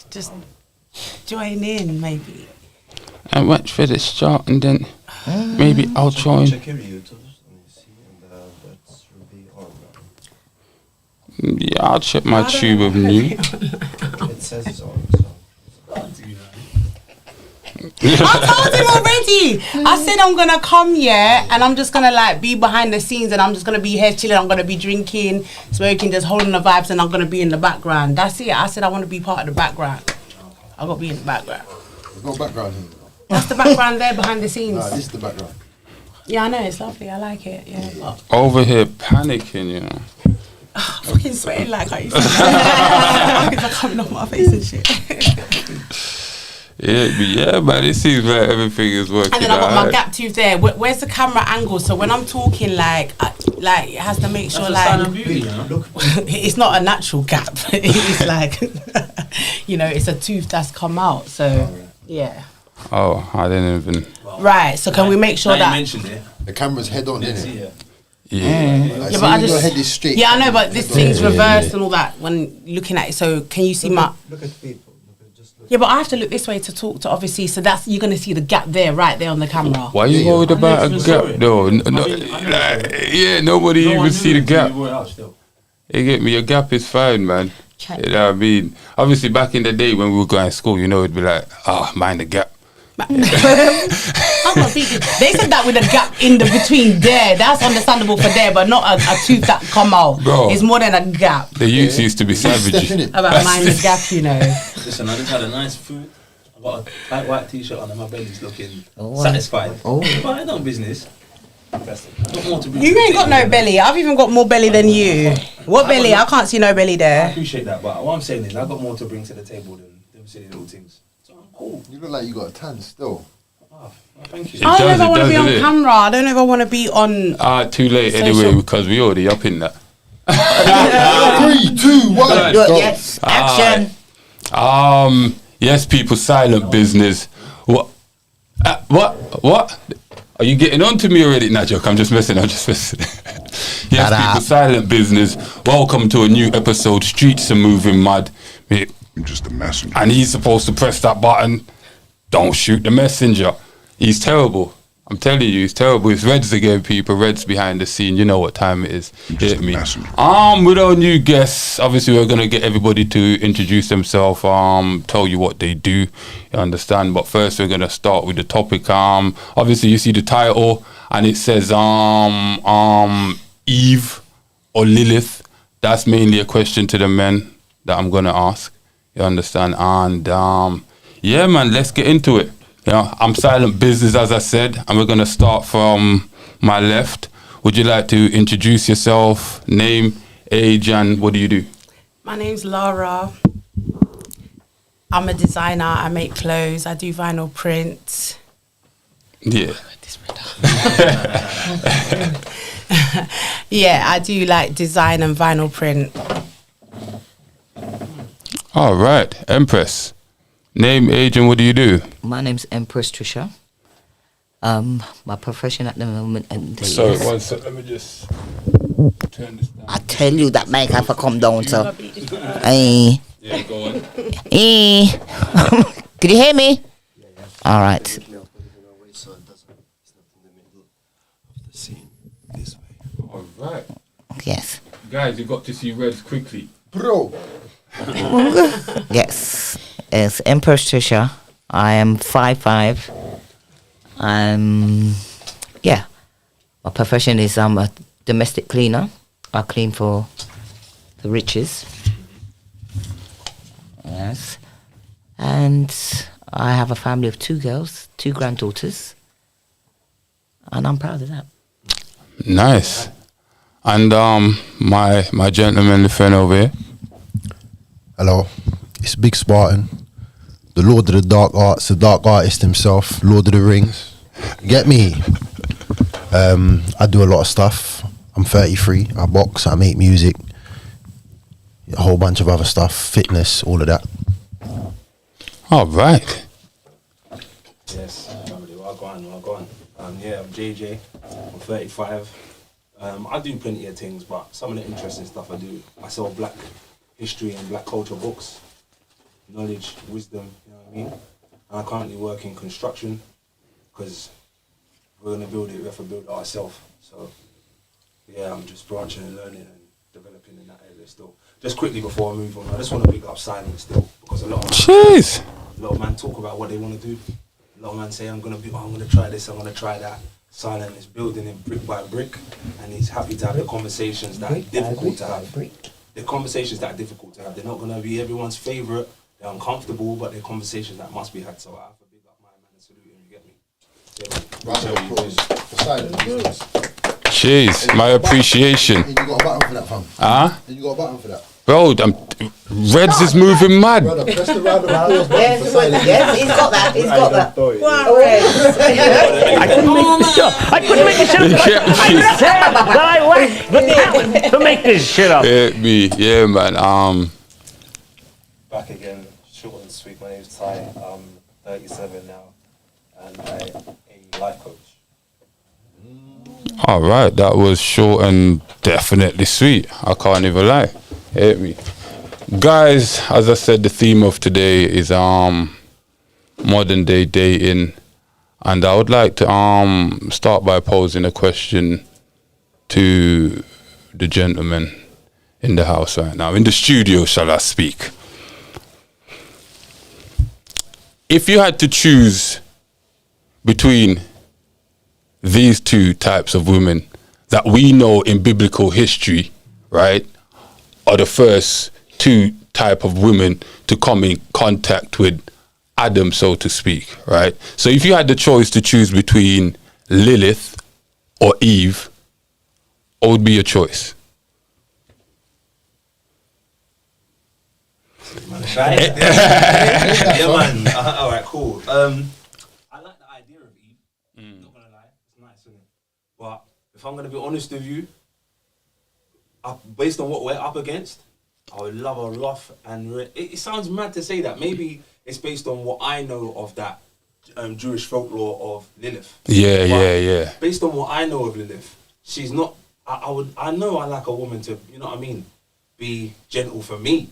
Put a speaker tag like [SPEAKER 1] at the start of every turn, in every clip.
[SPEAKER 1] Just join in, maybe.
[SPEAKER 2] I wait for the start and then maybe I'll join.
[SPEAKER 3] Check your YouTube and you see, and that's really on.
[SPEAKER 2] Yeah, I'll check my tube of new.
[SPEAKER 3] It says it's on. So.
[SPEAKER 1] I told him already. I said I'm gonna come here and I'm just gonna like be behind the scenes and I'm just gonna be here chilling. I'm gonna be drinking, smoking, just holding the vibes, and I'm gonna be in the background. That's it. I said I want to be part of the background. I gotta be in the background.
[SPEAKER 4] There's no background here.
[SPEAKER 1] That's the background there behind the scenes.
[SPEAKER 4] Nah, this is the background.
[SPEAKER 1] Yeah, I know, it's lovely. I like it. Yeah. But
[SPEAKER 2] Over here panicking, you know.
[SPEAKER 1] I'm fucking sweating like I used to. It's like coming off my face and shit.
[SPEAKER 2] Yeah, but it seems like everything is working
[SPEAKER 1] And then I got my
[SPEAKER 2] out.
[SPEAKER 1] gap tooth there. Where's the camera angle? So when I'm talking, like it has to make sure, like, it's not a natural gap. It's like, it's a tooth that's come out. So yeah.
[SPEAKER 2] Oh, I didn't even.
[SPEAKER 1] Right. So can we make sure that?
[SPEAKER 3] mentioned it.
[SPEAKER 4] The camera's head on, isn't it?
[SPEAKER 2] Yeah.
[SPEAKER 4] Like,
[SPEAKER 1] Yeah,
[SPEAKER 4] so
[SPEAKER 1] but I
[SPEAKER 4] your
[SPEAKER 1] just.
[SPEAKER 4] head is straight.
[SPEAKER 1] Yeah, I know, but this
[SPEAKER 4] Head on.
[SPEAKER 1] thing's reversed and all that when looking at it. So can you see my?
[SPEAKER 3] Look at people.
[SPEAKER 1] Yeah, but I have to look this way to talk to, obviously. So that's, you're gonna see the gap there, right there on the camera.
[SPEAKER 2] Why are you
[SPEAKER 4] Yeah,
[SPEAKER 2] worried about a gap though? Nobody even see the gap. You get me? A gap is fine, man.
[SPEAKER 1] Okay.
[SPEAKER 2] You know what I mean? Obviously, back in the day when we were going to school, it'd be like, mind the gap.
[SPEAKER 1] I'm confused. They said that with a gap in the between there. That's understandable for there, but not a tooth that come out.
[SPEAKER 2] Bro.
[SPEAKER 1] It's more than a gap.
[SPEAKER 2] The youths used to be
[SPEAKER 4] Step
[SPEAKER 2] savages.
[SPEAKER 4] in it.
[SPEAKER 1] About mine the gap,
[SPEAKER 5] Listen, I just had a nice food. I got a tight white t-shirt on and my belly's looking satisfied.
[SPEAKER 4] Oh.
[SPEAKER 5] But I know business. I've got more to bring
[SPEAKER 1] You
[SPEAKER 5] to the
[SPEAKER 1] ain't got
[SPEAKER 5] table.
[SPEAKER 1] no belly. I've even got more belly than you. What belly? I can't see no belly
[SPEAKER 5] I
[SPEAKER 1] there.
[SPEAKER 5] appreciate that, but what I'm saying is I got more to bring to the table than them silly little things. So I'm cool.
[SPEAKER 4] You look like you got a tan still.
[SPEAKER 5] Oh, thank you.
[SPEAKER 2] It
[SPEAKER 1] I don't know
[SPEAKER 2] does,
[SPEAKER 1] if I
[SPEAKER 2] it
[SPEAKER 1] want to
[SPEAKER 2] does,
[SPEAKER 1] be on
[SPEAKER 2] innit?
[SPEAKER 1] camera. I don't know if I want to be on.
[SPEAKER 2] Too late
[SPEAKER 1] So
[SPEAKER 2] anyway
[SPEAKER 1] sure.
[SPEAKER 2] because we already up in that.
[SPEAKER 4] 3, 2, 1.
[SPEAKER 6] Good,
[SPEAKER 4] go.
[SPEAKER 6] yes. Action.
[SPEAKER 2] Yes, people, silent business. What? What? Are you getting on to me already? Nah, joke. I'm just messing. Yes, people, silent business. Welcome to a new episode. Streets are moving mad.
[SPEAKER 7] I'm just a messenger.
[SPEAKER 2] And he's supposed to press that button. Don't shoot the messenger. He's terrible. I'm telling you, he's terrible. It's Reds again, people. Reds behind the scene. You know what time it is.
[SPEAKER 7] Just
[SPEAKER 2] Hit
[SPEAKER 7] a
[SPEAKER 2] me.
[SPEAKER 7] messenger.
[SPEAKER 2] With our new guests, obviously we're gonna get everybody to introduce themselves. Tell you what they do. You understand? But first, we're gonna start with the topic. Obviously you see the title, and it says Eve or Lilith. That's mainly a question to the men that I'm gonna ask. You understand? And yeah, man, let's get into it. I'm silent business, as I said, and we're gonna start from my left. Would you like to introduce yourself, name, age, and what do you do?
[SPEAKER 1] My name's Laura. I'm a designer. I make clothes. I do vinyl prints.
[SPEAKER 2] Yeah.
[SPEAKER 1] Yeah, I do like design and vinyl print.
[SPEAKER 2] All right, Empress. Name, age, and what do you do?
[SPEAKER 6] My name's Empress Trisha. My profession at the moment
[SPEAKER 2] Sorry, one sec. Let me just turn this down.
[SPEAKER 6] I tell you that mic have to come down, so. Hey.
[SPEAKER 2] Yeah, go on.
[SPEAKER 6] Hey. Can you hear me? All right.
[SPEAKER 3] So it doesn't. It's not in the middle of the scene. This way.
[SPEAKER 2] All right.
[SPEAKER 6] Yes.
[SPEAKER 2] Guys, you got to see Reds quickly.
[SPEAKER 4] Bro.
[SPEAKER 6] Yes. It's Empress Trisha. I am 5'5". Yeah. My profession is I'm a domestic cleaner. I clean for the riches. Yes. And I have a family of 2 girls, 2 granddaughters. And I'm proud of that.
[SPEAKER 2] Nice. And my gentleman, the friend over here.
[SPEAKER 4] Hello. It's Big Spartan. The Lord of the Dark Arts, the Dark Artist himself, Lord of the Rings. Get me? I do a lot of stuff. I'm 33. I box, I make music. A whole bunch of other stuff. Fitness, all of that.
[SPEAKER 2] All right.
[SPEAKER 5] Yes, family. Well gone. Yeah, I'm JJ. I'm 35. I do plenty of things, but some of the interesting stuff I do, I sell black history and black culture books. knowledge, wisdom, you know what I mean? And I currently work in construction because we're going to build it, we have to build it ourselves. So, yeah, I'm just branching and learning and developing in that area still. Just quickly before I move on, I just want to pick up Silent still because a lot of men talk about what they want to do. A lot of men say, I'm going to try this, I'm going to try that. Silent is building it brick by brick, and he's happy to have the conversations that are difficult to have. The conversations that are difficult to have, they're not going to be everyone's favourite, they're uncomfortable, but they're conversations that must be had. So I have to big up my man and salute him, you get me?
[SPEAKER 2] Cheers, my appreciation.
[SPEAKER 4] You got a button for that, fam?
[SPEAKER 2] Huh?
[SPEAKER 4] You got a button for that?
[SPEAKER 2] Bro, Reds is moving mad.
[SPEAKER 4] Brother, press the round of applause button for Silent.
[SPEAKER 6] Yes, he's got that. He's got that.
[SPEAKER 8] I couldn't make this up. I couldn't make this shit up. I said that I lacked the talent to make this shit up.
[SPEAKER 2] Yeah, man.
[SPEAKER 3] Back again, short and sweet. My name's Ty. I'm 37 now, and I'm a life coach.
[SPEAKER 2] All right, that was short and definitely sweet. I can't even lie. Hit me, guys. As I said, the theme of today is modern day dating, and I would like to start by posing a question to the gentleman in the house right now, in the studio, shall I speak. If you had to choose between these two types of women that we know in biblical history, right, are the first two type of women to come in contact with Adam, so to speak, right? So if you had the choice to choose between Lilith or Eve, what would be your choice?
[SPEAKER 5] Right? Yeah, man. All right, cool. I like the idea of Eve. Not gonna lie, it's nice, isn't it? But if I'm gonna be honest with you, based on what we're up against, I would love a rough and it sounds mad to say that. Maybe it's based on what I know of that Jewish folklore of Lilith.
[SPEAKER 2] Yeah.
[SPEAKER 5] Based on what I know of Lilith, she's not. I know I like a woman to, you know what I mean, be gentle for me.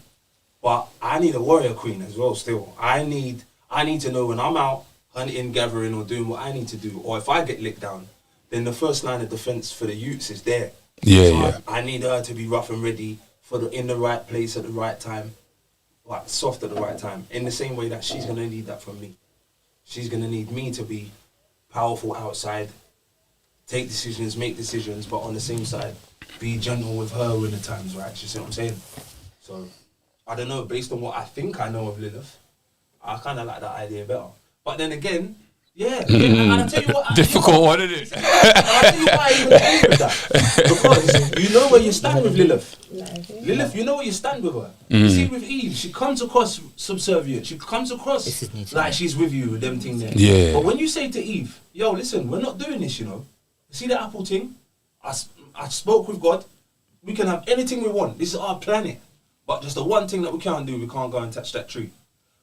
[SPEAKER 5] But I need a warrior queen as well still. I need to know when I'm out hunting, gathering, or doing what I need to do, or if I get licked down, then the first line of defense for the youths is there. I need her to be rough and ready in the right place at the right time, like soft at the right time. In the same way that she's gonna need that from me. She's gonna need me to be powerful outside, take decisions, make decisions, but on the same side, be gentle with her when the time's right. You see what I'm saying? So I don't know, based on what I think I know of Lilith, I kind of like that idea better. But then again, and I'll tell you what.
[SPEAKER 2] Difficult one, isn't it?
[SPEAKER 5] I'll tell you why I even agree with that. Because you know where you stand with Lilith. Lilith, you know where you stand with her. You see, with Eve, she comes across subservient. She comes across like she's with you, with them thing there.
[SPEAKER 2] Yeah.
[SPEAKER 5] But when you say to Eve, yo, listen, we're not doing this, you know. See the apple thing? I spoke with God. We can have anything we want. This is our planet. But just the one thing that we can't do, we can't go and touch that tree.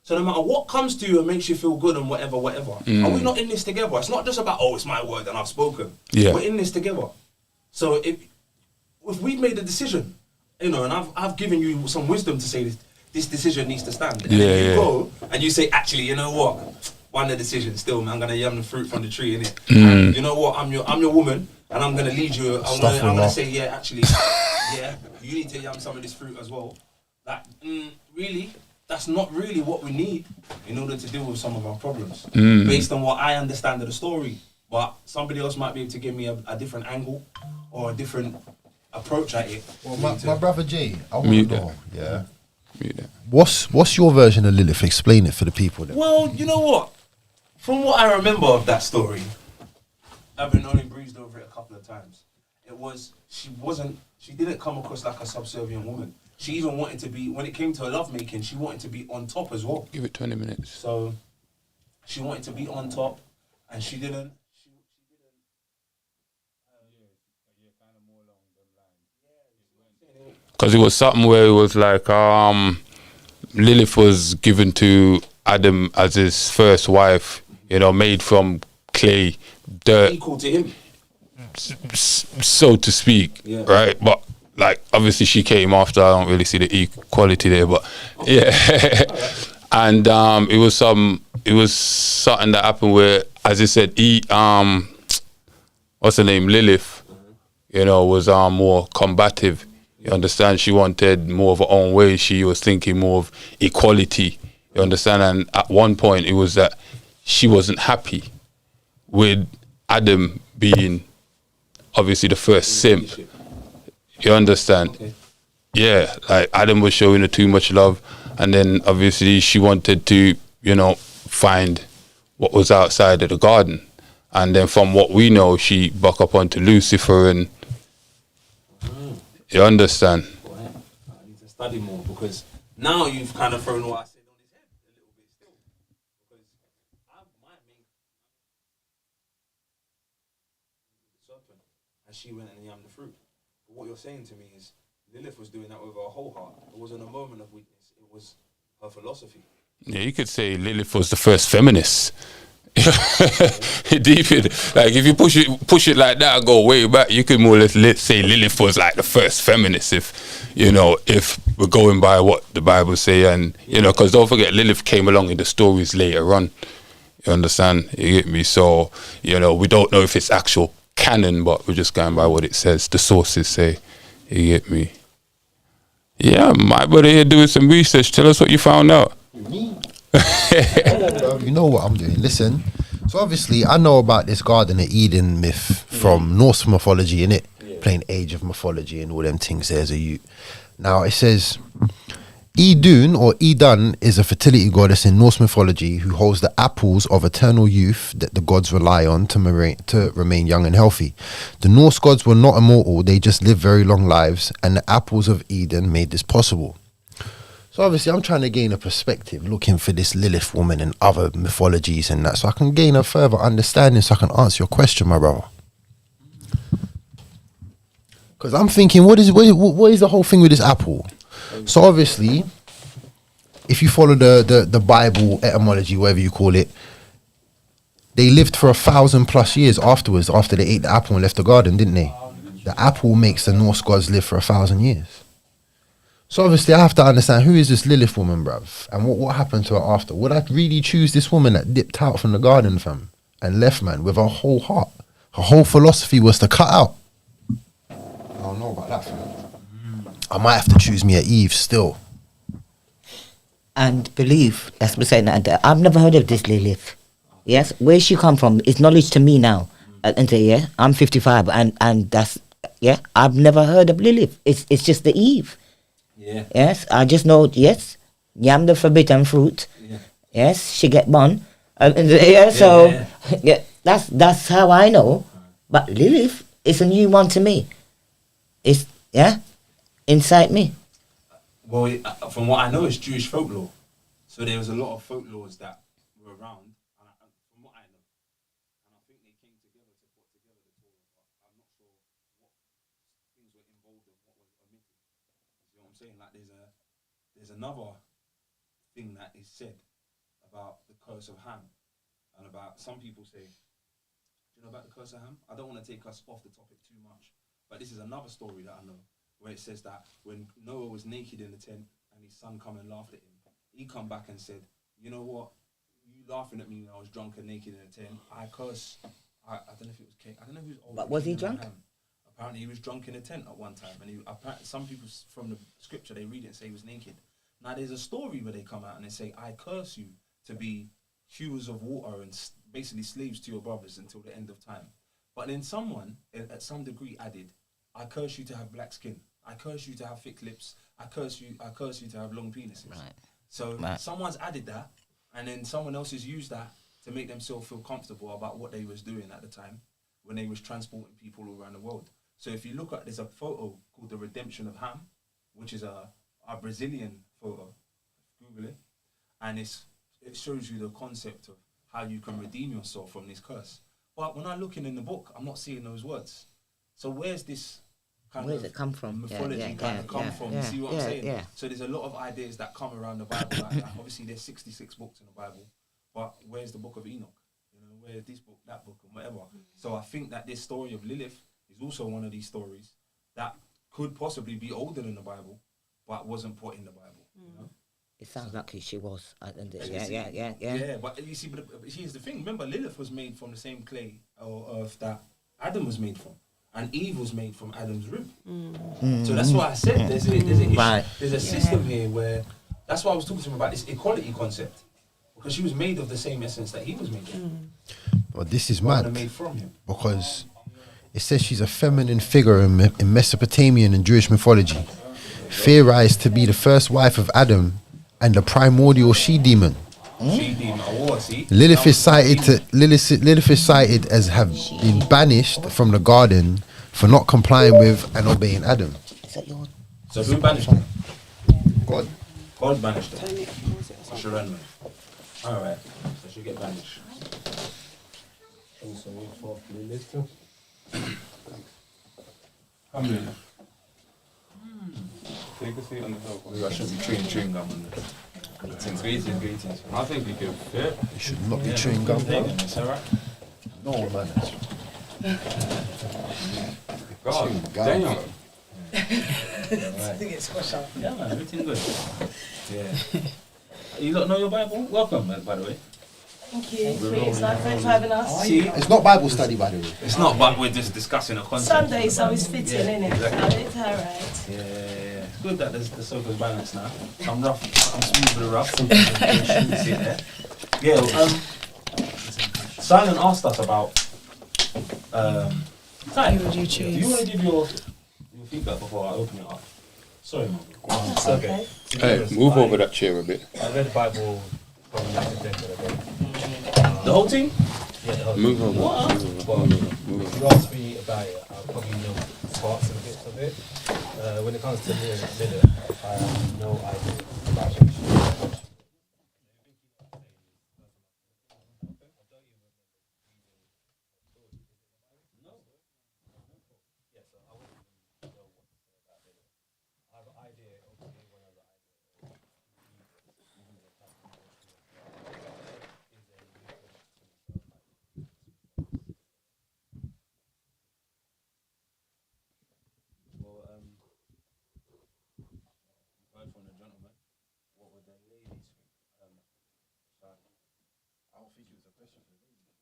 [SPEAKER 5] So no matter what comes to you and makes you feel good and whatever, are we not in this together? It's not just about, it's my word and I've spoken.
[SPEAKER 2] Yeah.
[SPEAKER 5] We're in this together. So if we've made a decision, you know, and I've given you some wisdom to say this decision needs to stand. And then you go and you say, actually, you know what? One of the decisions still, man, I'm gonna yum the fruit from the tree, innit? And you know what? I'm your woman and I'm gonna lead you. I'm gonna say, yeah, actually, yeah, you need to yum some of this fruit as well. That really, that's not really what we need in order to deal with some of our problems, based on what I understand of the story. But somebody else might be able to give me a different angle or a different approach at it.
[SPEAKER 4] Well, my brother G, I want to know,
[SPEAKER 2] Yeah.
[SPEAKER 4] what's your version of Lilith? Explain it for the people then.
[SPEAKER 5] Well, you know what? From what I remember of that story, having only breezed over it a couple of times, she didn't come across like a subservient woman. She even wanted to be, when it came to lovemaking, she wanted to be on top as well.
[SPEAKER 2] Give it 20 minutes.
[SPEAKER 5] So she wanted to be on top, and she didn't.
[SPEAKER 2] Because it was something where it was like Lilith was given to Adam as his first wife, you know, made from clay, dirt,
[SPEAKER 5] Equal to him.
[SPEAKER 2] so to speak, right? But like obviously she came after. I don't really see the equality there, but yeah. And it was something that happened where, as I said, what's her name, Lilith, you know, was more combative. You understand? She wanted more of her own way. She was thinking more of equality. You understand? And at one point, it was that she wasn't happy with Adam being obviously the first simp. You understand?
[SPEAKER 5] Okay.
[SPEAKER 2] Yeah, like Adam was showing her too much love, and then obviously she wanted to, you know, find what was outside of the garden. And then from what we know, she buck up onto Lucifer, and you understand?
[SPEAKER 5] Boy, I need to study more, because now you've kind of thrown what I said on his head a little bit still. Because my main serpent, and she went and yammed the fruit. But what you're saying to me is Lilith was doing that with her whole heart. It wasn't a moment of weakness. It was her philosophy.
[SPEAKER 2] Yeah, you could say Lilith was the first feminist. Deep in, like if you push it like that and go way back, you could more or less say Lilith was like the first feminist, if you know, if we're going by what the Bible say. And you know, because don't forget, Lilith came along in the stories later on. You understand? You get me? So you know, we don't know if it's actual canon, but we're just going by what it says, the sources say. You get me? Yeah, my brother here doing some research. Tell us what you found out.
[SPEAKER 4] You know what I'm doing. Listen, so obviously I know about this Garden of Eden myth from Norse mythology, innit? Playing Age of Mythology and all them things there as a youth. Now it says Idun or Idun is a fertility goddess in Norse mythology who holds the apples of eternal youth that the gods rely on to remain young and healthy. The Norse gods were not immortal, they just lived very long lives, and the apples of Eden made this possible. So obviously I'm trying to gain a perspective, looking for this Lilith woman and other mythologies and that, so I can gain a further understanding, so I can answer your question, my brother. Because I'm thinking, what is the whole thing with this apple? So obviously, if you follow the Bible etymology, whatever you call it, they lived for 1,000+ years afterwards, after they ate the apple and left the garden, didn't they? The apple makes the Norse gods live for 1,000 years. So obviously I have to understand, who is this Lilith woman, bruv? And what happened to her after? Would I really choose this woman that dipped out from the garden, fam, and left, man, with her whole heart? Her whole philosophy was to cut out. I don't know about that, fam. I might have to choose me a Eve still.
[SPEAKER 6] And believe, that's what I'm saying. I've never heard of this Lilith. Yes, where she come from is knowledge to me now. And yeah, I'm 55, and that's, yeah, I've never heard of Lilith. It's just the Eve.
[SPEAKER 5] Yeah.
[SPEAKER 6] Yes, I just know. Yes, yam the forbidden fruit.
[SPEAKER 5] Yeah.
[SPEAKER 6] Yes, she get born. Yeah, that's how I know. But Lilith is a new one to me. It's inside me.
[SPEAKER 5] Well, from what I know, it's Jewish folklore. So there was a lot of folklores that were around, and from what I know, and I think they came together to put together the Torah. But I'm not sure what things were involved and what was omitted. You know what I'm saying? Like there's another thing that is said about the curse of Ham, and about, some people say, do you know about the curse of Ham? I don't want to take us off the topic too much, but this is another story that I know, where it says that when Noah was naked in the tent and his son come and laughed at him, he come back and said, you know what, you laughing at me when I was drunk and naked in the tent, I curse. I don't know if it was Cain. I don't know who's old.
[SPEAKER 6] But was he drunk?
[SPEAKER 5] Apparently he was drunk in a tent at one time, and some people from the scripture, they read it and say he was naked. Now there's a story where they come out and they say, I curse you to be hewers of water and basically slaves to your brothers until the end of time. But then someone at some degree added, I curse you to have black skin, I curse you to have thick lips, I curse you to have long penises.
[SPEAKER 6] Right.
[SPEAKER 5] So someone's added that, and then someone else has used that to make themselves feel comfortable about what they was doing at the time when they was transporting people all around the world. So if you look at, there's a photo called The Redemption of Ham, which is a Brazilian photo. Google it. And it shows you the concept of how you can redeem yourself from this curse. But when I'm looking in the book, I'm not seeing those words. So where's this kind
[SPEAKER 6] Where's it come from?
[SPEAKER 5] mythology come from? You see what I'm saying?
[SPEAKER 6] Yeah.
[SPEAKER 5] So there's a lot of ideas that come around the Bible like that. Obviously, there's 66 books in the Bible, but where's the book of Enoch? You know, where's this book, that book, and whatever? So I think that this story of Lilith is also one of these stories that could possibly be older than the Bible, but wasn't put in the Bible. You know?
[SPEAKER 6] It sounds like she was. Yeah.
[SPEAKER 5] Yeah, but you see, but here's the thing. Remember, Lilith was made from the same clay or earth that Adam was made from, and Eve was made from Adam's rib. So that's why I said there's an issue.
[SPEAKER 6] Right.
[SPEAKER 5] There's a system here where that's why I was talking to him about this equality concept, because she was made of the same essence that he was made of.
[SPEAKER 4] But this is
[SPEAKER 5] Rather
[SPEAKER 4] mad
[SPEAKER 5] made from him.
[SPEAKER 4] because it says she's a feminine figure in Mesopotamian and Jewish mythology, theorized to be the first wife of Adam and the primordial she-demon.
[SPEAKER 5] She demon. Oh, see.
[SPEAKER 4] Lilith is cited as have been banished from the garden for not complying with and obeying Adam.
[SPEAKER 6] Is that your?
[SPEAKER 5] So who banished her?
[SPEAKER 4] God.
[SPEAKER 5] God banished her. Or Sharon. All right. So she'll get banished.
[SPEAKER 3] Also, for Lilith too.
[SPEAKER 2] Alhamdulillah. Take a seat on the sofa.
[SPEAKER 5] Maybe I should be chewing gum on this. Greetings.
[SPEAKER 2] I think you can fit.
[SPEAKER 4] You should not be chewing gum.
[SPEAKER 5] It's alright.
[SPEAKER 4] No, man.
[SPEAKER 2] God,
[SPEAKER 4] Chewing gum.
[SPEAKER 2] damn.
[SPEAKER 5] Yeah, man, everything good. Yeah. You don't know your Bible? Welcome, by the way.
[SPEAKER 9] Thank you. Thanks for having us.
[SPEAKER 5] See,
[SPEAKER 4] It's not Bible study, by the way.
[SPEAKER 5] it's not, but we're just discussing a concept.
[SPEAKER 9] Sunday, so it's fitting,
[SPEAKER 5] Yeah,
[SPEAKER 9] innit?
[SPEAKER 5] exactly.
[SPEAKER 9] So it's alright.
[SPEAKER 5] Yeah. It's good that the sofa's balanced now. I'm smooth with the rough. You see there. Yeah. Simon asked us about. Simon,
[SPEAKER 1] Who would you
[SPEAKER 5] do you want to give your feedback before I open it up? Sorry, man.
[SPEAKER 9] That's okay.
[SPEAKER 2] Hey, move over that chair a bit.
[SPEAKER 3] I read the Bible from like a decade ago.
[SPEAKER 5] The whole team?
[SPEAKER 3] Yeah, the whole
[SPEAKER 2] Move over.
[SPEAKER 3] But if you ask me about it, I'll probably know parts and bits of it. When it comes to Lilith, I have no idea about it.
[SPEAKER 5] From the gentleman, what would the ladies think? I don't think it was a question for the ladies.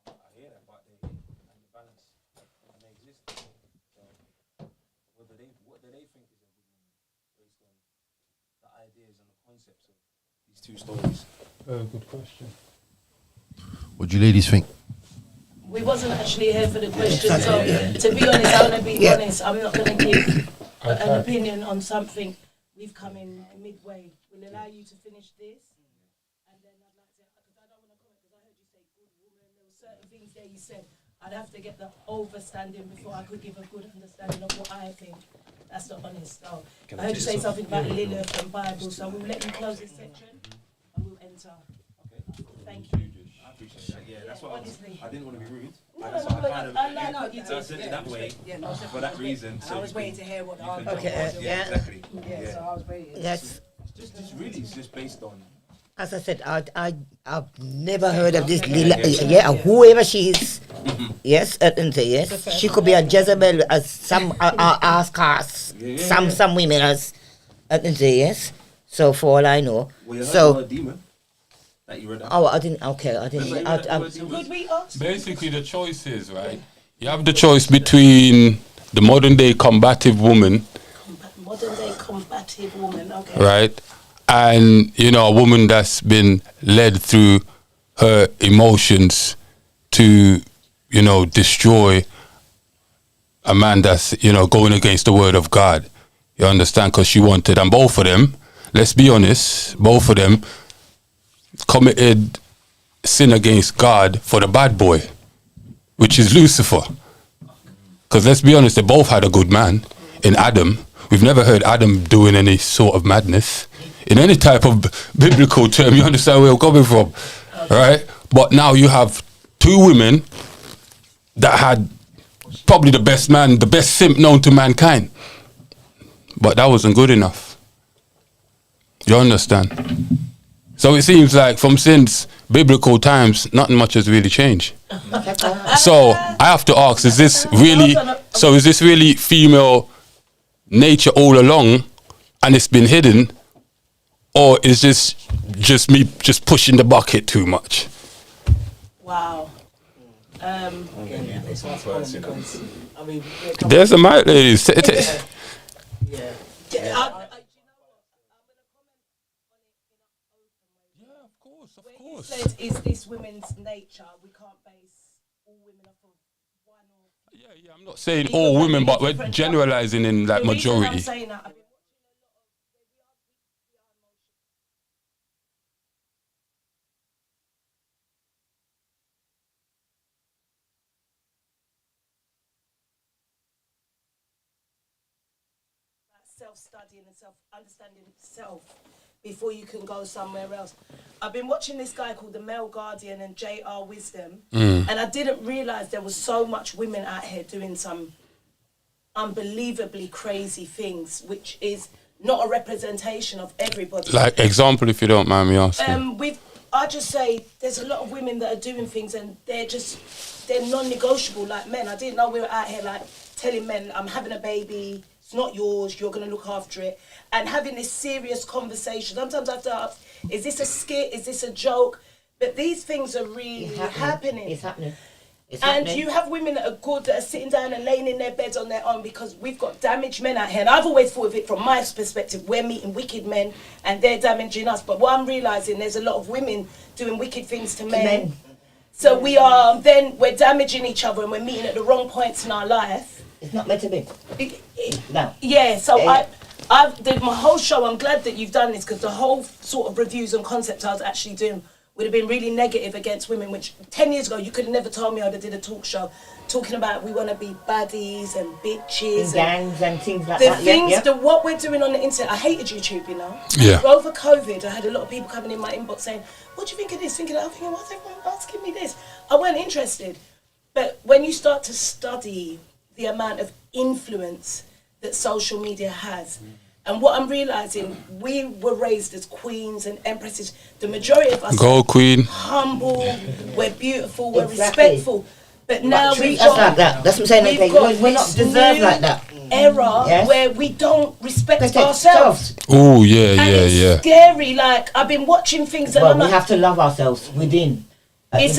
[SPEAKER 5] I hear that, but they and the balance and they exist. So, what do they think is a good woman based on the ideas and the concepts of these two stories?
[SPEAKER 3] Good question.
[SPEAKER 4] What do you ladies think?
[SPEAKER 9] We wasn't actually here for the question, so to be honest, I want to be honest. I'm not going to give an opinion on something. We've come in midway. We'll allow you to finish this, and then I'd like to, because I don't want to comment, because I heard you say good woman. There were certain things there you said. I'd have to get the overstanding before I could give a good understanding of what I think. That's not honest. So I heard you say something about Lilith and Bible, so we'll let you close this section, and we'll enter. Thank you.
[SPEAKER 5] I appreciate that. Yeah, that's what
[SPEAKER 9] honestly.
[SPEAKER 5] I didn't want to be rude.
[SPEAKER 9] No,
[SPEAKER 5] That's
[SPEAKER 9] no,
[SPEAKER 5] what
[SPEAKER 9] but
[SPEAKER 5] I kind of.
[SPEAKER 9] I
[SPEAKER 5] I said it that way for that reason. So
[SPEAKER 10] I was waiting to hear what the answer
[SPEAKER 6] Okay,
[SPEAKER 10] was.
[SPEAKER 6] yeah.
[SPEAKER 5] Exactly.
[SPEAKER 10] Yeah, so I was waiting.
[SPEAKER 6] Yes.
[SPEAKER 5] Just really, it's just based on.
[SPEAKER 6] As I said, I've never heard of this Lila, whoever she is. Yes, yes. She could be a Jezebel, as some ask us, some women as, yes. So for all I know,
[SPEAKER 5] Well, you're
[SPEAKER 6] so.
[SPEAKER 5] not a demon. That you read that.
[SPEAKER 6] Oh, I didn't. Okay, I didn't.
[SPEAKER 9] Could we ask?
[SPEAKER 2] Basically, the choice is, right? You have the choice between the modern day combative woman,
[SPEAKER 9] Modern day combative woman, okay.
[SPEAKER 2] right? And, you know, a woman that's been led through her emotions to, you know, destroy a man that's, you know, going against the word of God. You understand? Because she wanted, and both of them, let's be honest, both of them committed sin against God for the bad boy, which is Lucifer. Because let's be honest, they both had a good man in Adam. We've never heard Adam doing any sort of madness in any type of biblical term. You understand where we're coming from, right? But now you have two women that had probably the best man, the best simp known to mankind. But that wasn't good enough. You understand? So it seems like from since biblical times, nothing much has really changed. So I have to ask, is this really female nature all along, and it's been hidden, or is just me just pushing the bucket too much?
[SPEAKER 9] Wow.
[SPEAKER 3] It's hard to answer because, I mean,
[SPEAKER 2] There's a mic, ladies.
[SPEAKER 9] Yeah.
[SPEAKER 2] Of course.
[SPEAKER 9] You said, is this women's nature? We can't base all women off of one or.
[SPEAKER 2] Yeah. I'm not saying all women, but we're generalizing in like
[SPEAKER 9] The reason I'm
[SPEAKER 2] majority.
[SPEAKER 9] saying that, I've been self-studying and self-understanding self before you can go somewhere else. I've been watching this guy called the Male Guardian and J.R. Wisdom, and I didn't realise there was so much women out here doing some unbelievably crazy things, which is not a representation of everybody.
[SPEAKER 2] Like example, if you don't mind me asking.
[SPEAKER 9] I just say there's a lot of women that are doing things and they're non-negotiable like men. I didn't know we were out here like telling men, I'm having a baby, it's not yours, you're going to look after it. And having this serious conversation. Sometimes I have to ask, is this a skit? Is this a joke? But these things are really happening.
[SPEAKER 6] It's happening.
[SPEAKER 9] And you have women that are good, that are sitting down and laying in their beds on their own, because we've got damaged men out here. And I've always thought of it from my perspective. We're meeting wicked men and they're damaging us. But what I'm realising, there's a lot of women doing wicked things to men. So we're damaging each other and we're meeting at the wrong points in our life.
[SPEAKER 6] It's not meant to be. No.
[SPEAKER 9] Yeah, so I've did my whole show. I'm glad that you've done this, because the whole sort of reviews and concepts I was actually doing would have been really negative against women, which 10 years ago you could have never told me I'd have did a talk show talking about we want to be baddies and bitches
[SPEAKER 6] and gangs and things like
[SPEAKER 9] the
[SPEAKER 6] that.
[SPEAKER 9] Things, what we're doing on the internet. I hated YouTube, you know.
[SPEAKER 2] Yeah.
[SPEAKER 9] Over COVID, I had a lot of people coming in my inbox saying, "What do you think of this? Thinking, I'm thinking, why's everyone asking me this?" I weren't interested. But when you start to study the amount of influence that social media has. And what I'm realising, we were raised as queens and empresses. The majority of us
[SPEAKER 2] Go Queen.
[SPEAKER 9] Humble, we're beautiful, we're respectful. But now
[SPEAKER 6] treat us like that. That's what I'm saying. We're not deserved like that.
[SPEAKER 9] Era where we don't respect ourselves.
[SPEAKER 2] Oh yeah,
[SPEAKER 9] and
[SPEAKER 2] yeah,
[SPEAKER 9] it's
[SPEAKER 2] yeah.
[SPEAKER 9] scary. Like I've been watching things and
[SPEAKER 6] Well,
[SPEAKER 9] I'm
[SPEAKER 6] we
[SPEAKER 9] like,
[SPEAKER 6] have to love ourselves within. We
[SPEAKER 9] we've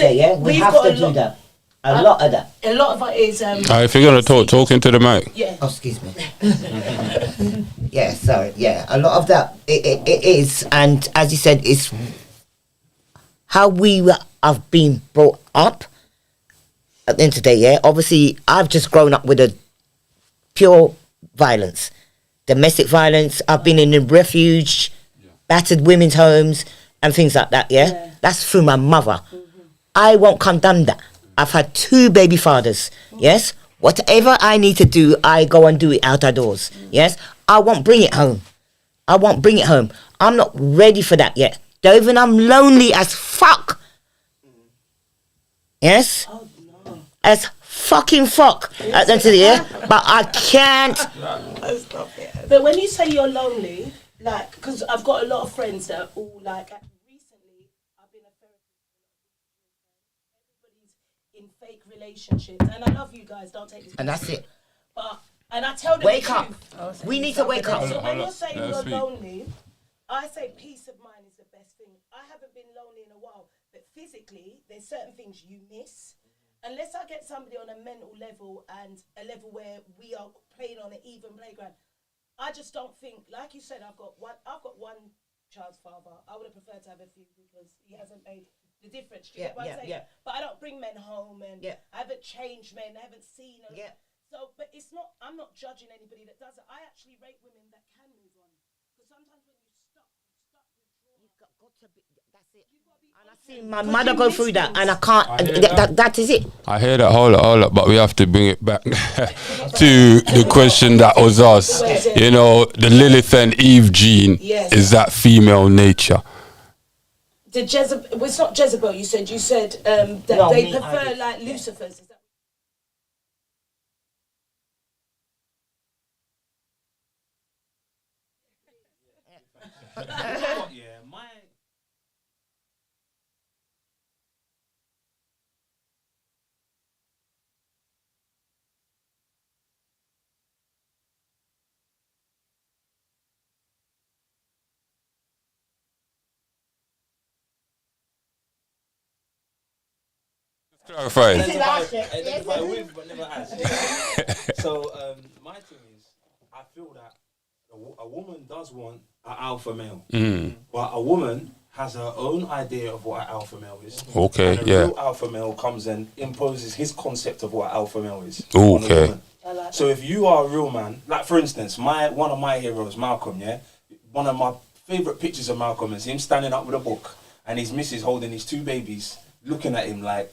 [SPEAKER 6] have
[SPEAKER 9] got
[SPEAKER 6] to
[SPEAKER 9] a
[SPEAKER 6] do
[SPEAKER 9] lot-
[SPEAKER 6] that. A lot of that.
[SPEAKER 9] A lot of it is.
[SPEAKER 2] If you're gonna talk into the mic.
[SPEAKER 9] Yeah.
[SPEAKER 6] Oh, excuse me. Yeah, sorry. Yeah, a lot of that it is, and as you said, it's how we have been brought up. At the end of the day, yeah. Obviously, I've just grown up with a pure violence, domestic violence. I've been in a refuge, battered women's homes, and things like that. Yeah, that's through my mother. I won't condemn that. I've had 2 baby fathers. Yes, whatever I need to do, I go and do it out of doors. Yes, I won't bring it home. I won't bring it home. I'm not ready for that yet. Dovin, I'm lonely as fuck. Yes, as fucking fuck at the end of the year, but I can't.
[SPEAKER 9] But when you say you're lonely, like, because I've got a lot of friends that are all like, recently I've been a therapist. Everybody's in fake relationships, and I love you guys. Don't take this.
[SPEAKER 6] And that's it.
[SPEAKER 9] And I tell them
[SPEAKER 6] Wake
[SPEAKER 9] the
[SPEAKER 6] up.
[SPEAKER 9] truth.
[SPEAKER 6] We need to wake up.
[SPEAKER 9] So when you're saying
[SPEAKER 2] Let us
[SPEAKER 9] you're
[SPEAKER 2] speak.
[SPEAKER 9] lonely, I say peace of mind is the best thing. I haven't been lonely in a while, but physically, there's certain things you miss. Unless I get somebody on a mental level and a level where we are playing on an even playground, I just don't think, like you said, I've got one child's father. I would have preferred to have a few because he hasn't made the difference. Do you get what I'm saying? But I don't bring men home, and I haven't changed men. I haven't seen them. So, but it's not. I'm not judging anybody that does it. I actually rate women that can move on, because sometimes when you're stuck with trauma,
[SPEAKER 6] got to be. That's it. And I've seen my mother go through that, and I can't. That is it.
[SPEAKER 2] I hear that, hold up, but we have to bring it back to the question that was asked. You know, the Lilith and Eve gene, is that female nature?
[SPEAKER 9] the Jezebel. Well, it's not Jezebel. You said that
[SPEAKER 6] No,
[SPEAKER 9] they
[SPEAKER 6] me,
[SPEAKER 9] prefer
[SPEAKER 6] I
[SPEAKER 9] like Lucifer's. Is that
[SPEAKER 5] Yeah, my
[SPEAKER 2] Clarifying.
[SPEAKER 5] Identify with, but never as. So my thing is, I feel that a woman does want an alpha male, but a woman has her own idea of what an alpha male is.
[SPEAKER 2] Okay,
[SPEAKER 5] and a real alpha male comes and imposes his concept of what an alpha male is. on a
[SPEAKER 2] Okay.
[SPEAKER 5] woman. So if you are a real man, like for instance, one of my heroes, Malcolm, yeah, one of my favorite pictures of Malcolm is him standing up with a book and his missus holding his 2 babies, looking at him like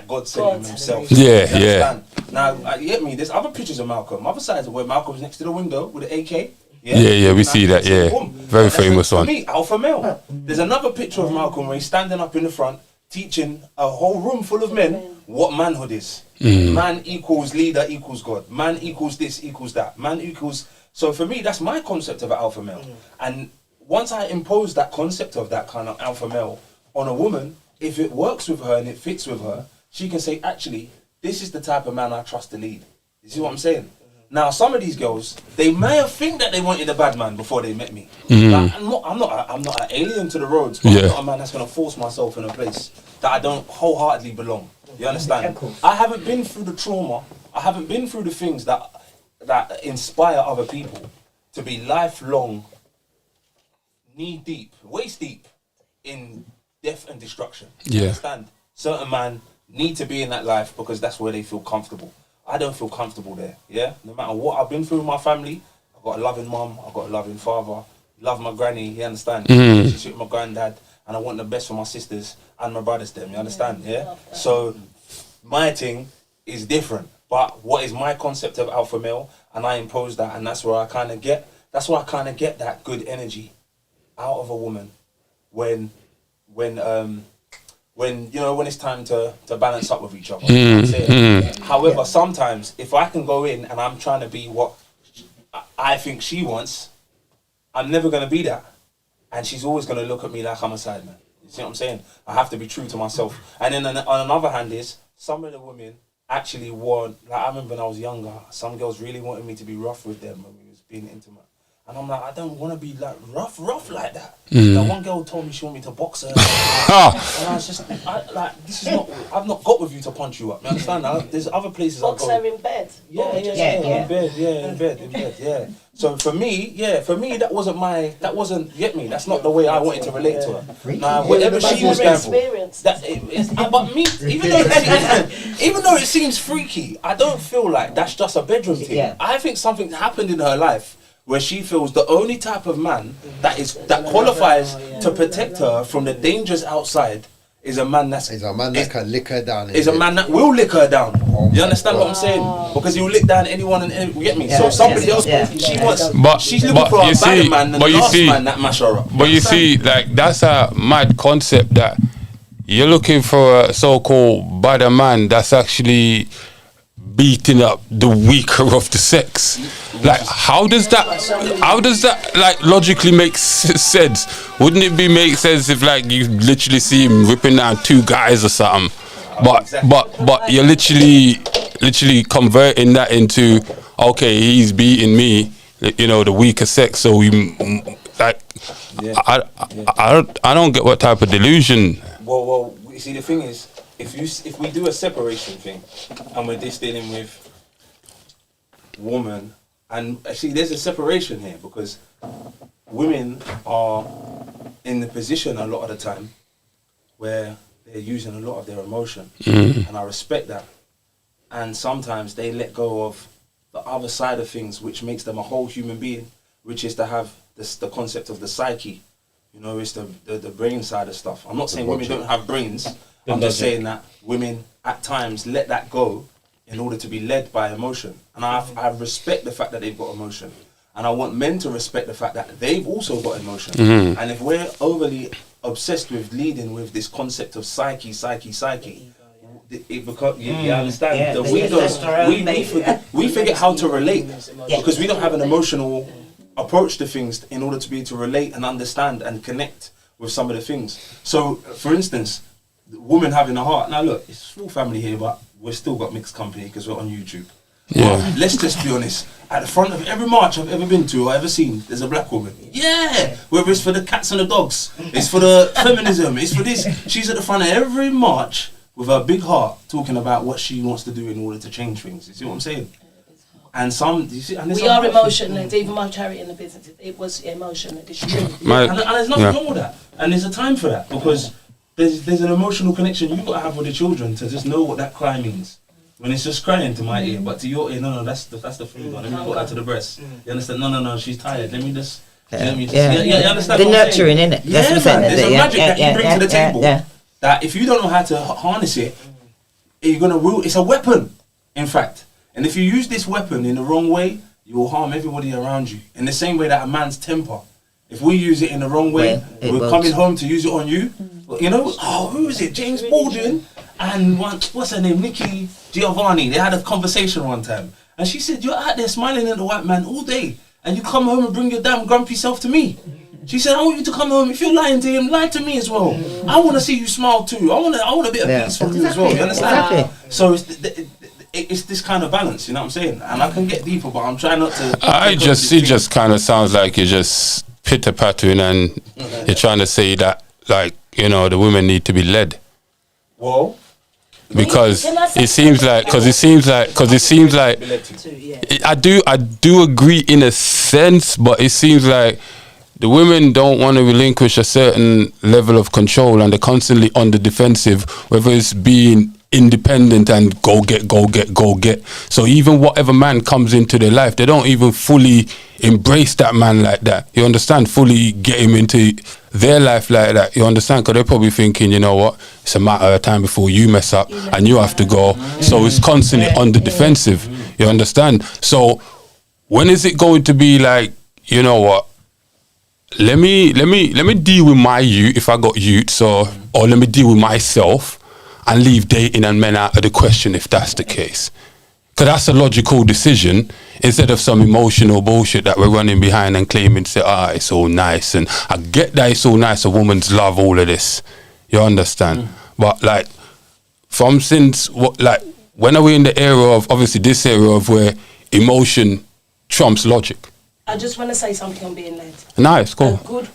[SPEAKER 5] God sent him himself.
[SPEAKER 2] Yeah,
[SPEAKER 5] You
[SPEAKER 2] yeah.
[SPEAKER 5] understand? Now, you get me? There's other pictures of Malcolm, other sides of where Malcolm's next to the window with an AK.
[SPEAKER 2] Yeah, we see that, yeah.
[SPEAKER 5] Boom.
[SPEAKER 2] Very
[SPEAKER 5] That's
[SPEAKER 2] famous
[SPEAKER 5] for
[SPEAKER 2] one.
[SPEAKER 5] me, alpha male. There's another picture of Malcolm where he's standing up in the front, teaching a whole room full of men what manhood is. Man equals leader equals God. Man equals this equals that. Man equals. So for me, that's my concept of an alpha male. And once I impose that concept of that kind of alpha male on a woman, if it works with her and it fits with her, she can say, actually, this is the type of man I trust to lead. You see what I'm saying? Now, some of these girls, they may have think that they wanted a bad man before they met me. Like, I'm not an alien to the roads, but I'm not a man that's gonna force myself in a place that I don't wholeheartedly belong. You understand? I haven't been through the trauma. I haven't been through the things that inspire other people to be lifelong, knee deep, waist deep in death and destruction. You
[SPEAKER 2] Yeah.
[SPEAKER 5] understand? Certain men need to be in that life because that's where they feel comfortable. I don't feel comfortable there, yeah? No matter what I've been through with my family, I've got a loving mum, I've got a loving father, love my granny, you understand? Relationship with my granddad, and I want the best for my sisters and my brothers them, you understand, yeah? So, my thing is different, but what is my concept of alpha male, and I impose that, and that's where I kind of get that good energy out of a woman when it's time to balance up with each other. You know what I'm saying? However, sometimes if I can go in and I'm trying to be what I think she wants, I'm never gonna be that, and she's always gonna look at me like I'm a side man. You see what I'm saying? I have to be true to myself. And then on another hand is some of the women actually want. Like I remember when I was younger, some girls really wanted me to be rough with them when we was being intimate. And I'm like, I don't want to be like rough like that. Like one girl told me she wanted me to box her. And I was just this is not. I've not got with you to punch you up. You understand? There's other places I
[SPEAKER 9] Box
[SPEAKER 5] go.
[SPEAKER 9] her in bed.
[SPEAKER 5] Yeah. In bed. So for me, that wasn't. You get me? That's not the way I wanted to relate to her. Now, whatever she was going for, but me, even though it seems freaky, I don't feel like that's just a bedroom thing.
[SPEAKER 6] Yeah.
[SPEAKER 5] I think something happened in her life where she feels the only type of man that qualifies to protect her from the dangers outside is a man that
[SPEAKER 4] can lick her down.
[SPEAKER 5] Is a man that will lick her down. You understand what I'm saying? Because he'll lick down anyone and you get me. So somebody else, she wants. She's looking for a better man than the last man that mash her up.
[SPEAKER 2] But you see, like that's a mad concept that you're looking for a so-called better man that's actually beating up the weaker of the sex. Like how does that like logically make sense? Wouldn't it make sense if like you literally see him ripping down 2 guys or something, but you're literally converting that into okay, he's beating me, you know, the weaker sex, so we like I don't get what type of delusion.
[SPEAKER 5] Well, you see the thing is, if we do a separation thing and we're just dealing with woman, and actually there's a separation here because women are in the position a lot of the time where they're using a lot of their emotion, and I respect that. And sometimes they let go of the other side of things, which makes them a whole human being, which is to have the concept of the psyche. You know, it's the brain side of stuff. I'm not saying women don't have brains. I'm just saying that women at times let that go in order to be led by emotion. And I respect the fact that they've got emotion. And I want men to respect the fact that they've also got emotion. And if we're overly obsessed with leading with this concept of psyche, it becomes, you understand? We forget how to relate because we don't have an emotional approach to things in order to be able to relate and understand and connect with some of the things. So, for instance, woman having a heart. Now look, it's a small family here, but we've still got mixed company because we're on YouTube.
[SPEAKER 2] Yeah.
[SPEAKER 5] But let's just be honest. At the front of every march I've ever been to or ever seen, there's a black woman. Yeah! Whether it's for the cats and the dogs, it's for the feminism, it's for this. She's at the front of every march with her big heart talking about what she wants to do in order to change things. You see what I'm saying? And you see, and
[SPEAKER 9] we are emotional. And even my charity in the business, it was emotional. It's true.
[SPEAKER 5] And there's nothing wrong with that. And there's a time for that because there's an emotional connection you've got to have with the children to just know what that cry means. When it's just crying to my ear, but to your ear, no, that's the food one. Let me put that to the breast. You understand? No, she's tired. Let me just. You understand?
[SPEAKER 6] The nurturing, innit?
[SPEAKER 5] Yeah,
[SPEAKER 6] That's
[SPEAKER 5] man. There's a magic that you bring to the table. That if you don't know how to harness it, you're gonna rule. It's a weapon, in fact. And if you use this weapon in the wrong way, you will harm everybody around you. In the same way that a man's temper, if we use it in the wrong way, we're coming home to use it on you. You know, who is it? James Baldwin and what's her name? Nikki Giovanni. They had a conversation one time, and she said, "You're out there smiling at the white man all day, and you come home and bring your damn grumpy self to me." She said, "I want you to come home. If you're lying to him, lie to me as well. I want to see you smile too. I want a bit of peace from you as well. You understand?"
[SPEAKER 6] Exactly.
[SPEAKER 5] So it's this kind of balance, you know what I'm saying? And I can get deeper, but I'm trying not to.
[SPEAKER 2] It just kind of sounds like you're just pitter pattering, and you're trying to say that, like, you know, the women need to be led.
[SPEAKER 5] Well,
[SPEAKER 2] because it seems like I do agree in a sense, but it seems like the women don't want to relinquish a certain level of control, and they're constantly on the defensive, whether it's being independent and go get. So even whatever man comes into their life, they don't even fully embrace that man like that. You understand? Fully get him into their life like that. You understand? Because they're probably thinking, you know what, it's a matter of time before you mess up and you have to go. So it's constantly on the defensive. You understand? So when is it going to be like, you know what, let me deal with my youth if I got youth, or let me deal with myself and leave dating and men out of the question if that's the case. Because that's a logical decision instead of some emotional bullshit that we're running behind and claiming to say, it's all nice. And I get that it's all nice, a woman's love all of this. You understand? But like, when are we in the era of, obviously this era of where emotion trumps logic?
[SPEAKER 9] I just want to say something on being led.
[SPEAKER 2] Nice, cool.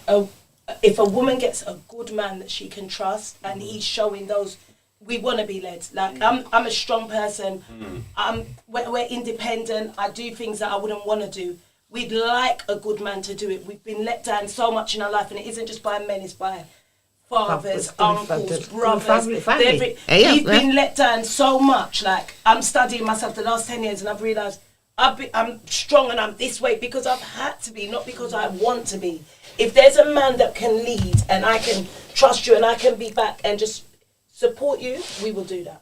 [SPEAKER 9] If a woman gets a good man that she can trust and he's showing those, we want to be led. Like, I'm a strong person. We're independent. I do things that I wouldn't want to do. We'd like a good man to do it. We've been let down so much in our life, and it isn't just by men, it's by fathers, uncles, brothers.
[SPEAKER 6] Family.
[SPEAKER 9] We've been let down so much. Like, I'm studying myself the last 10 years, and I've realised I'm strong and I'm this way because I've had to be, not because I want to be. If there's a man that can lead and I can trust you and I can be back and just support you, we will do that.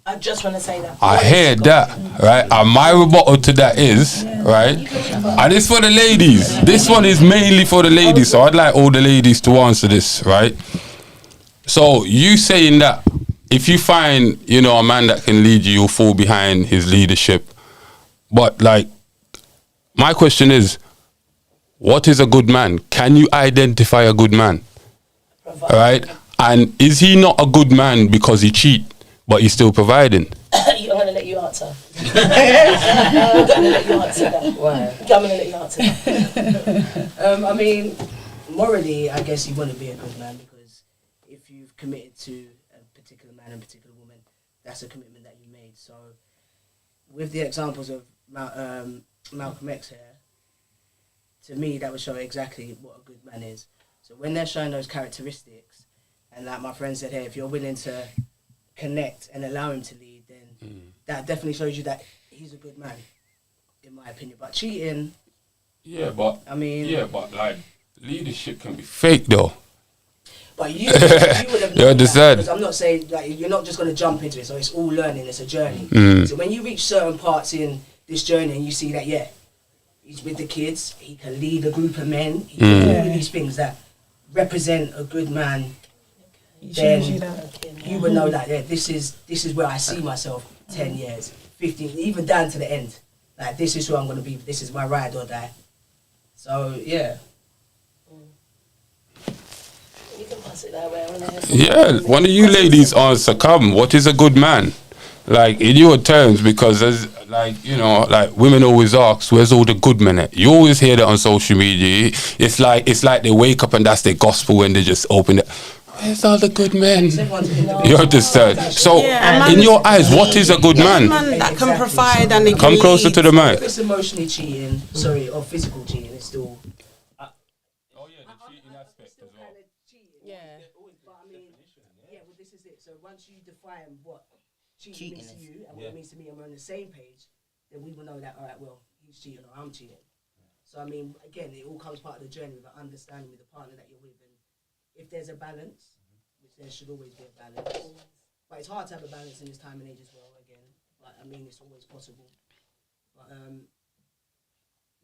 [SPEAKER 9] I just want to say that.
[SPEAKER 2] I hear that, right? And my rebuttal to that is, right? And it's for the ladies. This one is mainly for the ladies, so I'd like all the ladies to answer this, right? So you saying that if you find, you know, a man that can lead you, you'll fall behind his leadership. But like, my question is, what is a good man? Can you identify a good man? Right? And is he not a good man because he cheat, but he's still providing?
[SPEAKER 9] I'm going to let you answer. I'm going to let you answer that.
[SPEAKER 10] Why?
[SPEAKER 9] I'm going to let you answer that.
[SPEAKER 10] I mean, morally, I guess you want to be a good man because if you've committed to a particular man and a particular woman, that's a commitment that you made. So, with the examples of Malcolm X here, to me, that would show exactly what a good man is. So when they're showing those characteristics, and like my friend said, hey, if you're willing to connect and allow him to lead, then that definitely shows you that he's a good man, in my opinion. But cheating,
[SPEAKER 2] like, leadership can be fake though.
[SPEAKER 10] But you would have
[SPEAKER 2] You understand?
[SPEAKER 10] because I'm not saying, like, you're not just going to jump into it, so it's all learning, it's a journey. So when you reach certain parts in this journey and you see that, he's with the kids, he can lead a group of men, he can do all of these things that represent a good man, then you would know that this is where I see myself 10 years, 15, even down to the end. Like, this is who I'm going to be, this is my ride or die. So, yeah.
[SPEAKER 9] You can pass it that way.
[SPEAKER 2] Yeah, one of you ladies answer, come, what is a good man? Like, in your terms, because there's, like, you know, like, women always ask, where's all the good men at? You always hear that on social media. It's like they wake up and that's their gospel when they just open it. Where's all the good men?
[SPEAKER 10] Everyone's individual.
[SPEAKER 2] You understand? So,
[SPEAKER 1] Yeah,
[SPEAKER 2] in your eyes, what is a good man?
[SPEAKER 1] Man that can provide and they
[SPEAKER 2] Come
[SPEAKER 1] can
[SPEAKER 2] closer
[SPEAKER 1] lead.
[SPEAKER 2] to the mic.
[SPEAKER 10] If it's emotionally cheating, sorry, or physical cheating, it's still.
[SPEAKER 2] Oh yeah, the cheating aspect as well.
[SPEAKER 1] Yeah.
[SPEAKER 10] But I mean, yeah, well, this is it. So once you define what cheating means to you and what it means to me, and we're on the same page, then we will know that, all right, well, he's cheating or I'm cheating. So I mean, again, it all comes part of the journey with understanding with the partner that you're with, and if there's a balance, which there should always be a balance, but it's hard to have a balance in this time and age as well. Again, but I mean, it's always possible. But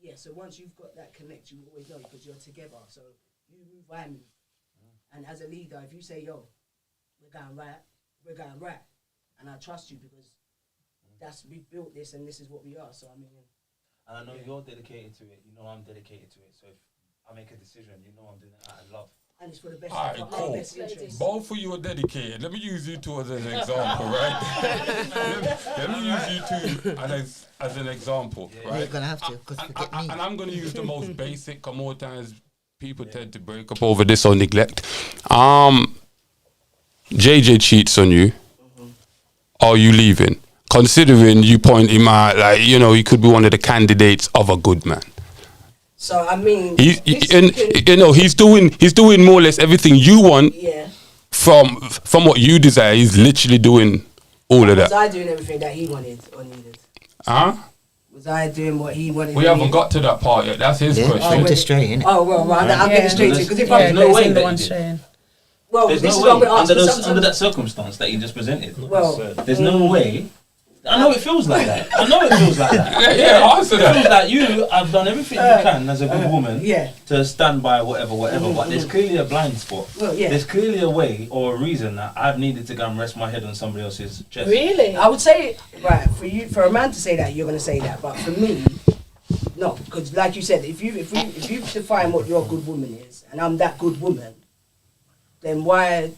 [SPEAKER 10] yeah. So once you've got that connect, you always know because you're together. So you move, I move, and as a leader, if you say, "Yo, we're going right," and I trust you because we've built this and this is what we are. So I mean.
[SPEAKER 5] And I know you're dedicated to it. You know I'm dedicated to it. So if I make a decision, you know I'm doing it out of love.
[SPEAKER 10] And it's for the best.
[SPEAKER 2] All right,
[SPEAKER 10] for our
[SPEAKER 2] cool.
[SPEAKER 10] best interest.
[SPEAKER 2] Both of you are dedicated. Let me use you two as an example, right? let me use you two as an example, right?
[SPEAKER 6] You're gonna have to, because forget me.
[SPEAKER 2] And I'm going to use the most basic. Cause more times people tend to break up over this or neglect. JJ cheats on you. Are you leaving? Considering you point him out, like, you know, he could be one of the candidates of a good man.
[SPEAKER 10] So I mean,
[SPEAKER 2] he's doing more or less everything you want.
[SPEAKER 10] Yeah.
[SPEAKER 2] From what you desire. He's literally doing all of
[SPEAKER 10] Was
[SPEAKER 2] that.
[SPEAKER 10] I doing everything that he wanted or needed?
[SPEAKER 2] Huh?
[SPEAKER 10] Was I doing what he wanted?
[SPEAKER 2] We haven't got to that part yet. That's his question.
[SPEAKER 6] Shoot it straight, innit?
[SPEAKER 10] Oh well, I'll get it straight to because if
[SPEAKER 5] There's
[SPEAKER 10] I'm
[SPEAKER 5] no way
[SPEAKER 1] the
[SPEAKER 5] that
[SPEAKER 1] one
[SPEAKER 5] he did.
[SPEAKER 1] saying.
[SPEAKER 10] well,
[SPEAKER 5] There's
[SPEAKER 10] this is
[SPEAKER 5] no
[SPEAKER 10] what I'm
[SPEAKER 5] way
[SPEAKER 10] going to ask.
[SPEAKER 5] under,
[SPEAKER 10] because
[SPEAKER 5] under that
[SPEAKER 10] sometimes-
[SPEAKER 5] circumstance that you just presented.
[SPEAKER 10] Well,
[SPEAKER 5] There's no way. I know it feels like that. I know it feels like that.
[SPEAKER 2] Yeah, answer
[SPEAKER 5] It feels
[SPEAKER 2] that.
[SPEAKER 5] like you have done everything you can as a good woman
[SPEAKER 10] yeah.
[SPEAKER 5] to stand by whatever. But there's clearly a blind spot.
[SPEAKER 10] Well, yeah.
[SPEAKER 5] There's clearly a way or a reason that I've needed to go and rest my head on somebody else's chest.
[SPEAKER 9] Really?
[SPEAKER 10] I would say right for a man to say that, you're going to say that, but for me, no, because like you said, if you define what your good woman is, and I'm that good woman, then why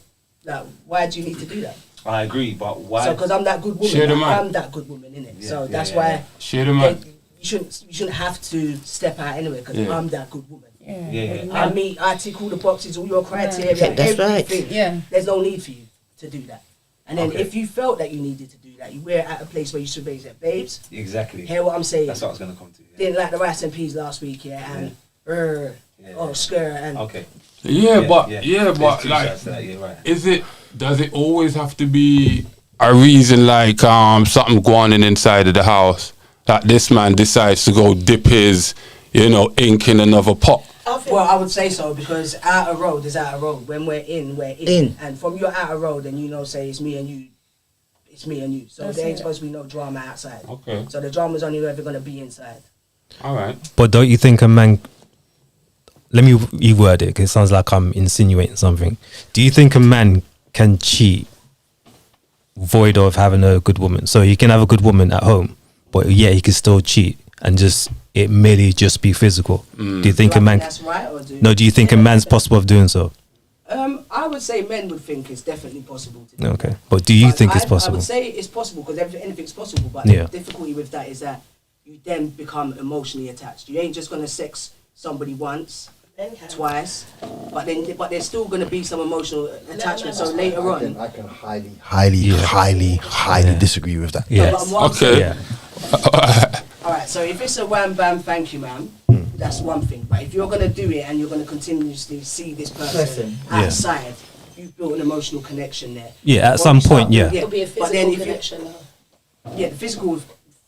[SPEAKER 10] do you need to do that?
[SPEAKER 5] I agree, but why?
[SPEAKER 10] So because I'm that good
[SPEAKER 2] Share the
[SPEAKER 10] woman,
[SPEAKER 2] mic.
[SPEAKER 10] I'm that good woman, innit?
[SPEAKER 5] Yeah,
[SPEAKER 10] so
[SPEAKER 5] yeah,
[SPEAKER 10] that's
[SPEAKER 5] yeah,
[SPEAKER 10] why
[SPEAKER 2] Share the mic.
[SPEAKER 10] you shouldn't have to step out anyway because
[SPEAKER 2] Yeah.
[SPEAKER 10] I'm that good woman.
[SPEAKER 5] yeah.
[SPEAKER 10] I tick all the boxes, all your criteria,
[SPEAKER 6] Yeah, that's right.
[SPEAKER 10] everything.
[SPEAKER 1] Yeah.
[SPEAKER 10] There's no need for you to do that. And then
[SPEAKER 5] Okay.
[SPEAKER 10] if you felt that you needed to do that, you were at a place where you should be saying, babes,
[SPEAKER 5] Exactly.
[SPEAKER 10] hear what I'm saying.
[SPEAKER 5] That's what I was going to come to. Yeah.
[SPEAKER 10] Didn't like the rice and peas last week, yeah, and skirt and
[SPEAKER 5] Okay.
[SPEAKER 2] But
[SPEAKER 5] There's two
[SPEAKER 2] like,
[SPEAKER 5] sides to that, yeah, right.
[SPEAKER 2] does it always have to be a reason like something going on inside of the house that this man decides to go dip his, ink in another pot?
[SPEAKER 10] well, I would say so because outer road is outer road. When we're in, we're in. And from your outer road, then say it's me and you. It's me and you. So there ain't supposed to be no drama outside.
[SPEAKER 2] Okay.
[SPEAKER 10] So the drama's only ever going to be inside.
[SPEAKER 2] All right.
[SPEAKER 3] But don't you think a man? Let me reword it because it sounds like I'm insinuating something. Do you think a man can cheat void of having a good woman? So he can have a good woman at home, but he can still cheat and it merely just be physical. Do you think
[SPEAKER 10] Do I
[SPEAKER 3] a man?
[SPEAKER 10] that's right, or
[SPEAKER 3] Do you think a man's possible of doing so?
[SPEAKER 10] I would say men would think it's definitely possible to do.
[SPEAKER 3] Okay, but do you
[SPEAKER 10] But
[SPEAKER 3] think it's
[SPEAKER 10] I
[SPEAKER 3] possible?
[SPEAKER 10] would say it's possible because anything's possible. But
[SPEAKER 3] Yeah.
[SPEAKER 10] the difficulty with that is that you then become emotionally attached. You ain't just gonna sex somebody once, twice, but there's still gonna be some emotional attachment. So later on,
[SPEAKER 4] I can highly disagree with that.
[SPEAKER 3] Yeah.
[SPEAKER 10] But what I'm
[SPEAKER 2] Okay.
[SPEAKER 3] Yeah.
[SPEAKER 10] all right. So if it's a wham bam, thank you, ma'am, that's one thing. But if you're gonna do it and you're gonna continuously see this person outside, you've built an emotional connection there.
[SPEAKER 3] Yeah, at
[SPEAKER 10] What
[SPEAKER 3] some
[SPEAKER 10] you start
[SPEAKER 3] point, yeah.
[SPEAKER 10] doing-
[SPEAKER 9] It'll be a
[SPEAKER 10] But then
[SPEAKER 9] physical
[SPEAKER 10] if you-
[SPEAKER 9] connection now.
[SPEAKER 10] Yeah, the physical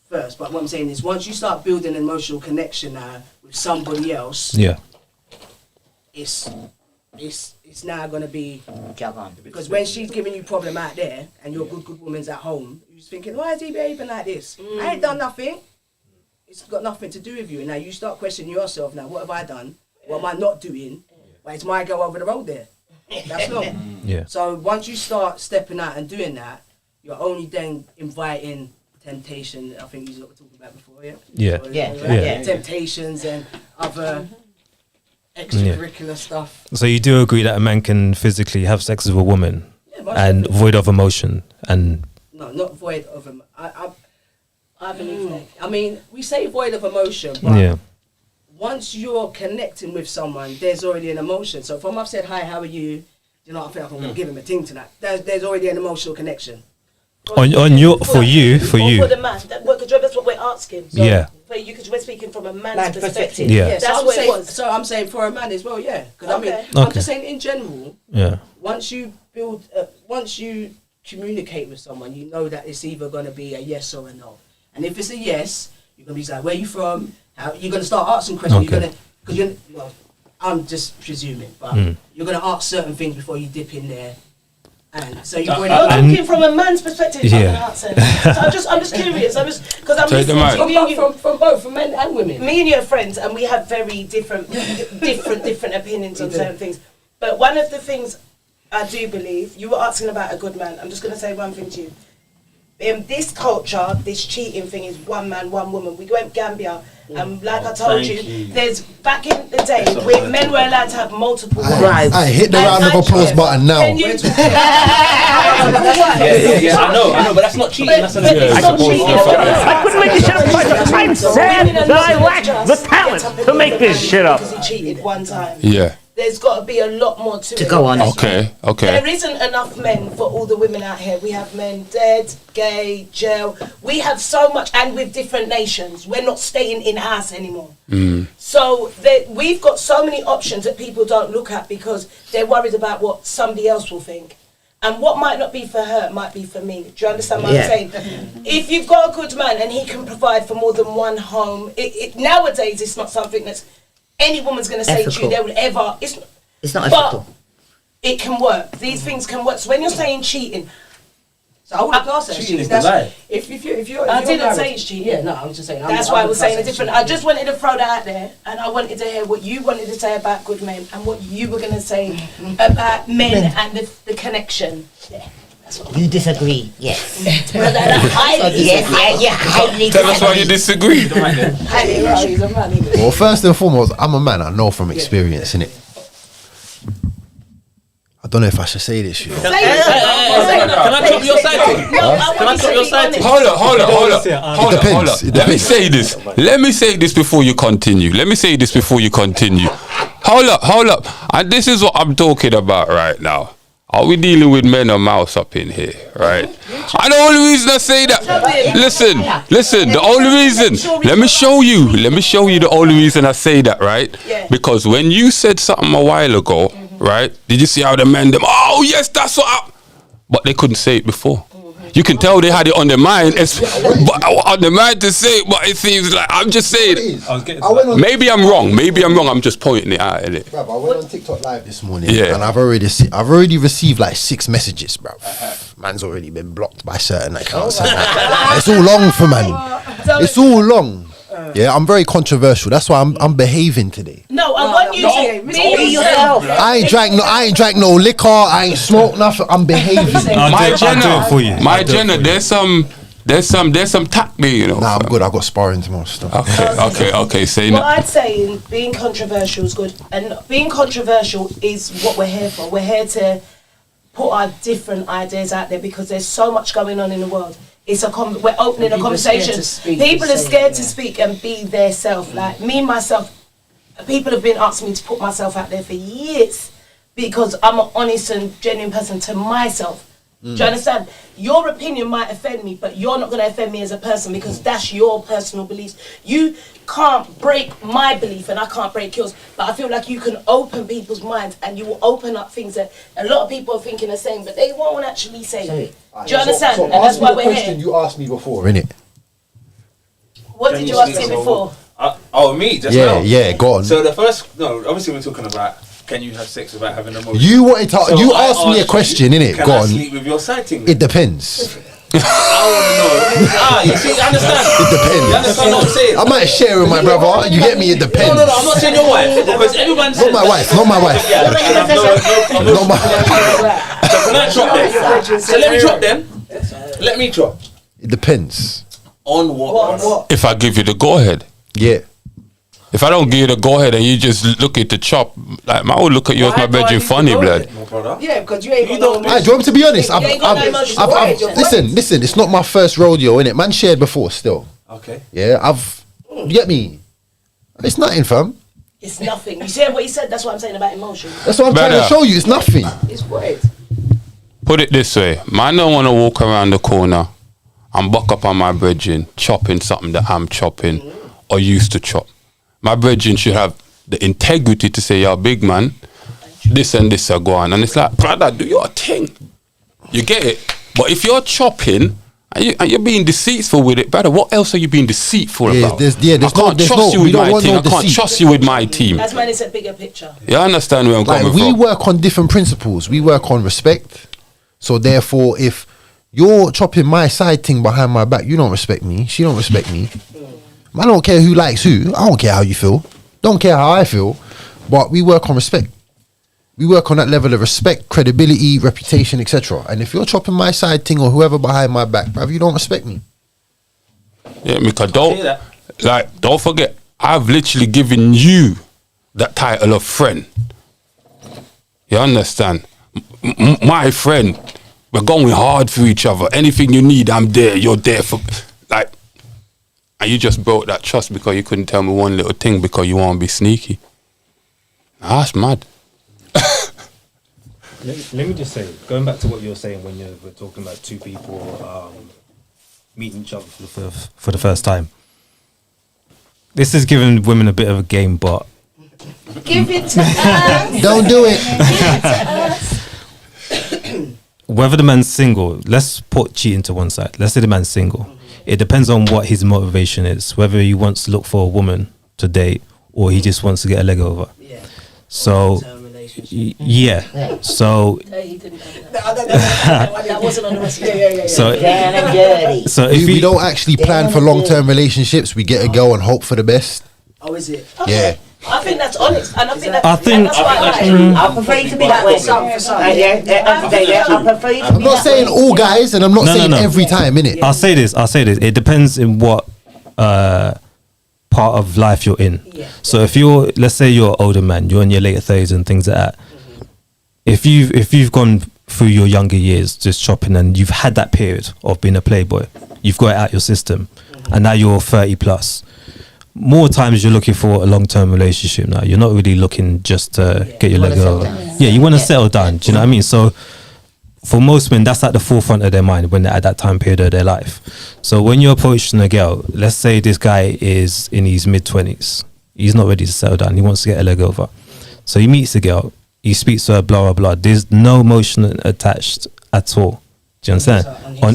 [SPEAKER 10] first, but what I'm saying is once you start building an emotional connection now with somebody else,
[SPEAKER 3] Yeah.
[SPEAKER 10] it's now gonna be
[SPEAKER 6] Jog on.
[SPEAKER 10] because when she's giving you problem out there and your good woman's at home, you're thinking, why is he behaving like this? I ain't done nothing. It's got nothing to do with you. And now you start questioning yourself. Now, what have I done? What am I not doing? Well, it's my girl over the road there. That's not.
[SPEAKER 3] Yeah.
[SPEAKER 10] So once you start stepping out and doing that, you're only then inviting temptation. I think you were talking about before, yeah?
[SPEAKER 3] Yeah.
[SPEAKER 10] So,
[SPEAKER 6] Yeah.
[SPEAKER 10] temptations and other extracurricular stuff.
[SPEAKER 3] So you do agree that a man can physically have sex with a woman
[SPEAKER 10] Yeah, most
[SPEAKER 3] and
[SPEAKER 10] definitely.
[SPEAKER 3] void of emotion and
[SPEAKER 10] No, not void of I believe that. I mean, we say void of emotion, but
[SPEAKER 3] yeah.
[SPEAKER 10] once you're connecting with someone, there's already an emotion. So if I've said, hi, how are you? you know, I feel like I'm gonna give him a thing tonight. There's already an emotional connection.
[SPEAKER 3] On your for you.
[SPEAKER 9] For the man, that's what we're asking. So
[SPEAKER 3] Yeah.
[SPEAKER 9] For you, because we're speaking from a man's perspective.
[SPEAKER 3] Yeah.
[SPEAKER 10] So
[SPEAKER 9] That's
[SPEAKER 10] I'm
[SPEAKER 9] what it
[SPEAKER 10] saying,
[SPEAKER 9] was.
[SPEAKER 10] so I'm saying for a man as well, yeah. Because I mean,
[SPEAKER 9] Okay.
[SPEAKER 10] I'm
[SPEAKER 3] Okay.
[SPEAKER 10] just saying in general.
[SPEAKER 3] Yeah.
[SPEAKER 10] Once you build, once you communicate with someone, you know that it's either going to be a yes or a no. And if it's a yes, you're going to be like, "Where you from?" How, you're going to start asking questions.
[SPEAKER 3] Okay.
[SPEAKER 10] You're going to, because you're, well, I'm just presuming, but you're going to ask certain things before you dip in there. And so you've already.
[SPEAKER 9] I'm looking from a man's perspective.
[SPEAKER 3] Yeah.
[SPEAKER 9] So I'm just curious. Because I'm
[SPEAKER 2] Take the mic.
[SPEAKER 9] listening to
[SPEAKER 10] from both, from men and women.
[SPEAKER 9] me and you are friends, and we have very different opinions on certain things. But one of the things I do believe, you were asking about a good man. I'm just going to say one thing to you. In this culture, this cheating thing is one man, one woman. We went Gambia, and like I told you, there's back in the day where men were allowed to have multiple wives.
[SPEAKER 4] I hit the round of applause button now.
[SPEAKER 9] Can you
[SPEAKER 5] Yeah, I know, but that's not cheating. That's
[SPEAKER 9] But it's not cheating.
[SPEAKER 8] I couldn't make this shit up. I'm sad that I lack the talent to make this shit up.
[SPEAKER 9] Because he cheated one time.
[SPEAKER 2] Yeah.
[SPEAKER 9] There's got to be a lot more to it.
[SPEAKER 6] go on.
[SPEAKER 2] Okay.
[SPEAKER 9] There isn't enough men for all the women out here. We have men dead, gay, jail. We have so much, and with different nations. We're not staying in-house anymore. So we've got so many options that people don't look at because they're worried about what somebody else will think. And what might not be for her might be for me. Do you understand what I'm saying? If you've got a good man and he can provide for more than one home, nowadays it's not something that's any woman's going to say to you they would ever. It's
[SPEAKER 6] not
[SPEAKER 9] but
[SPEAKER 6] ethical.
[SPEAKER 9] it can work. These things can work. So when you're saying cheating,
[SPEAKER 10] So I would have classed that
[SPEAKER 5] Cheating is
[SPEAKER 10] That's-
[SPEAKER 5] the lie.
[SPEAKER 10] If you're
[SPEAKER 9] I didn't
[SPEAKER 10] married-
[SPEAKER 9] say it's cheating.
[SPEAKER 10] Yeah, no, I was just saying.
[SPEAKER 9] That's why I was saying it different. I just wanted to throw that out there, and I wanted to hear what you wanted to say about good men and what you were going to say about men and the connection. Yeah.
[SPEAKER 6] You disagree? Yes.
[SPEAKER 2] Tell us why you disagree.
[SPEAKER 4] Well, first and foremost, I'm a man. I know from experience, innit? I don't know if I should say this, you know.
[SPEAKER 5] Can I drop your side thing? Can I drop your side thing?
[SPEAKER 2] Hold up.
[SPEAKER 4] Depends.
[SPEAKER 2] Let me say this. Let me say this before you continue. Hold up. And this is what I'm talking about right now. Are we dealing with men or mouse up in here, right? And the only reason I say that, listen, the only reason, let me show you the only reason I say that, right? Because when you said something a while ago, right, did you see how the men, oh yes, that's what I, but they couldn't say it before. You can tell they had it on their mind, but on their mind to say it, but it seems like, I'm just saying, maybe I'm wrong, I'm just pointing it out, innit?
[SPEAKER 4] Bruv, I went on TikTok live this morning,
[SPEAKER 2] Yeah.
[SPEAKER 4] and I've already received like 6 messages, bruv. Man's already been blocked by certain accounts. It's all long for man. It's all long. Yeah, I'm very controversial. That's why I'm behaving today.
[SPEAKER 9] No, I want you to be yourself.
[SPEAKER 4] I ain't drank no liquor. I ain't smoked nothing. I'm behaving.
[SPEAKER 3] I'll do it for you.
[SPEAKER 2] My Jenna, there's some tact there, you know.
[SPEAKER 4] Nah, I'm good. I got sparring tomorrow. Still.
[SPEAKER 2] Okay. Say
[SPEAKER 9] What
[SPEAKER 2] no.
[SPEAKER 9] I'd say in being controversial is good, and being controversial is what we're here for. We're here to put our different ideas out there because there's so much going on in the world. It's we're opening a conversation. People are scared to speak and be their self. Like me, myself, people have been asking me to put myself out there for years because I'm an honest and genuine person to myself. Do you understand? Your opinion might offend me, but you're not going to offend me as a person because that's your personal beliefs. You can't break my belief and I can't break yours, but I feel like you can open people's minds and you will open up things that a lot of people are thinking the same, but they won't actually say it. Do you understand?
[SPEAKER 4] So
[SPEAKER 9] and that's why we're
[SPEAKER 4] question
[SPEAKER 9] here.
[SPEAKER 4] you asked me before, innit?
[SPEAKER 9] What did you ask me before?
[SPEAKER 5] Me, just now?
[SPEAKER 4] Yeah, go on.
[SPEAKER 5] So the first, obviously we're talking about can you have sex without having emotion?
[SPEAKER 4] You wanted to.
[SPEAKER 5] So
[SPEAKER 4] you
[SPEAKER 5] I
[SPEAKER 4] asked me a question, innit?
[SPEAKER 5] Can
[SPEAKER 4] Go
[SPEAKER 5] I
[SPEAKER 4] on.
[SPEAKER 5] sleep with your sighting?
[SPEAKER 4] It depends.
[SPEAKER 5] I want to know. You see, understand?
[SPEAKER 4] It depends.
[SPEAKER 5] You understand what I'm saying?
[SPEAKER 4] I might share with my brother. You get me? It depends.
[SPEAKER 5] No, I'm not saying your wife because everyone says
[SPEAKER 4] Not my wife. Not my wife. Not my.
[SPEAKER 5] So can I drop them? So let me drop them. Let me drop.
[SPEAKER 4] It depends.
[SPEAKER 5] On what?
[SPEAKER 2] If I give you the go ahead.
[SPEAKER 4] Yeah.
[SPEAKER 2] If I don't give you the go ahead and you just look at the chop, like I would look at you as my bedroom funny, blood.
[SPEAKER 10] Yeah, because you ain't got no.
[SPEAKER 4] Do you want me to be honest?
[SPEAKER 10] You ain't got no emotion.
[SPEAKER 4] Listen. It's not my first rodeo, innit? Man shared before, still.
[SPEAKER 5] Okay.
[SPEAKER 4] Yeah, you get me? It's nothing, fam.
[SPEAKER 9] It's nothing. You see what he said? That's what I'm saying about emotion.
[SPEAKER 4] That's what I'm trying to
[SPEAKER 2] Brother.
[SPEAKER 4] show you. It's nothing.
[SPEAKER 9] It's great.
[SPEAKER 2] Put it this way, man don't want to walk around the corner and buck up on my brethren chopping something that I'm chopping or used to chop. My brethren should have the integrity to say, yo, big man, this and this are going. And it's like, brother, do your thing. You get it? But if you're chopping and you're being deceitful with it, brother, what else are you being deceitful about?
[SPEAKER 4] There's
[SPEAKER 2] I can't trust you
[SPEAKER 4] we
[SPEAKER 2] with
[SPEAKER 4] don't
[SPEAKER 2] my
[SPEAKER 4] want
[SPEAKER 2] team.
[SPEAKER 4] no
[SPEAKER 2] I can't
[SPEAKER 4] deceit.
[SPEAKER 2] trust you with my team.
[SPEAKER 9] That's when it's a bigger picture.
[SPEAKER 2] You understand where I'm
[SPEAKER 4] Like,
[SPEAKER 2] coming
[SPEAKER 4] we
[SPEAKER 2] from?
[SPEAKER 4] work on different principles. We work on respect. So therefore, if you're chopping my side thing behind my back, you don't respect me. She don't respect me. I don't care who likes who. I don't care how you feel. Don't care how I feel. But we work on respect. We work on that level of respect, credibility, reputation, etc. And if you're chopping my side thing or whoever behind my back, bruv, you don't respect me.
[SPEAKER 2] Yeah, because don't forget, I've literally given you that title of friend. You understand? My friend, we're going hard for each other. Anything you need, I'm there. You're there for, like, and you just broke that trust because you couldn't tell me one little thing because you want to be sneaky. That's mad.
[SPEAKER 3] Let me just say, going back to what you were saying when you were talking about two people meeting each other for the first time. This is giving women a bit of a game, but
[SPEAKER 9] Give it to us.
[SPEAKER 4] Don't do it.
[SPEAKER 9] Give it to us.
[SPEAKER 3] whether the man's single, let's put cheating to one side. Let's say the man's single. It depends on what his motivation is, whether he wants to look for a woman to date or he just wants to get a leg over.
[SPEAKER 10] Yeah.
[SPEAKER 3] So, yeah. So,
[SPEAKER 9] He didn't know that. That wasn't on the rest of it.
[SPEAKER 3] so if
[SPEAKER 4] we don't actually plan for long-term relationships. We get a girl and hope for the best.
[SPEAKER 10] Oh, is it?
[SPEAKER 4] Yeah.
[SPEAKER 9] I think that's honest, and I think
[SPEAKER 3] I
[SPEAKER 9] that's
[SPEAKER 6] I prefer you to be that way. I prefer you to
[SPEAKER 4] I'm
[SPEAKER 6] be
[SPEAKER 4] not
[SPEAKER 6] that
[SPEAKER 4] saying
[SPEAKER 6] way.
[SPEAKER 4] all guys, and I'm not saying
[SPEAKER 3] no.
[SPEAKER 4] every time, innit?
[SPEAKER 3] I'll say this. It depends in what part of life you're in.
[SPEAKER 9] Yeah.
[SPEAKER 3] So if you're, let's say you're an older man, you're in your later 30s and things like that. If you've gone through your younger years just shopping and you've had that period of being a playboy, you've got it out your system, and now you're 30 plus. More times you're looking for a long-term relationship now. You're not really looking just to get your leg over. Yeah, you want to settle down. Do you know what I mean? So for most men, that's at the forefront of their mind when they're at that time period of their life. So when you're approaching a girl, let's say this guy is in his mid-20s. He's not ready to settle down. He wants to get a leg over. So he meets the girl. He speaks to her, blah, blah, blah. There's no emotion attached at all. Do you understand?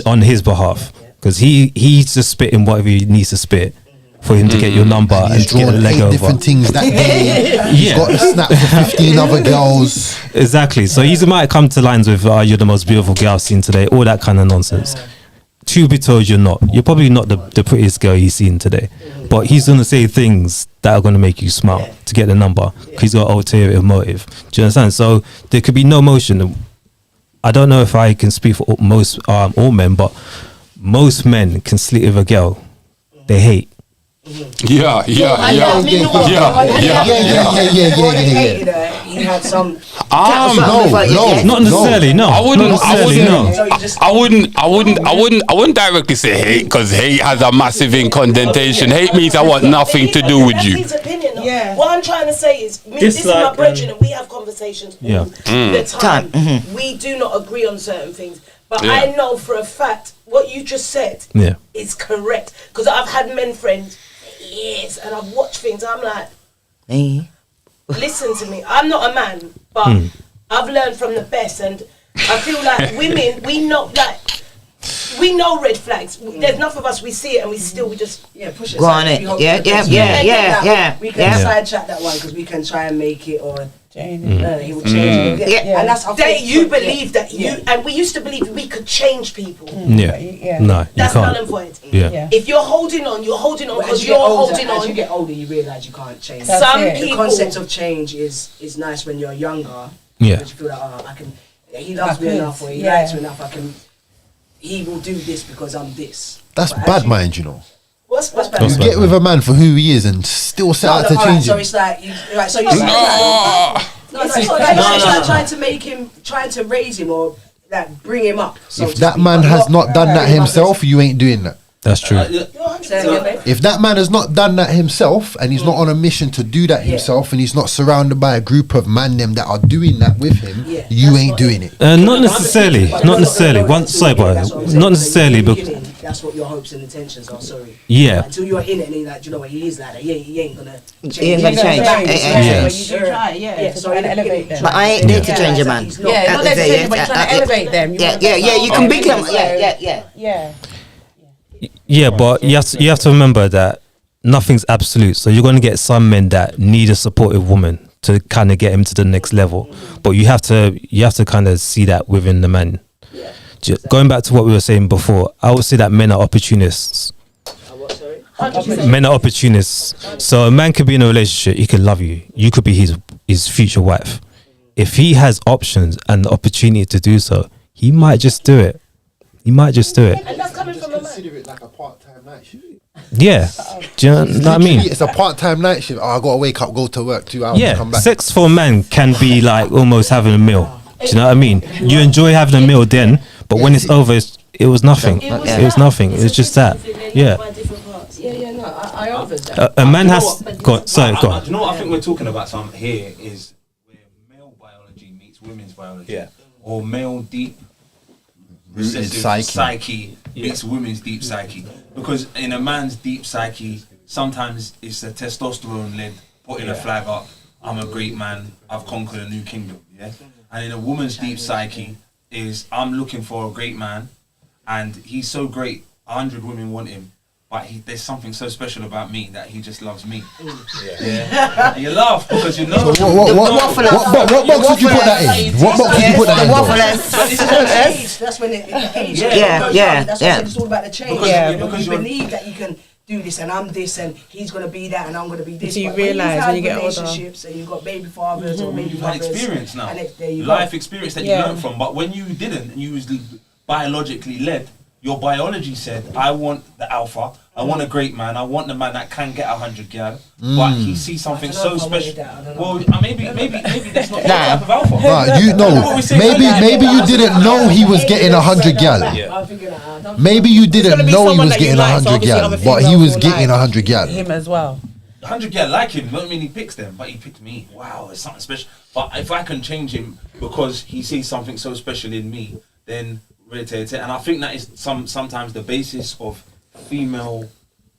[SPEAKER 3] On his behalf. Because he's just spitting whatever he needs to spit for him to get your number and to get a
[SPEAKER 4] drawn
[SPEAKER 3] leg
[SPEAKER 4] 8
[SPEAKER 3] over.
[SPEAKER 4] different things that day. He's got a snap for 15 other girls.
[SPEAKER 3] Exactly. So he might come to lines with, you're the most beautiful girl I've seen today, all that kind of nonsense. Truth be told, you're not. You're probably not the prettiest girl he's seen today. But he's going to say things that are going to make you smile to get the number. He's got an ulterior motive. Do you understand? So there could be no emotion. I don't know if I can speak for most all men, but most men can sleep with a girl they hate.
[SPEAKER 2] Yeah.
[SPEAKER 10] He had some.
[SPEAKER 2] No,
[SPEAKER 3] not necessarily. No,
[SPEAKER 2] I
[SPEAKER 3] no.
[SPEAKER 2] wouldn't directly say hate because hate has a massive incondentation. Hate means I want nothing to do with
[SPEAKER 9] That's
[SPEAKER 2] you.
[SPEAKER 9] his opinion. Though.
[SPEAKER 10] Yeah.
[SPEAKER 9] What I'm trying to say is, this is my brethren, and we have conversations all the time. We do not agree on certain things, but
[SPEAKER 2] Yeah.
[SPEAKER 9] I know for a fact what you just said is correct because I've had men friends for years, and I've watched things. I'm like, listen to me. I'm not a man, but I've learned from the best, and I feel like women, we know red flags. There's enough of us, we see it, and we just
[SPEAKER 10] push it.
[SPEAKER 6] Go on it. Yeah.
[SPEAKER 10] We can sidetrack that one because we can try and make it or he will change it. And that's how
[SPEAKER 9] you believe that and we used to believe we could change people.
[SPEAKER 3] No,
[SPEAKER 9] That's
[SPEAKER 3] you
[SPEAKER 9] null
[SPEAKER 3] can't.
[SPEAKER 9] and void.
[SPEAKER 3] If
[SPEAKER 9] you're holding on because
[SPEAKER 10] As
[SPEAKER 9] you're holding on.
[SPEAKER 10] As you get older, you realise you can't change.
[SPEAKER 9] Some
[SPEAKER 10] The
[SPEAKER 9] people.
[SPEAKER 10] concept of change is nice when you're younger.
[SPEAKER 3] Yeah.
[SPEAKER 10] Because you feel like, I can. He loves me enough, or he likes me enough. He will do this because I'm this.
[SPEAKER 4] That's
[SPEAKER 10] But
[SPEAKER 4] bad mind, you know.
[SPEAKER 9] What's bad?
[SPEAKER 3] What's
[SPEAKER 4] You
[SPEAKER 3] bad
[SPEAKER 4] get with
[SPEAKER 3] mind?
[SPEAKER 4] a man for who he is and still set out to change
[SPEAKER 10] So
[SPEAKER 4] him.
[SPEAKER 10] it's like, so you're like trying to make him, trying to raise him or like bring him up. So
[SPEAKER 4] If
[SPEAKER 10] to
[SPEAKER 4] that
[SPEAKER 10] speak,
[SPEAKER 4] man
[SPEAKER 10] but
[SPEAKER 4] has not done that
[SPEAKER 10] bring him up
[SPEAKER 4] himself, you ain't doing that.
[SPEAKER 3] That's true.
[SPEAKER 4] If that man has not done that himself, and he's not on a mission to do that himself, and he's not surrounded by a group of man them that are doing that with him, you ain't doing it.
[SPEAKER 3] Not necessarily. Not necessarily. Sorry, boy. Not necessarily. But
[SPEAKER 10] that's what your hopes and intentions are. Sorry.
[SPEAKER 3] Yeah.
[SPEAKER 10] Until you're in it and you're like, do you know what? He is like that. He ain't gonna change.
[SPEAKER 6] He ain't gonna change.
[SPEAKER 3] Yeah.
[SPEAKER 1] You try, yeah.
[SPEAKER 10] So elevate them.
[SPEAKER 6] But I ain't there to change a man.
[SPEAKER 1] Yeah, not there to change, but you're trying to elevate them.
[SPEAKER 6] Yeah. You can be them. Yeah.
[SPEAKER 3] Yeah, but you have to remember that nothing's absolute. So you're gonna get some men that need a supportive woman to kind of get him to the next level. But you have to kind of see that within the man. Going back to what we were saying before, I would say that men are opportunists. Men are opportunists. So a man could be in a relationship, he could love you. You could be his future wife. If he has options and the opportunity to do so, he might just do it.
[SPEAKER 9] And that's coming from a man.
[SPEAKER 4] Consider it like a part-time night shift.
[SPEAKER 3] Yeah. Do you know what I mean?
[SPEAKER 4] It's a part-time night shift. Oh, I gotta wake up, go to work, 2 hours,
[SPEAKER 3] Yeah,
[SPEAKER 4] come back.
[SPEAKER 3] sex for a man can be like almost having a meal. Do you know what I mean? You enjoy having a meal then, but when it's over, it was nothing. It was nothing. It was just that. Yeah.
[SPEAKER 9] No, I answered that.
[SPEAKER 3] A man has. Go on. Sorry, go on.
[SPEAKER 5] Do you know what I think we're talking about? Something here is where male biology meets women's biology, or male deep recessive psyche meets women's deep psyche. Because in a man's deep psyche, sometimes it's a testosterone led putting a flag up. I'm a great man. I've conquered a new kingdom. Yeah. And in a woman's deep psyche is I'm looking for a great man, and he's so great. 100 women want him. But there's something so special about me that he just loves me. Yeah. And you laugh because you know.
[SPEAKER 4] So what box would you put that in? What box would you put that in?
[SPEAKER 10] That's when it age.
[SPEAKER 6] Yeah.
[SPEAKER 10] That's when it's all about the change.
[SPEAKER 5] Because
[SPEAKER 10] you believe that you can do this and I'm this and he's gonna be that and I'm gonna be this.
[SPEAKER 1] So you realise when you get older.
[SPEAKER 10] Relationships and you've got baby fathers or baby
[SPEAKER 5] you've had
[SPEAKER 10] mothers.
[SPEAKER 5] experience now.
[SPEAKER 10] And there you
[SPEAKER 5] life
[SPEAKER 10] go.
[SPEAKER 5] experience that you learned from. But when you didn't and you was biologically led, your biology said, I want the alpha, I want a great man, I want the man that can get 100 gal, but he sees something so special. Well, maybe that's not the type of alpha.
[SPEAKER 4] Nah, you know, maybe you didn't know he was getting 100 gal. Maybe you didn't know he was getting 100 gal, but he was getting 100 gal.
[SPEAKER 1] Him as well.
[SPEAKER 5] 100 gal like him, don't mean he picks them, but he picked me. Wow, it's something special. But if I can change him because he sees something so special in me, then and I think that is sometimes the basis of female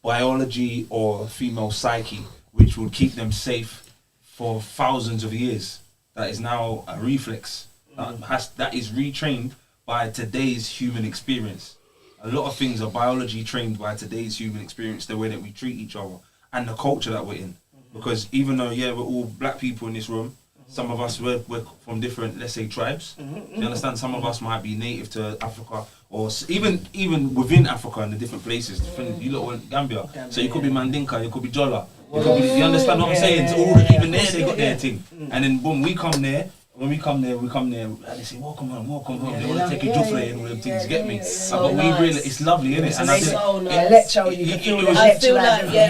[SPEAKER 5] biology or female psyche, which will keep them safe for thousands of years. That is now a reflex that is retrained by today's human experience. A lot of things are biology trained by today's human experience, the way that we treat each other and the culture that we're in. Because even though we're all black people in this room, some of us we're from different, let's say, tribes. You understand? Some of us might be native to Africa, or even within Africa in the different places. You lot went Gambia, so you could be Mandinka, you could be Jola. You understand what I'm saying? So even there they got their thing, and then boom, we come there. When we come there, and they say, welcome home. They want to take a jufle and all them things, get me? But we really, it's lovely, isn't it? And I
[SPEAKER 9] feel like,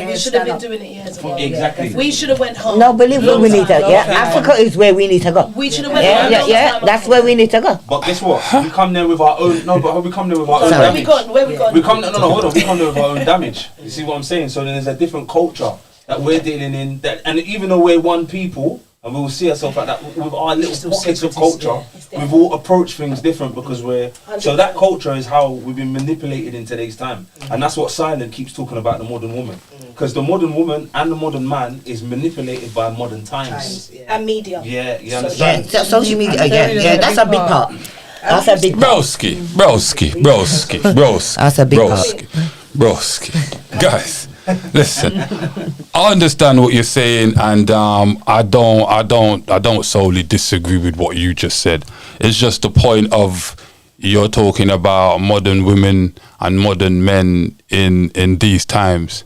[SPEAKER 9] we should have been doing it years ago.
[SPEAKER 5] Exactly.
[SPEAKER 9] We should have went home.
[SPEAKER 6] No, believe me, we need to. Africa is where we need to go.
[SPEAKER 9] We should have went home.
[SPEAKER 6] Yeah, that's where we need to go.
[SPEAKER 5] But guess what? We come there with our own. No, but we come there with our own damage.
[SPEAKER 9] Where we gone?
[SPEAKER 5] We come. No, hold on. We come there with our own damage. You see what I'm saying? So then there's a different culture that we're dealing in. And even though we're one people, and we will see ourselves like that with our little pockets of culture, we've all approached things different because so that culture is how we've been manipulated in today's time. And that's what Silent keeps talking about, the modern woman. Because the modern woman and the modern man is manipulated by modern times.
[SPEAKER 9] And media.
[SPEAKER 5] Yeah, you understand?
[SPEAKER 6] Social media, that's a big part. That's a big part.
[SPEAKER 2] Broski.
[SPEAKER 6] That's a big
[SPEAKER 2] Broski. Guys, listen. I understand what you're saying, and I don't solely disagree with what you just said. It's just the point of you're talking about modern women and modern men in these times.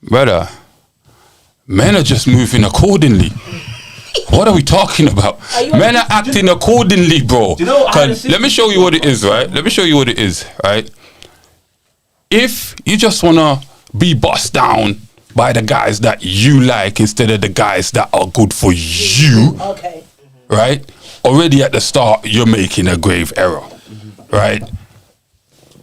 [SPEAKER 2] Brother, men are just moving accordingly. What are we talking about? Men are acting accordingly, bro.
[SPEAKER 5] You know,
[SPEAKER 2] let me show you what it is, right? Right? If you just wanna be bossed down by the guys that you like instead of the guys that are good for you, right? Already at the start, you're making a grave error, right?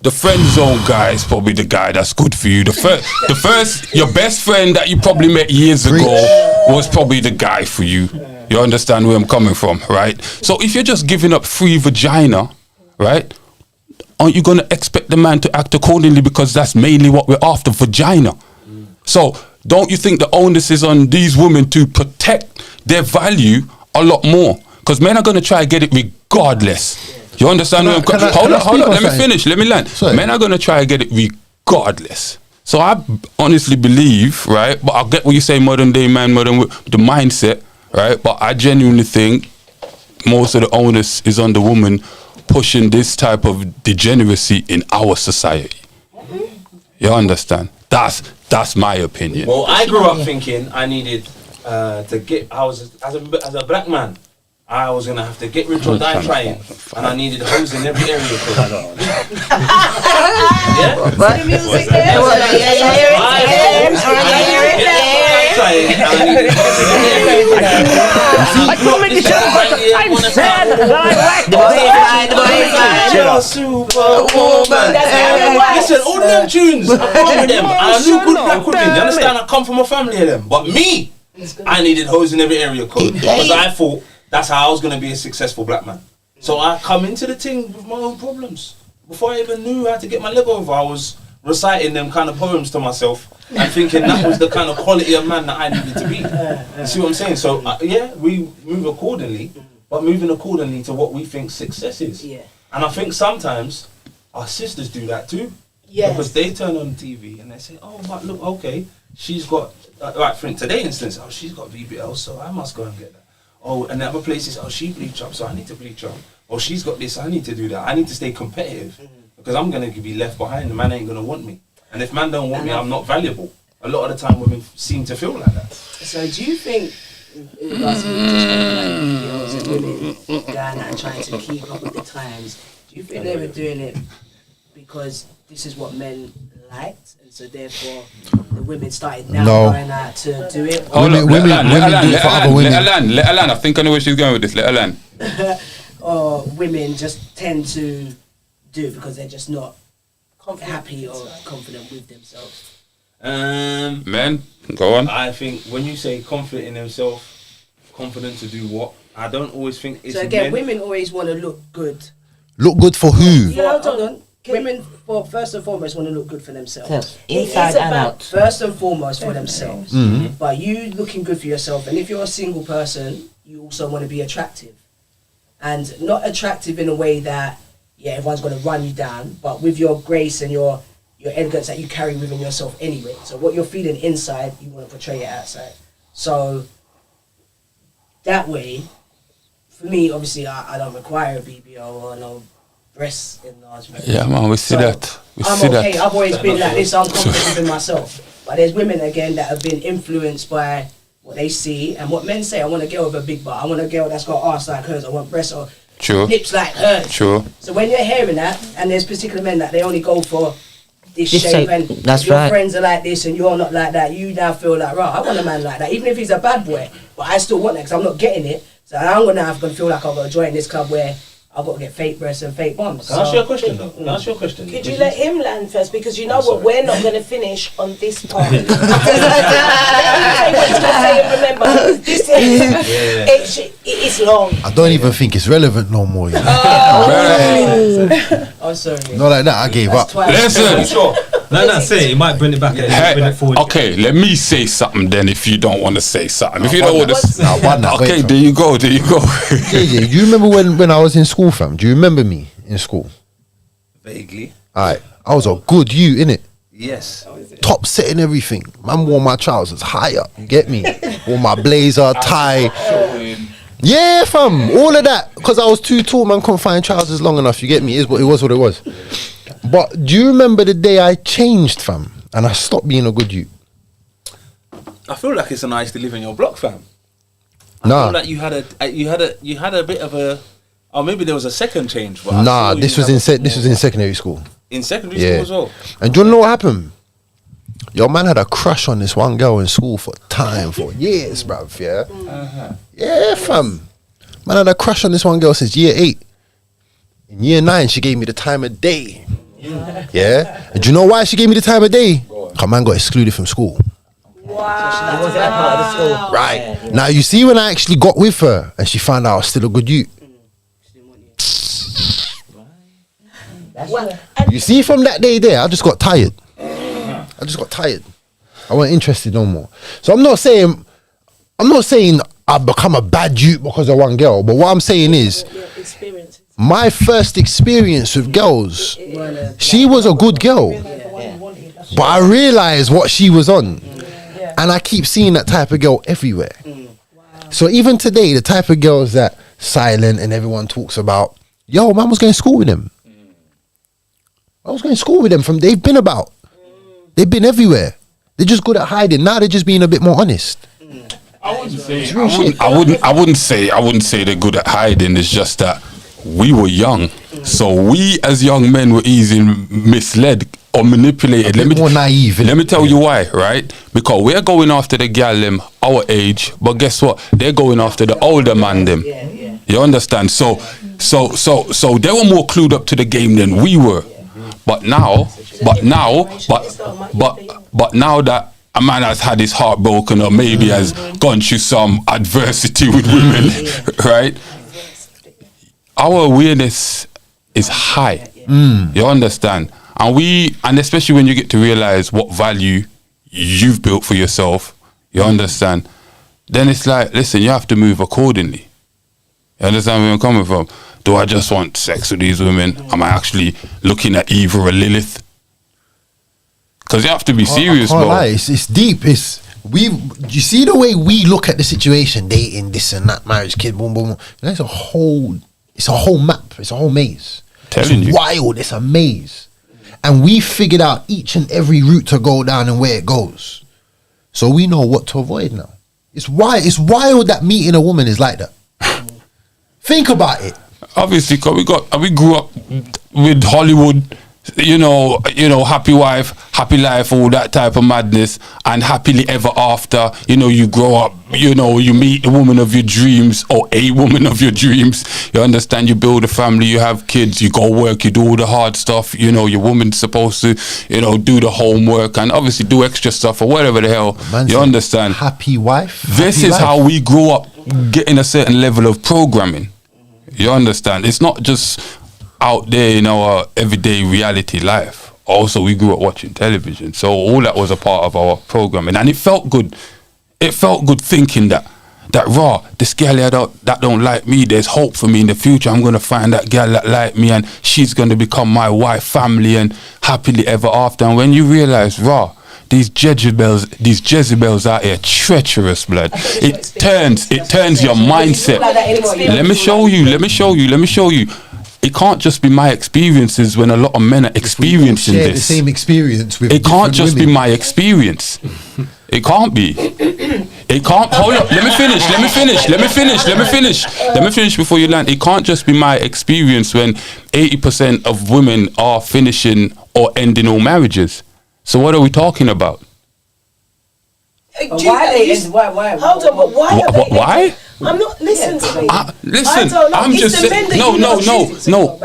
[SPEAKER 2] the friend zone guy is probably the guy that's good for you. The first, your best friend that you probably met years ago was probably the guy for you. You understand where I'm coming from, right? So if you're just giving up free vagina, right? Aren't you gonna expect the man to act accordingly, because that's mainly what we're after, vagina? So don't you think the onus is on these women to protect their value a lot more? Because men are gonna try to get it regardless. You understand where I'm coming? Hold on, let me finish, let me land.
[SPEAKER 4] Sorry.
[SPEAKER 2] Men are gonna try to get it regardless. So I honestly believe, right? But I get what you say, modern day man, the mindset, right? But I genuinely think most of the onus is on the woman pushing this type of degeneracy in our society. You understand? That's my opinion.
[SPEAKER 5] Well, I grew up thinking I needed to get. I was as a black man, I was gonna have to get rich or die trying, and I needed hoes in every area.
[SPEAKER 6] The music there.
[SPEAKER 8] I couldn't make the shit up. I'm sad that I like
[SPEAKER 5] Superwoman. Listen, all them tunes, I love them. I knew good black women. You understand? I come from a family of them. But me, I needed hoes in every area code, because I thought that's how I was gonna be a successful black man. So I come into the thing with my own problems. Before I even knew how to get my leg over, I was reciting them kind of poems to myself and thinking that was the kind of quality of man that I needed to be. You see what I'm saying? So yeah, we move accordingly, but moving accordingly to what we think success is.
[SPEAKER 10] Yeah.
[SPEAKER 5] And I think sometimes our sisters do that too.
[SPEAKER 10] Yes.
[SPEAKER 5] Because they turn on TV and they say, oh, but look, okay, she's got, like for today instance, oh, she's got VBL, so I must go and get that. Oh, and other places, oh, she bleach up, so I need to bleach up. Oh, she's got this, I need to do that. I need to stay competitive, because I'm going to be left behind. The man ain't going to want me. And if man don't want me, I'm not valuable. A lot of the time women seem to feel like that.
[SPEAKER 10] So do you think, in regards to just girls and women going out and trying to keep up with the times, do you think they were doing it because this is what men liked, and so therefore the women started now going out to do it?
[SPEAKER 2] Women do it for other women. Let her land. I think I know where she's going with this. Let her land.
[SPEAKER 10] Or women just tend to do it because they're just not happy or confident with themselves.
[SPEAKER 2] Men, go on.
[SPEAKER 5] I think when you say confident in themselves, confident to do what, I don't always think it's
[SPEAKER 10] so again,
[SPEAKER 5] men.
[SPEAKER 10] women always want to look good.
[SPEAKER 4] Look good for who?
[SPEAKER 10] Yeah, hold on. Women, first and foremost, want to look good for themselves.
[SPEAKER 6] Inside and out.
[SPEAKER 10] First and foremost for themselves.
[SPEAKER 4] Mhm.
[SPEAKER 10] But you looking good for yourself, and if you're a single person, you also want to be attractive. And not attractive in a way that, yeah, everyone's going to run you down, but with your grace and your elegance that you carry within yourself anyway. So what you're feeling inside, you want to portray it outside. So that way, for me, obviously, I don't require a BBL or no breast enlargement.
[SPEAKER 2] Yeah, man, we see that.
[SPEAKER 10] I'm okay. I've always been like this. I'm confident within myself. But there's women again that have been influenced by what they see and what men say. I want a girl with a big butt. I want a girl that's got arse like hers. I want breasts or lips like hers.
[SPEAKER 2] Sure.
[SPEAKER 10] So when you're hearing that, and there's particular men that they only go for this shape, and
[SPEAKER 6] that's
[SPEAKER 10] your
[SPEAKER 6] right.
[SPEAKER 10] friends are like this and you're not like that, you now feel like, right, I want a man like that, even if he's a bad boy, but I still want that because I'm not getting it. So I'm gonna feel like I've got to join this club where I've got to get fake breasts and fake bums.
[SPEAKER 5] Can I ask you a question though? Can I ask you a question?
[SPEAKER 9] Could you let him land first? Because you know what, we're not going to finish on this part. Remember, this it's long.
[SPEAKER 4] I don't even think it's relevant no more. You know?
[SPEAKER 10] Oh, sorry.
[SPEAKER 4] Not like that. I gave up.
[SPEAKER 2] Listen.
[SPEAKER 11] No, say it. You might bring it back. Bring it forward.
[SPEAKER 2] Okay, let me say something then. If you don't want to say something, if you don't want to,
[SPEAKER 4] that.
[SPEAKER 2] okay, there you go.
[SPEAKER 4] Yeah. Do you remember when I was in school, fam? Do you remember me in school?
[SPEAKER 5] Vaguely.
[SPEAKER 4] Alright, I was a good you, innit?
[SPEAKER 5] Yes.
[SPEAKER 4] Top setting everything. Man wore my trousers higher. You get me? Wore my blazer, tie. Yeah, fam. All of that. Because I was too tall, man. Couldn't find trousers long enough. You get me? It was what it was. But do you remember the day I changed, fam? And I stopped being a good you?
[SPEAKER 5] I feel like it's a nice to live in your block, fam. I
[SPEAKER 4] Nah.
[SPEAKER 5] feel like you had a bit of a, or maybe there was a second change. But
[SPEAKER 4] Nah, this was in secondary school.
[SPEAKER 5] In secondary school as well.
[SPEAKER 4] And do you know what happened? Your man had a crush on this one girl in school for years, bruv, yeah? Yeah, fam. Man had a crush on this one girl since year 8. In year 9, she gave me the time of day. Yeah. And do you know why she gave me the time of day? Her man got excluded from school. Right. Now you see when I actually got with her and she found out I was still a good youth. You see, from that day there, I just got tired. I wasn't interested no more. So I'm not saying I've become a bad youth because of one girl, but what I'm saying is my first experience with girls, she was a good girl, but I realized what she was on, and I keep seeing that type of girl everywhere. So even today, the type of girls that Silent and everyone talks about, yo, man was going to school with them. They've been about. They've been everywhere. They're just good at hiding. Now they're just being a bit more honest.
[SPEAKER 2] I wouldn't say they're good at hiding. It's just that we were young, so we as young men were easily misled or manipulated.
[SPEAKER 4] More naive.
[SPEAKER 2] Let me tell you why, right? Because we're going after the gal them our age, but guess what? They're going after the older man them. You understand? So they were more clued up to the game than we were. But now that a man has had his heart broken or maybe has gone through some adversity with women, right? Our awareness is high. You understand? And especially when you get to realize what value you've built for yourself, you understand? Then it's like, listen, you have to move accordingly. You understand where I'm coming from? Do I just want sex with these women? Am I actually looking at Eva or Lilith? Because you have to be serious,
[SPEAKER 4] I can't
[SPEAKER 2] bro.
[SPEAKER 4] lie. It's deep. You see the way we look at the situation, dating, this and that, marriage, kid, boom, boom, boom. It's a whole map. It's a whole maze. It's wild. It's a maze. And we figured out each and every route to go down and where it goes. So we know what to avoid now. It's wild that meeting a woman is like that. Think about it.
[SPEAKER 2] Obviously, because we grew up with Hollywood, you know, happy wife, happy life, all that type of madness, and happily ever after. You know, you grow up, you know, you meet the woman of your dreams or a woman of your dreams. You understand? You build a family, you have kids, you go work, you do all the hard stuff. You know, your woman's supposed to, you know, do the homework and obviously do extra stuff or whatever the hell. You understand?
[SPEAKER 4] Happy wife.
[SPEAKER 2] This is how we grew up, getting a certain level of programming. You understand? It's not just out there in our everyday reality life. Also, we grew up watching television, so all that was a part of our programming, and it felt good. It felt good thinking that this girl that don't like me, there's hope for me in the future. I'm gonna find that girl that like me, and she's gonna become my wife, family, and happily ever after. And when you realize, these Jezebels out here treacherous, blood. It turns your mindset. Let me show you. It can't just be my experiences when a lot of men are experiencing this.
[SPEAKER 4] The same experience with
[SPEAKER 2] it can't just be my experience. It can't be. It can't. Hold up. Let me finish before you land. It can't just be my experience when 80% of women are finishing or ending all marriages. So what are we talking about?
[SPEAKER 9] Hold on, but why? I'm not listening to me.
[SPEAKER 2] Listen, I'm just saying. No.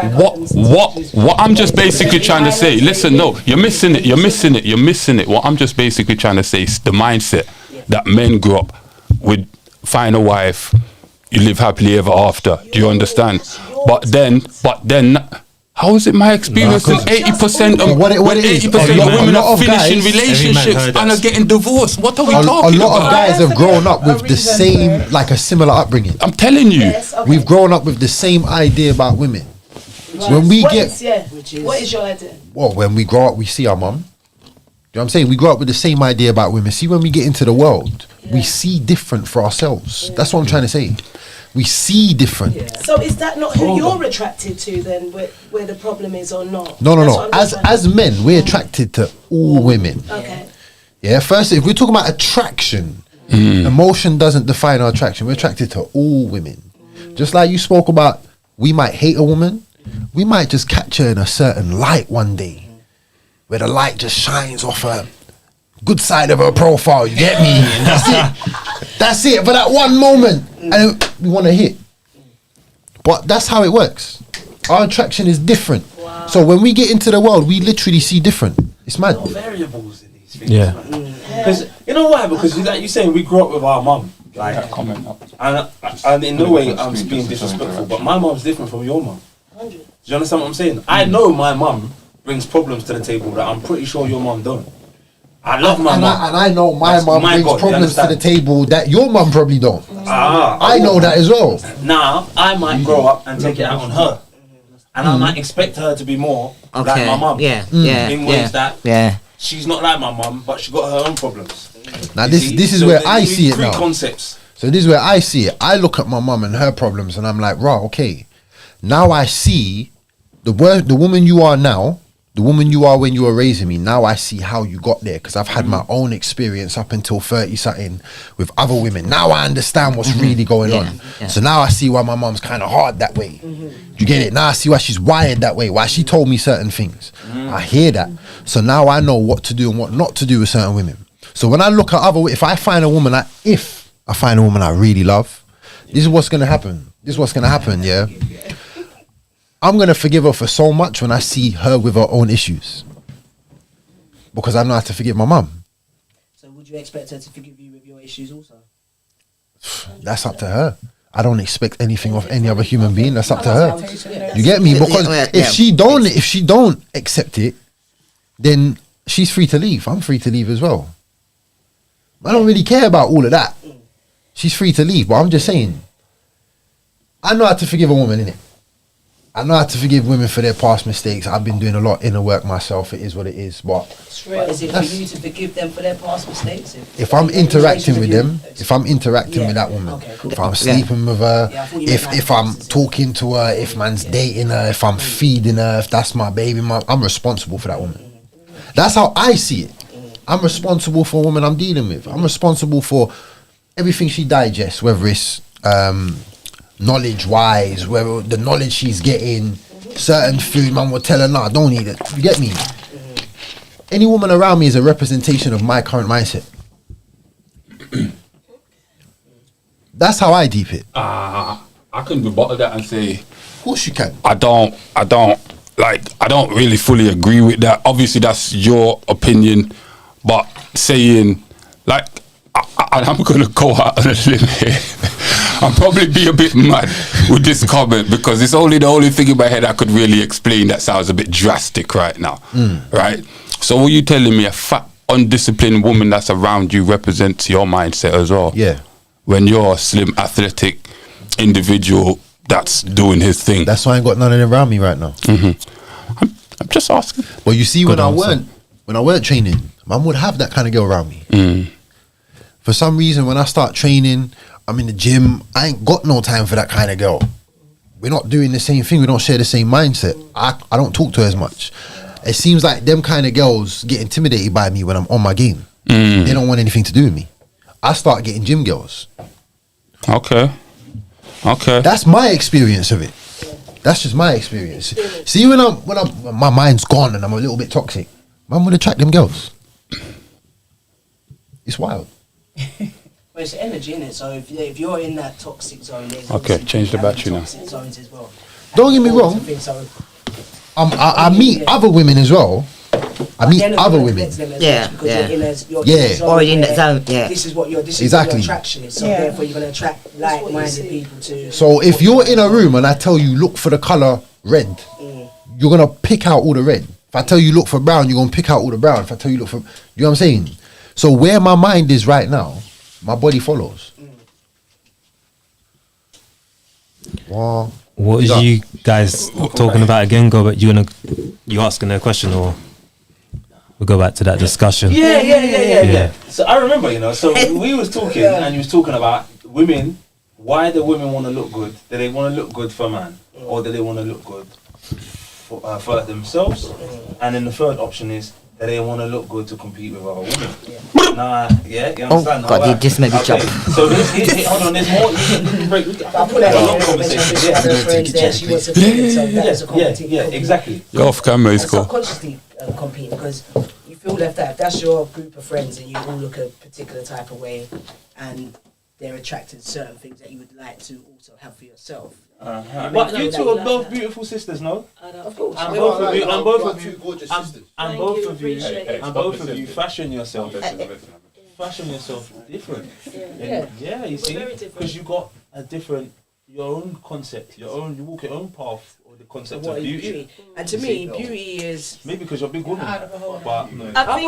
[SPEAKER 2] What I'm just basically trying to say. Listen, no, you're missing it. What I'm just basically trying to say is the mindset that men grew up with. Find a wife, you live happily ever after. Do you understand? But then. How is it my experience? 80% of women are finishing relationships and are getting divorced. What are we talking about?
[SPEAKER 4] A lot of guys have grown up with the same, like a similar upbringing.
[SPEAKER 2] I'm telling you,
[SPEAKER 4] we've grown up with the same idea about women. When we
[SPEAKER 9] what is your idea?
[SPEAKER 4] Well, when we grow up, we see our mum. You know what I'm saying? We grow up with the same idea about women. See, when we get into the world, we see different for ourselves. That's what I'm trying to say. We see different.
[SPEAKER 9] So is that not who you're attracted to then, where the problem is or not?
[SPEAKER 4] No. As men, we're attracted to all women.
[SPEAKER 9] Okay.
[SPEAKER 4] Yeah, first, if we're talking about attraction, emotion doesn't define our attraction. We're attracted to all women. Just like you spoke about, we might hate a woman, we might just catch her in a certain light one day, where the light just shines off her good side of her profile, you get me? That's it for that one moment, and we want to hit. But that's how it works. Our attraction is different. So when we get into the world, we literally see different. It's mad.
[SPEAKER 5] Variables in these things.
[SPEAKER 3] Yeah.
[SPEAKER 5] Because you know why? Because like you saying, we grew up with our mum. Like, and in no way I'm being disrespectful, but my mum's different from your mum. Do you understand what I'm saying? I know my mum brings problems to the table that I'm pretty sure your mum don't. I love my mum.
[SPEAKER 4] And I know my mum brings problems to the table that your mum probably don't. I know that as well.
[SPEAKER 5] Now, I might grow up and take it out on her. And I might expect her to be more like my mum. In ways that she's not like my mum, but she got her own problems.
[SPEAKER 4] Now this is where I see it now.
[SPEAKER 5] Concepts.
[SPEAKER 4] So this is where I see it. I look at my mum and her problems and I'm like, right, okay. Now I see the woman you are now, the woman you are when you were raising me. Now I see how you got there because I've had my own experience up until 30-something with other women. Now I understand what's really going on. So now I see why my mum's kind of hard that way. You get it? Now I see why she's wired that way, why she told me certain things. I hear that. So now I know what to do and what not to do with certain women. So when I look at if I find a woman, if I find a woman I really love, this is what's going to happen. This is what's going to happen, yeah? I'm going to forgive her for so much when I see her with her own issues. Because I know how to forgive my mum.
[SPEAKER 10] So would you expect her to forgive you with your issues also?
[SPEAKER 4] That's up to her. I don't expect anything of any other human being. That's up to her. You get me? Because if she don't accept it, then she's free to leave. I'm free to leave as well. I don't really care about all of that. She's free to leave, but I'm just saying, I know how to forgive a woman, innit? I know how to forgive women for their past mistakes. I've been doing a lot inner work myself. It is what it is. But
[SPEAKER 10] is it for you to forgive them for their past mistakes?
[SPEAKER 4] If I'm interacting with them, if I'm interacting with that woman, if I'm sleeping with her, if I'm talking to her, if man's dating her, if I'm feeding her, if that's my baby mom, I'm responsible for that woman. That's how I see it. I'm responsible for a woman I'm dealing with. I'm responsible for everything she digests, whether it's knowledge-wise, whether the knowledge she's getting, certain food, man will tell her, nah, don't eat it. You get me? Any woman around me is a representation of my current mindset. That's how I deep it.
[SPEAKER 2] I can rebuttal that and say,
[SPEAKER 4] of course you can.
[SPEAKER 2] I don't really fully agree with that. Obviously, that's your opinion, but saying, like, I'm going to go out on a limb here. I'll probably be a bit mad with this comment because it's only the only thing in my head I could really explain that sounds a bit drastic right now. Right? So what you telling me, a fat, undisciplined woman that's around you represents your mindset as well?
[SPEAKER 4] Yeah.
[SPEAKER 2] When you're a slim, athletic individual that's doing his thing.
[SPEAKER 4] That's why I ain't got none of them around me right now.
[SPEAKER 2] I'm just asking.
[SPEAKER 4] Well, you see, when I weren't training, mum would have that kind of girl around me. For some reason, when I start training, I'm in the gym, I ain't got no time for that kind of girl. We're not doing the same thing. We don't share the same mindset. I don't talk to her as much. It seems like them kind of girls get intimidated by me when I'm on my game. They don't want anything to do with me. I start getting gym girls.
[SPEAKER 2] Okay.
[SPEAKER 4] That's my experience of it. That's just my experience. See, when my mind's gone and I'm a little bit toxic, I'm gonna attract them girls. It's wild.
[SPEAKER 10] Well, it's energy, innit? So if you're in that toxic zone,
[SPEAKER 2] okay, change the battery now.
[SPEAKER 10] Zones as well.
[SPEAKER 4] Don't get me wrong. I meet other women as well. I meet other women.
[SPEAKER 6] Or in that zone. Yeah.
[SPEAKER 10] This is what your attraction is. So therefore, you're gonna attract like-minded people too.
[SPEAKER 4] So if you're in a room and I tell you look for the color red, you're gonna pick out all the red. If I tell you look for brown, you're gonna pick out all the brown. If I tell you look for, you know what I'm saying? So where my mind is right now, my body follows. Wow.
[SPEAKER 3] What is you guys talking about again? Go back. You asking a question or we'll go back to that discussion?
[SPEAKER 5] Yeah. So I remember, so we was talking and you was talking about women. Why do women want to look good? Do they want to look good for a man, or do they want to look good for themselves? And then the third option is, they want to look good to compete with other women. You understand?
[SPEAKER 6] Oh, God, you just made me jump.
[SPEAKER 5] So hold on, there's more. Yeah, exactly.
[SPEAKER 2] Go off camera, it's cool.
[SPEAKER 10] Subconsciously compete because you feel left out. If that's your group of friends and you all look a particular type of way and they're attracted to certain things that you would like to also have for yourself,
[SPEAKER 5] But you two are both beautiful sisters, no?
[SPEAKER 10] Of course.
[SPEAKER 5] And
[SPEAKER 10] We
[SPEAKER 5] both
[SPEAKER 10] are.
[SPEAKER 5] of you, and both of
[SPEAKER 4] Two
[SPEAKER 5] you,
[SPEAKER 4] gorgeous
[SPEAKER 5] and,
[SPEAKER 4] sisters.
[SPEAKER 5] and both of you,
[SPEAKER 9] Appreciate
[SPEAKER 5] and both of you fashion yourself.
[SPEAKER 2] Listen.
[SPEAKER 5] Fashion yourself different.
[SPEAKER 10] Yeah.
[SPEAKER 5] Yeah, you see,
[SPEAKER 9] very different.
[SPEAKER 5] because you got a different, your own concept, you walk your own path, or the concept
[SPEAKER 10] What
[SPEAKER 5] of
[SPEAKER 10] is
[SPEAKER 5] beauty.
[SPEAKER 10] And to me, beauty is.
[SPEAKER 5] Maybe because you're a big woman, but
[SPEAKER 9] I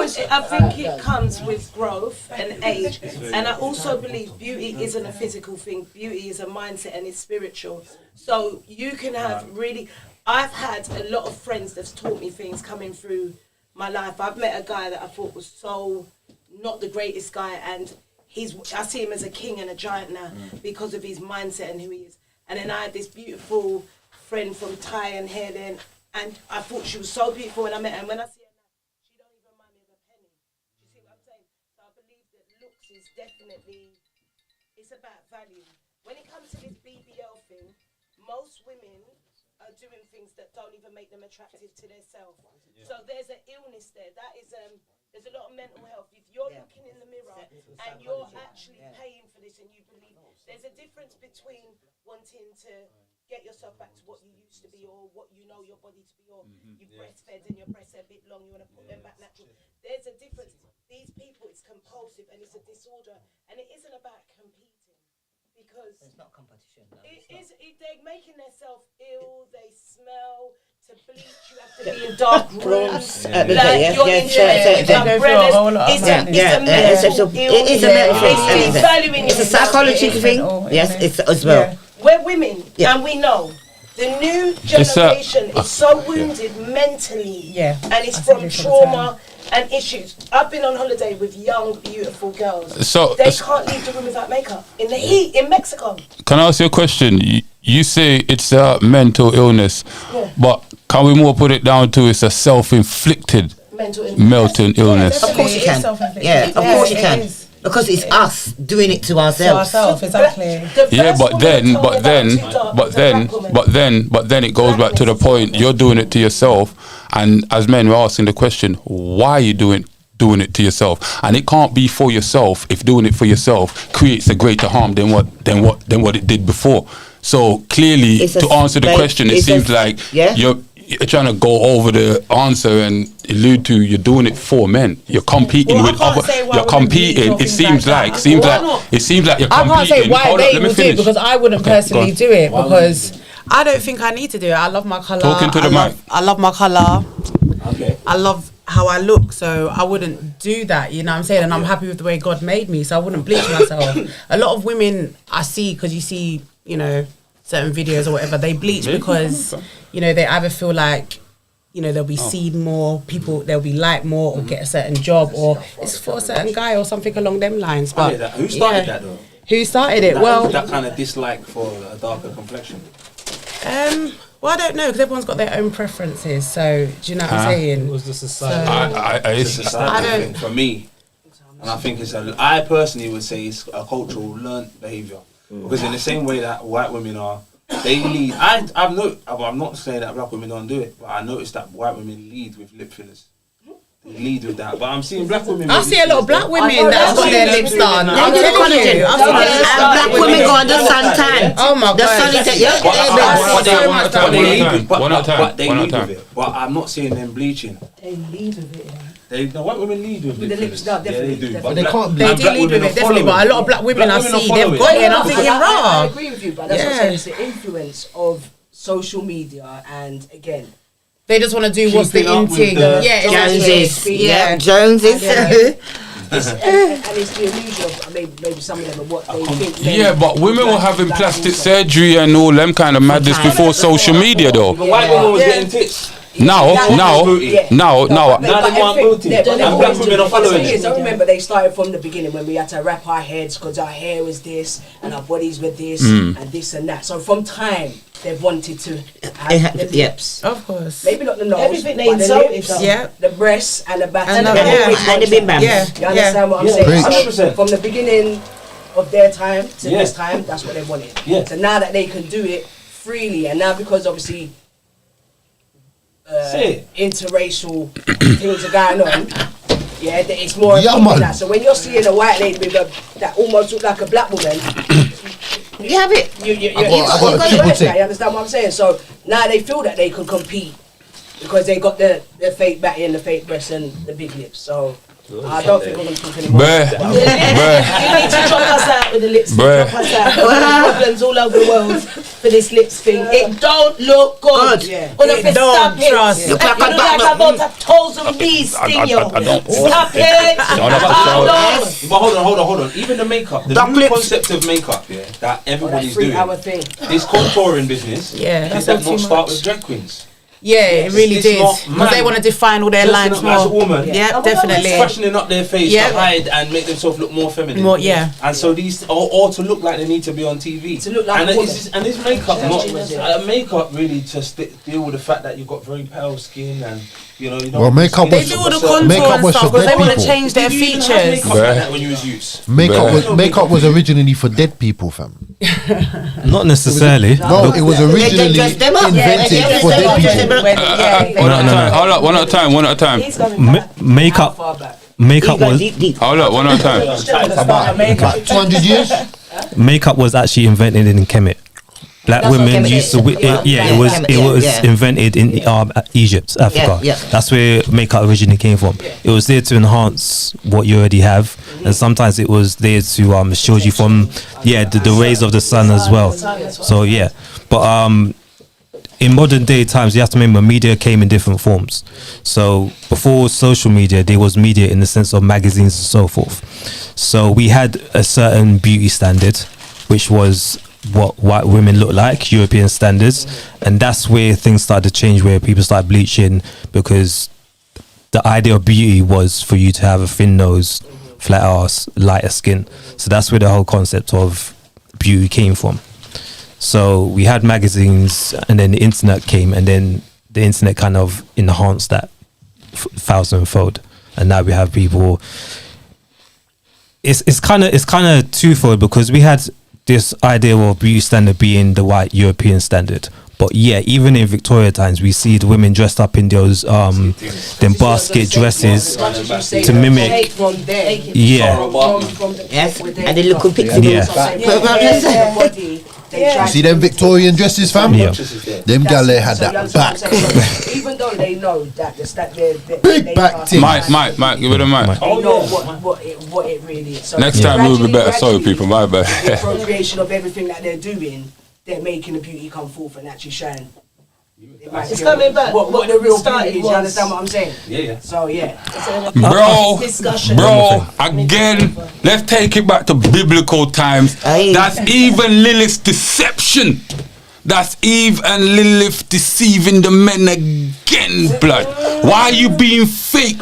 [SPEAKER 9] think it comes with growth and age, and I also believe beauty isn't a physical thing. Beauty is a mindset and it's spiritual. So you can have really. I've had a lot of friends that's taught me things coming through my life. I've met a guy that I thought was so not the greatest guy, and I see him as a king and a giant now because of his mindset and who he is. And then I had this beautiful friend from Thai and hair then, and I thought she was so beautiful when I met her. And when I see her now, she don't even remind me of a penny. Do you see what I'm saying? So I believe that looks is definitely, it's about value. When it comes to this BBL thing, most women are doing things that don't even make them attractive to themselves. So there's an illness there. That is there's a lot of mental health. If you're looking in the mirror and you're actually paying for this and you believe, there's a difference between wanting to get yourself back to what you used to be or what you know your body to be, or you breastfed and your breasts are a bit long, you want to put them back natural. There's a difference. These people, it's compulsive and it's a disorder, and it isn't about competing. Because
[SPEAKER 6] it's not competition. No,
[SPEAKER 9] they're making themselves ill. They smell. To bleach, you have to be in dark rooms. Like you're in umbrellas. It's a mental illness. It's devaluing.
[SPEAKER 6] It's a psychology thing. Yes, it's as well.
[SPEAKER 9] We're women, and we know. The new generation is so wounded mentally, and it's from trauma and issues. I've been on holiday with young, beautiful girls.
[SPEAKER 2] So
[SPEAKER 9] they can't leave the room without makeup in the heat in Mexico.
[SPEAKER 2] Can I ask you a question? You say it's a mental illness, but can we more put it down to it's a self-inflicted mental illness?
[SPEAKER 6] Of course you can. Yeah, of course you can. Because it's us doing it to ourselves.
[SPEAKER 1] Exactly.
[SPEAKER 2] Yeah, but then it goes back to the point, you're doing it to yourself, and as men we're asking the question, why are you doing it to yourself? And it can't be for yourself if doing it for yourself creates a greater harm than what it did before. So clearly, to answer the question, it seems like you're trying to go over the answer and allude to you're doing it for men. You're competing with other. You're competing. It seems like you're competing.
[SPEAKER 1] I can't say why they will do it because I wouldn't personally do it because I don't think I need to do it. I love my colour.
[SPEAKER 2] Talking to the mic.
[SPEAKER 1] I love my colour. Okay. I love how I look, so I wouldn't do that. You know what I'm saying? And I'm happy with the way God made me, so I wouldn't bleach myself. A lot of women I see, because you see, certain videos or whatever, they bleach because they either feel like they'll be seen more, people they'll be liked more, or get a certain job, or it's for a certain guy or something along them lines. But
[SPEAKER 5] who started that though?
[SPEAKER 1] Who started it?
[SPEAKER 5] That kind of dislike for a darker complexion.
[SPEAKER 1] Well, I don't know, because everyone's got their own preferences. So do you know what I'm saying?
[SPEAKER 11] It was the society.
[SPEAKER 5] It's a society thing for me, and I think I personally would say it's a cultural learned behaviour. Because in the same way that white women are, they lead. I'm not saying that black women don't do it, but I noticed that white women lead with lip fillers. They lead with that, but I'm seeing black women.
[SPEAKER 1] I see a lot of black women that have got their lips done.
[SPEAKER 6] I'm telling you, black women go under suntan.
[SPEAKER 1] Oh my
[SPEAKER 5] God! They lead with it. But I'm not seeing them bleaching.
[SPEAKER 10] They lead with it.
[SPEAKER 5] The white women lead with
[SPEAKER 10] the lips done, definitely.
[SPEAKER 5] Yeah, they do.
[SPEAKER 10] But
[SPEAKER 1] they can't. They do lead with it, definitely. But a lot of black women I see, they've got it, and I'm thinking,
[SPEAKER 10] I agree with you, but that's what I'm saying. It's the influence of social media, and again,
[SPEAKER 1] they just want to do what's the in thing.
[SPEAKER 6] Joneses.
[SPEAKER 10] And it's the illusion of maybe some of them are what they think.
[SPEAKER 2] Yeah, but women were having plastic surgery and all them kind of madness before social media, though.
[SPEAKER 5] But white women was getting tits.
[SPEAKER 2] Now.
[SPEAKER 5] Now they want booty. And black women are following it.
[SPEAKER 10] I remember they started from the beginning when we had to wrap our heads because our hair was this and our bodies were this and this and that. So from time they've wanted to have the lips.
[SPEAKER 1] Of course.
[SPEAKER 10] Maybe not the nose.
[SPEAKER 9] Everything they
[SPEAKER 10] but the
[SPEAKER 9] insult
[SPEAKER 10] lips,
[SPEAKER 9] themselves.
[SPEAKER 10] the breasts and the back
[SPEAKER 6] and the big bam.
[SPEAKER 10] You understand what I'm saying? So from the beginning of their time to this time, that's what they wanted. So now that they can do it freely, and now because obviously interracial things are going on, it's more that. So when you're seeing a white lady with that almost look like a black woman,
[SPEAKER 6] You have it.
[SPEAKER 10] You
[SPEAKER 4] I got a
[SPEAKER 10] got
[SPEAKER 4] triple
[SPEAKER 10] that,
[SPEAKER 4] tick.
[SPEAKER 10] you understand what I'm saying? So now they feel that they could compete because they got the fake batty and the fake breasts and the big lips. So I don't think we're going to talk anymore.
[SPEAKER 2] Bruh.
[SPEAKER 9] You need to drop us out with the lips.
[SPEAKER 2] Bruh.
[SPEAKER 9] Drop us out. There's problems all over the world for this lips thing. It don't look good.
[SPEAKER 10] Yeah.
[SPEAKER 9] On a
[SPEAKER 1] It
[SPEAKER 9] fist,
[SPEAKER 1] don't,
[SPEAKER 9] stop it.
[SPEAKER 1] trust.
[SPEAKER 9] You look like about 1,000 bees sting you. Stop it.
[SPEAKER 5] But hold on. Even the makeup, the new concept of makeup, that everybody's doing.
[SPEAKER 10] 3 hour thing.
[SPEAKER 5] This contouring business,
[SPEAKER 1] Yeah,
[SPEAKER 5] did
[SPEAKER 1] that's
[SPEAKER 5] that
[SPEAKER 1] all too
[SPEAKER 5] not start
[SPEAKER 1] much.
[SPEAKER 5] with drag queens?
[SPEAKER 1] Yeah, it really
[SPEAKER 5] It's
[SPEAKER 1] did.
[SPEAKER 5] not
[SPEAKER 1] Because they
[SPEAKER 5] mad.
[SPEAKER 1] want to define all their
[SPEAKER 5] Dressing
[SPEAKER 1] lines
[SPEAKER 5] up as a
[SPEAKER 1] more.
[SPEAKER 5] woman.
[SPEAKER 1] Yeah, definitely.
[SPEAKER 5] Freshening up their face
[SPEAKER 1] Yeah.
[SPEAKER 5] to hide and make themselves look more feminine.
[SPEAKER 1] More, yeah.
[SPEAKER 5] And so these, or to look like they need to be on TV.
[SPEAKER 10] To look like
[SPEAKER 5] and
[SPEAKER 10] a woman.
[SPEAKER 5] and this makeup,
[SPEAKER 10] Yeah.
[SPEAKER 5] makeup really just deal with the fact that you've got very pale skin and you know. You don't
[SPEAKER 4] Well, makeup
[SPEAKER 1] They
[SPEAKER 4] was-
[SPEAKER 1] do all the
[SPEAKER 5] Makeup
[SPEAKER 1] contour
[SPEAKER 4] Makeup
[SPEAKER 1] and
[SPEAKER 4] was
[SPEAKER 1] stuff
[SPEAKER 4] for
[SPEAKER 1] because they
[SPEAKER 4] dead
[SPEAKER 1] want to
[SPEAKER 4] people.
[SPEAKER 1] change their
[SPEAKER 5] Did you even have
[SPEAKER 1] features.
[SPEAKER 5] makeup like that when you was youth?
[SPEAKER 4] Makeup was originally for dead people, fam.
[SPEAKER 3] Not necessarily.
[SPEAKER 4] No, it was originally
[SPEAKER 6] dress them up.
[SPEAKER 4] invented
[SPEAKER 6] Yeah,
[SPEAKER 4] for
[SPEAKER 6] dress them
[SPEAKER 4] dead
[SPEAKER 6] up.
[SPEAKER 4] people.
[SPEAKER 2] One at a time. Hold up. One at a time. One at a time.
[SPEAKER 9] He's going back.
[SPEAKER 3] Makeup.
[SPEAKER 10] Far back.
[SPEAKER 3] Makeup was
[SPEAKER 2] Hold up. One at a time.
[SPEAKER 4] About 200 years.
[SPEAKER 3] makeup was actually invented in Kemet. Black
[SPEAKER 6] That's what
[SPEAKER 3] women
[SPEAKER 6] Kemet
[SPEAKER 3] used
[SPEAKER 6] is.
[SPEAKER 3] to. It
[SPEAKER 6] Yeah,
[SPEAKER 3] was
[SPEAKER 6] Kemet,
[SPEAKER 3] it
[SPEAKER 6] yeah,
[SPEAKER 3] was
[SPEAKER 6] yeah.
[SPEAKER 3] invented in Egypt, Africa.
[SPEAKER 6] yeah.
[SPEAKER 3] That's where makeup originally came from. It was there to enhance what you already have, and sometimes it was there to shield you from the rays of the sun as well. So yeah, but in modern day times, you have to remember media came in different forms. So before social media, there was media in the sense of magazines and so forth. So we had a certain beauty standard, which was what white women look like, European standards, and that's where things started to change, where people started bleaching, because the idea of beauty was for you to have a thin nose, flat ass, lighter skin. So that's where the whole concept of beauty came from. So we had magazines, and then the internet came, and then the internet kind of enhanced that thousandfold, and now we have people. It's kind of twofold, because we had this idea of beauty standard being the white European standard, but yeah, even in Victoria times, we see the women dressed up in those them basket dresses to mimic. Yeah.
[SPEAKER 6] Yes, and they look pixie.
[SPEAKER 4] You see them Victorian dresses, fam?
[SPEAKER 3] Yeah.
[SPEAKER 4] Them gal they had that back.
[SPEAKER 10] Even though they know that
[SPEAKER 4] Big back thing.
[SPEAKER 2] Mike, give it a mic.
[SPEAKER 10] They know what it really is. So
[SPEAKER 2] Next time we'll be better. Sorry, people. My
[SPEAKER 10] the
[SPEAKER 2] bad.
[SPEAKER 10] appropriation of everything that they're doing, they're making the beauty come forth and actually shine.
[SPEAKER 9] It's coming back.
[SPEAKER 10] What the real
[SPEAKER 9] Started
[SPEAKER 10] beauty is, you
[SPEAKER 9] was-
[SPEAKER 10] understand what I'm saying?
[SPEAKER 5] Yeah.
[SPEAKER 10] So yeah.
[SPEAKER 2] Bro, again, let's take it back to biblical times.
[SPEAKER 6] Aye.
[SPEAKER 2] That's even Lilith's deception. That's Eve and Lilith deceiving the men again, blood. Why are you being fake?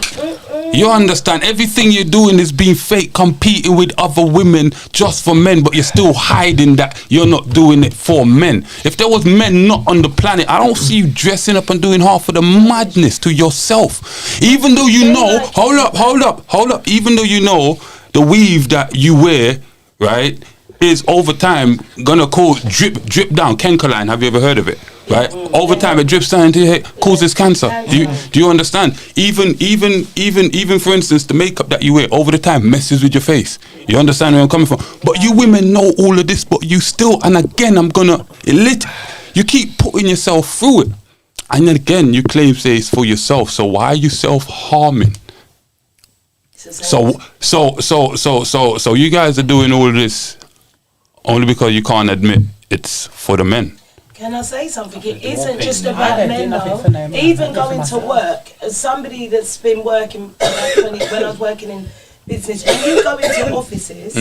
[SPEAKER 2] You understand, everything you're doing is being fake, competing with other women just for men, but you're still hiding that you're not doing it for men. If there was men not on the planet, I don't see you dressing up and doing half of the madness to yourself. Even though you know, hold up, even though you know the weave that you wear, right, is over time gonna cause drip down, Kenkoline, have you ever heard of it? Right, over time it drips down into your head, causes cancer. Do you understand? Even for instance, the makeup that you wear over the time messes with your face. You understand where I'm coming from? But you women know all of this, but you still, and again, you keep putting yourself through it, and then again you claim say it's for yourself. So why are you self-harming? So you guys are doing all of this only because you can't admit it's for the men.
[SPEAKER 9] Can I say something? It isn't just about men though. Even going to work, as somebody that's been working when I was working in business, when you go into offices,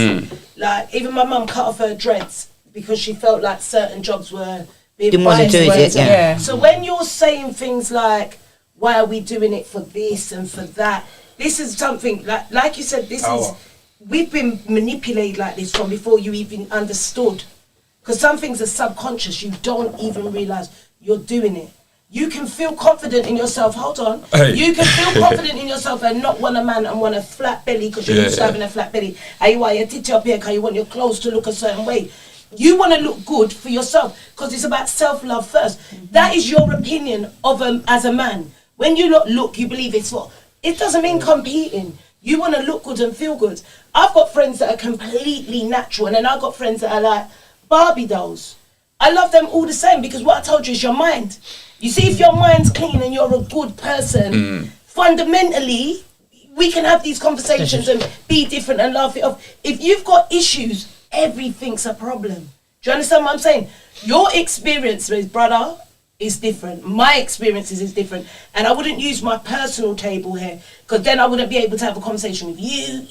[SPEAKER 9] like even my mum cut off her dreads because she felt like certain jobs were being
[SPEAKER 6] Didn't want to do it, yeah.
[SPEAKER 9] So when you're saying things like, why are we doing it for this and for that? This is something like you said, we've been manipulated like this from before you even understood. Because some things are subconscious, you don't even realise you're doing it. You can feel confident in yourself, hold on.
[SPEAKER 2] Hey.
[SPEAKER 9] You can feel confident in yourself and not want a man and want a flat belly because you're used to having a flat belly. And you want your titty up here because you want your clothes to look a certain way. You want to look good for yourself because it's about self-love first. That is your opinion of as a man. When you look, you believe it's what? It doesn't mean competing. You want to look good and feel good. I've got friends that are completely natural, and then I've got friends that are like, Barbie dolls. I love them all the same because what I told you is your mind. You see, if your mind's clean and you're a good person, fundamentally, we can have these conversations and be different and laugh it off. If you've got issues, everything's a problem. Do you understand what I'm saying? Your experience with brother is different. My experiences is different. And I wouldn't use my personal table here because then I wouldn't be able to have a conversation with you.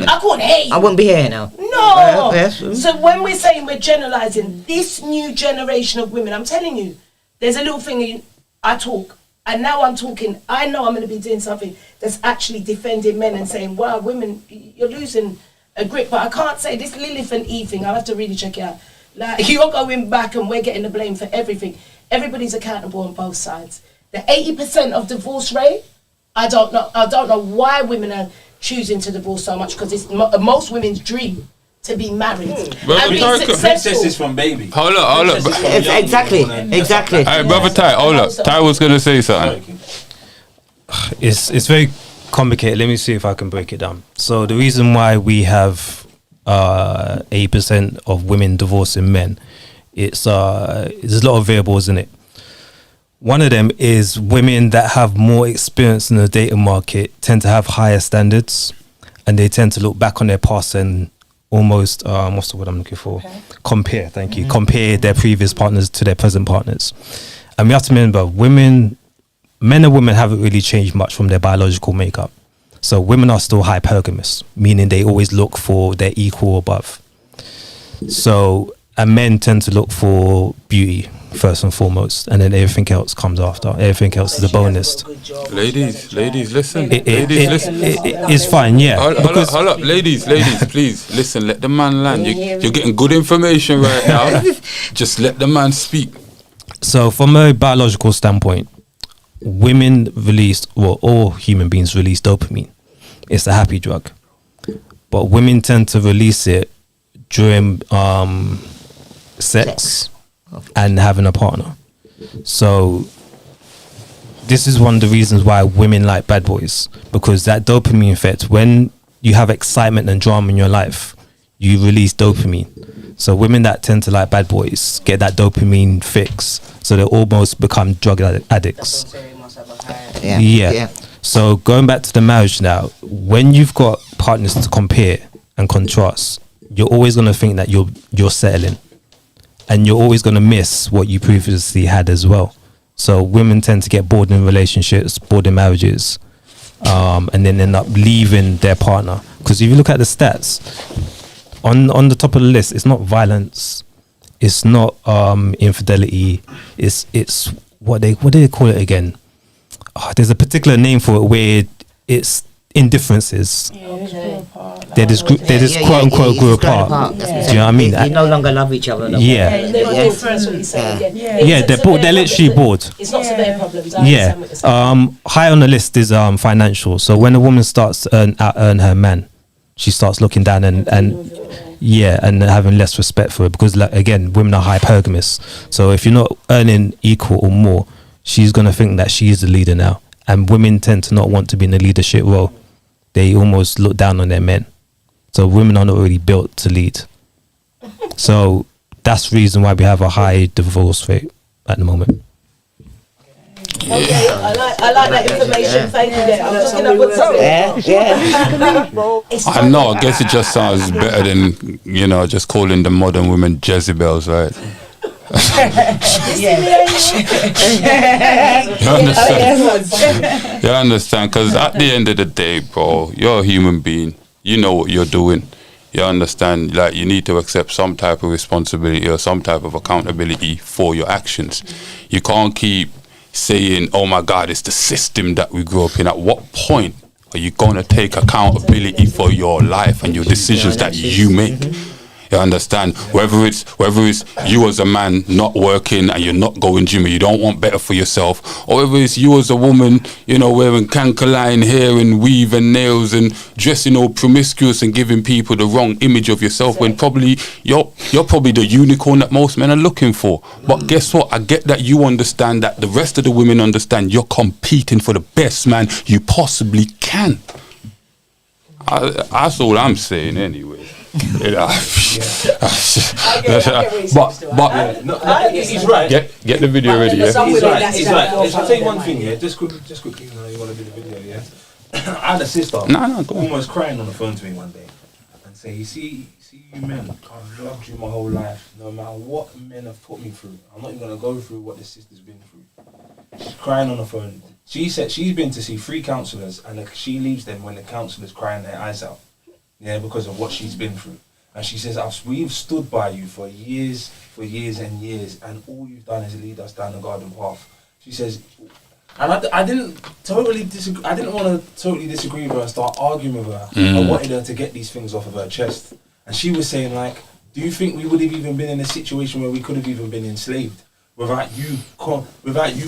[SPEAKER 9] I couldn't hear you.
[SPEAKER 6] I wouldn't be here now.
[SPEAKER 9] No.
[SPEAKER 6] Yes.
[SPEAKER 9] So when we're saying we're generalizing this new generation of women, I'm telling you, there's a little thing I talk. And now I'm talking, I know I'm going to be doing something that's actually defending men and saying, wow, women, you're losing a grip. But I can't say this Lilith and Eve thing, I'll have to really check it out. Like, you're going back and we're getting the blame for everything. Everybody's accountable on both sides. The 80% of divorce rate, I don't know why women are choosing to divorce so much, because it's most women's dream to be married and be successful.
[SPEAKER 5] Princess is from baby.
[SPEAKER 2] Hold up.
[SPEAKER 6] Exactly.
[SPEAKER 2] Hey, brother Ty, hold up. Ty was going to say something.
[SPEAKER 3] It's very complicated. Let me see if I can break it down. So the reason why we have 8% of women divorcing men, there's a lot of variables in it. One of them is women that have more experience in the dating market tend to have higher standards, and they tend to look back on their past and almost what's the word I'm looking for? Compare. Thank you. Compare their previous partners to their present partners. And we have to remember, men and women haven't really changed much from their biological makeup. So women are still hypergamous, meaning they always look for their equal or above. So, and men tend to look for beauty first and foremost, and then everything else comes after. Everything else is a bonus.
[SPEAKER 2] Ladies, listen.
[SPEAKER 3] It's fine, yeah.
[SPEAKER 2] Hold up, ladies, please listen. Let the man land. You're getting good information right now. Just let the man speak.
[SPEAKER 3] So, from a biological standpoint, women release, well, all human beings release dopamine. It's a happy drug, but women tend to release it during sex and having a partner. So this is one of the reasons why women like bad boys, because that dopamine effect, when you have excitement and drama in your life, you release dopamine. So women that tend to like bad boys get that dopamine fix, so they almost become drug addicts. Yeah. So going back to the marriage now, when you've got partners to compare and contrast, you're always going to think that you're settling, and you're always going to miss what you previously had as well. So women tend to get bored in relationships, bored in marriages, and then end up leaving their partner. Because if you look at the stats, on the top of the list, it's not violence, it's not infidelity, it's what do they call it again? There's a particular name for it where it's indifferences. They just quote unquote grew apart. Do you know what I mean?
[SPEAKER 6] They no longer love each other.
[SPEAKER 9] They're different, what you're saying.
[SPEAKER 3] They're bored. They're literally bored.
[SPEAKER 9] It's not severe problems. I understand what you're saying.
[SPEAKER 3] High on the list is financial. So when a woman starts to earn her man, she starts looking down and having less respect for it, because again, women are hypergamous. So if you're not earning equal or more, she's gonna think that she is the leader now. And women tend to not want to be in a leadership role. They almost look down on their men. So women are not really built to lead. So that's the reason why we have a high divorce rate at the moment.
[SPEAKER 9] Okay, I like that information. Thank you. I'm just gonna put something.
[SPEAKER 2] I know. I guess it just sounds better than just calling the modern women Jezebels, right? You understand? Because at the end of the day, bro, you're a human being. You know what you're doing. You understand? Like, you need to accept some type of responsibility or some type of accountability for your actions. You can't keep saying, oh my God, it's the system that we grew up in. At what point are you going to take accountability for your life and your decisions that you make? You understand? Whether it's you as a man not working and you're not going gym and you don't want better for yourself, or whether it's you as a woman, wearing canker-line hair and weave and nails and dressing all promiscuous and giving people the wrong image of yourself, when probably you're probably the unicorn that most men are looking for. But guess what? I get that you understand that the rest of the women understand you're competing for the best man you possibly can. That's all I'm saying anyway. You know.
[SPEAKER 5] He's right.
[SPEAKER 2] Get the video ready. Yeah.
[SPEAKER 5] He's right. I'll tell you one thing. Yeah, just quickly. You know, you want to do the video. Yeah. I had a sister.
[SPEAKER 2] No, go on.
[SPEAKER 5] Almost crying on the phone to me one day, and say, "You see you men. I've loved you my whole life. No matter what men have put me through, I'm not even gonna go through what this sister's been through." She's crying on the phone. She said she's been to see 3 counsellors, and she leaves them when the counsellors crying their eyes out. Yeah, because of what she's been through. And she says, we've stood by you for years and years, and all you've done is lead us down the garden path. She says, and I didn't totally disagree. I didn't want to totally disagree with her and start arguing with her. I wanted her to get these things off of her chest. And she was saying, like, do you think we would have even been in a situation where we could have even been enslaved without you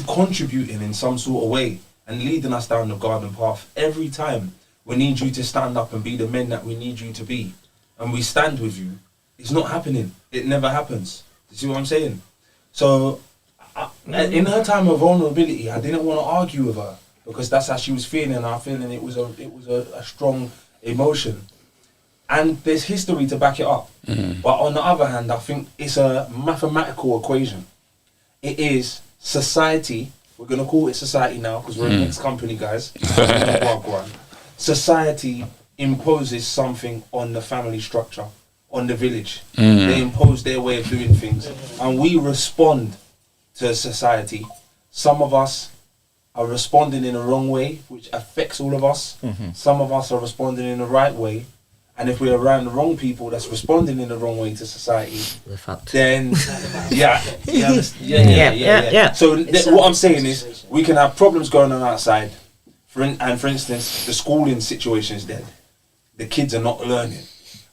[SPEAKER 5] contributing in some sort of way and leading us down the garden path? Every time we need you to stand up and be the men that we need you to be, and we stand with you, it's not happening. It never happens. You see what I'm saying? So in her time of vulnerability, I didn't want to argue with her because that's how she was feeling, and I feeling it was a strong emotion. And there's history to back it up. But on the other hand, I think it's a mathematical equation. It is society. We're going to call it society now because we're a mixed company, guys. Society imposes something on the family structure, on the village. They impose their way of doing things. And we respond to society. Some of us are responding in the wrong way, which affects all of us. Some of us are responding in the right way. And if we're around the wrong people that's responding in the wrong way to society, then yeah. So what I'm saying is, we can have problems going on outside, for instance, the schooling situation is dead. The kids are not learning.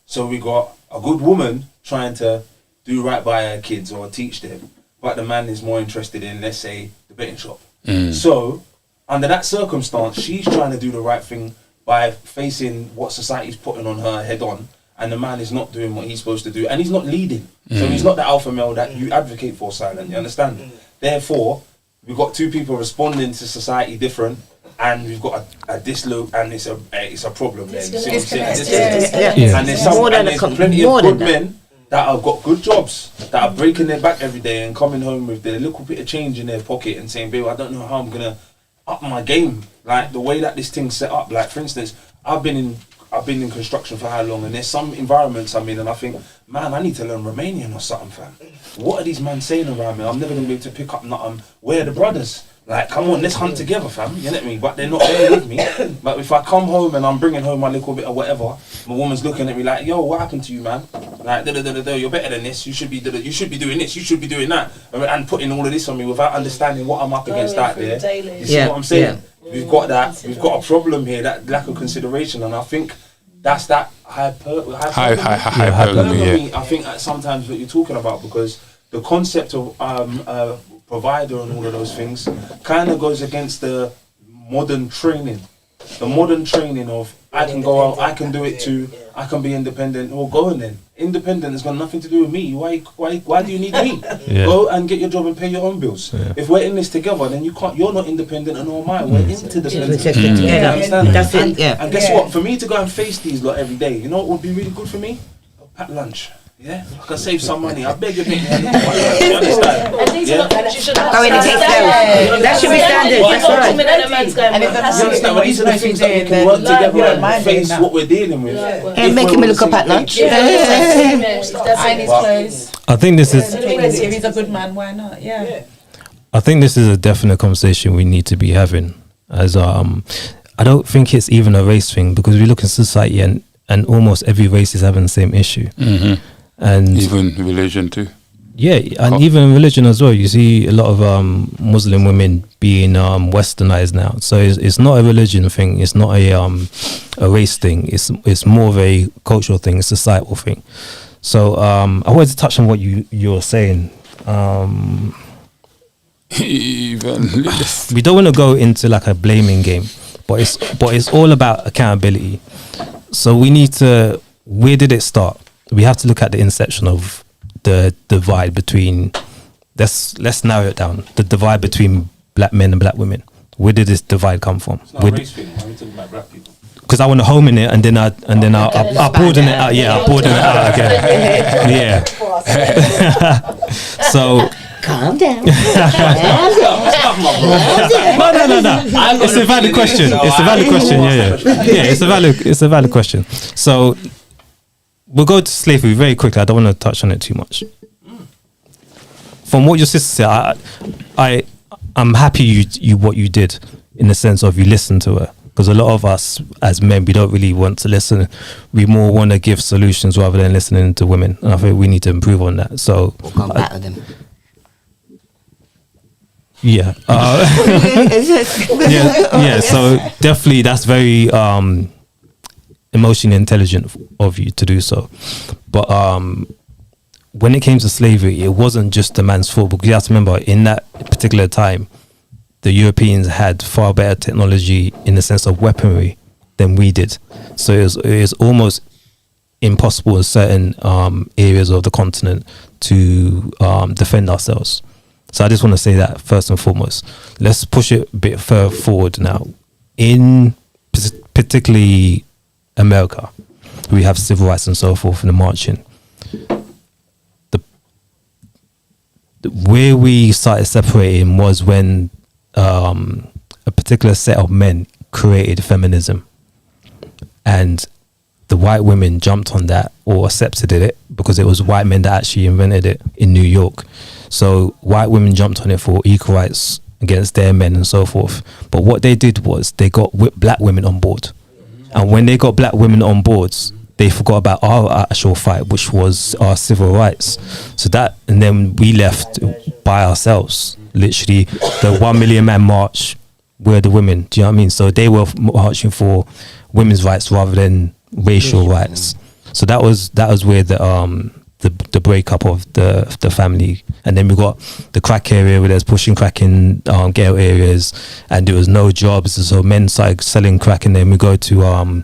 [SPEAKER 5] So we got a good woman trying to do right by her kids or teach them, but the man is more interested in, let's say, the betting shop. So under that circumstance, she's trying to do the right thing by facing what society's putting on her head on, and the man is not doing what he's supposed to do, and he's not leading. So he's not the alpha male that you advocate for, Silent. You understand? Therefore, we've got 2 people responding to society different, and we've got a disloc, and it's a problem there. You see what I'm saying? And there's plenty of good men that have got good jobs, that are breaking their back every day and coming home with their little bit of change in their pocket and saying, babe, I don't know how I'm gonna up my game. Like the way that this thing's set up. Like for instance, I've been in construction for how long, and there's some environments I'm in and I think, man, I need to learn Romanian or something, fam. What are these men saying around me? I'm never gonna be able to pick up nothing. Where are the brothers? Like, come on, let's hunt together, fam. You get me? But they're not there with me. But if I come home and I'm bringing home my little bit of whatever, my woman's looking at me like, yo, what happened to you, man? Like, you're better than this. You should be doing this. You should be doing that. And putting all of this on me without understanding what I'm up against out there. You see what I'm saying? Yeah. We've got that. We've got a problem here. That lack of consideration, and I think that's that hyperbole. I think that's sometimes what you're talking about, because the concept of provider and all of those things kind of goes against the modern training. The modern training of I can go out, I can do it too, I can be independent. Well, go on then. Independent has got nothing to do with me. Why do you need me? Go and get your job and pay your own bills. If we're in this together, then you're not independent and nor am I. We're interdependent.
[SPEAKER 6] That's it.
[SPEAKER 5] And guess what? For me to go and face these lot every day, you know what would be really good for me? Pack lunch. Yeah, I can save some money. I beg you, make me. You understand?
[SPEAKER 9] And these are not things you should have.
[SPEAKER 6] That should be standard. That's right.
[SPEAKER 9] And if
[SPEAKER 5] you understand? But these are the things that we can work together and face what we're dealing with.
[SPEAKER 6] And make him look up at lunch.
[SPEAKER 3] I think this is.
[SPEAKER 12] If he's a good man, why not? Yeah.
[SPEAKER 3] I think this is a definite conversation we need to be having. As I don't think it's even a race thing, because we look in society and almost every race is having the same issue. And
[SPEAKER 2] even religion too.
[SPEAKER 3] Yeah, and even in religion as well. You see a lot of Muslim women being westernized now. So it's not a religion thing. It's not a race thing. It's more of a cultural thing, a societal thing. So I wanted to touch on what you were saying. We don't want to go into like a blaming game, but it's all about accountability. So we need to. Where did it start? We have to look at the inception of the divide between. Let's narrow it down. The divide between black men and black women. Where did this divide come from?
[SPEAKER 5] It's not a race thing. We're talking about black people.
[SPEAKER 3] because I want to home in it, and then I broaden it out. Yeah, I broaden it out again. Yeah. So.
[SPEAKER 6] Calm down.
[SPEAKER 3] No. It's a valid question. It's a valid question. Yeah. It's a valid question. So we'll go to slavery very quickly. I don't want to touch on it too much. From what your sister said, I'm happy you what you did, in the sense of you listened to her, because a lot of us as men, we don't really want to listen. We more want to give solutions rather than listening to women, and I think we need to improve on that. So
[SPEAKER 6] we'll come back to them.
[SPEAKER 3] Yeah. Yeah. So definitely, that's very emotionally intelligent of you to do so. But when it came to slavery, it wasn't just the man's fault, because you have to remember, in that particular time, the Europeans had far better technology in the sense of weaponry than we did. So it was almost impossible in certain areas of the continent to defend ourselves. So I just want to say that first and foremost. Let's push it a bit further forward now. In particularly America, we have civil rights and so forth, and the marching. Where we started separating was when a particular set of men created feminism, and the white women jumped on that or accepted it, because it was white men that actually invented it in New York. So white women jumped on it for equal rights against their men and so forth. But what they did was they got black women on board. And when they got black women on board, they forgot about our actual fight, which was our civil rights. So that, and then we left by ourselves. Literally, the 1 million man march were the women. Do you know what I mean? So they were marching for women's rights rather than racial rights. So that was where the breakup of the family. And then we got the crack area where there's pushing crack in ghetto areas, and there was no jobs, so men started selling crack. And then we go to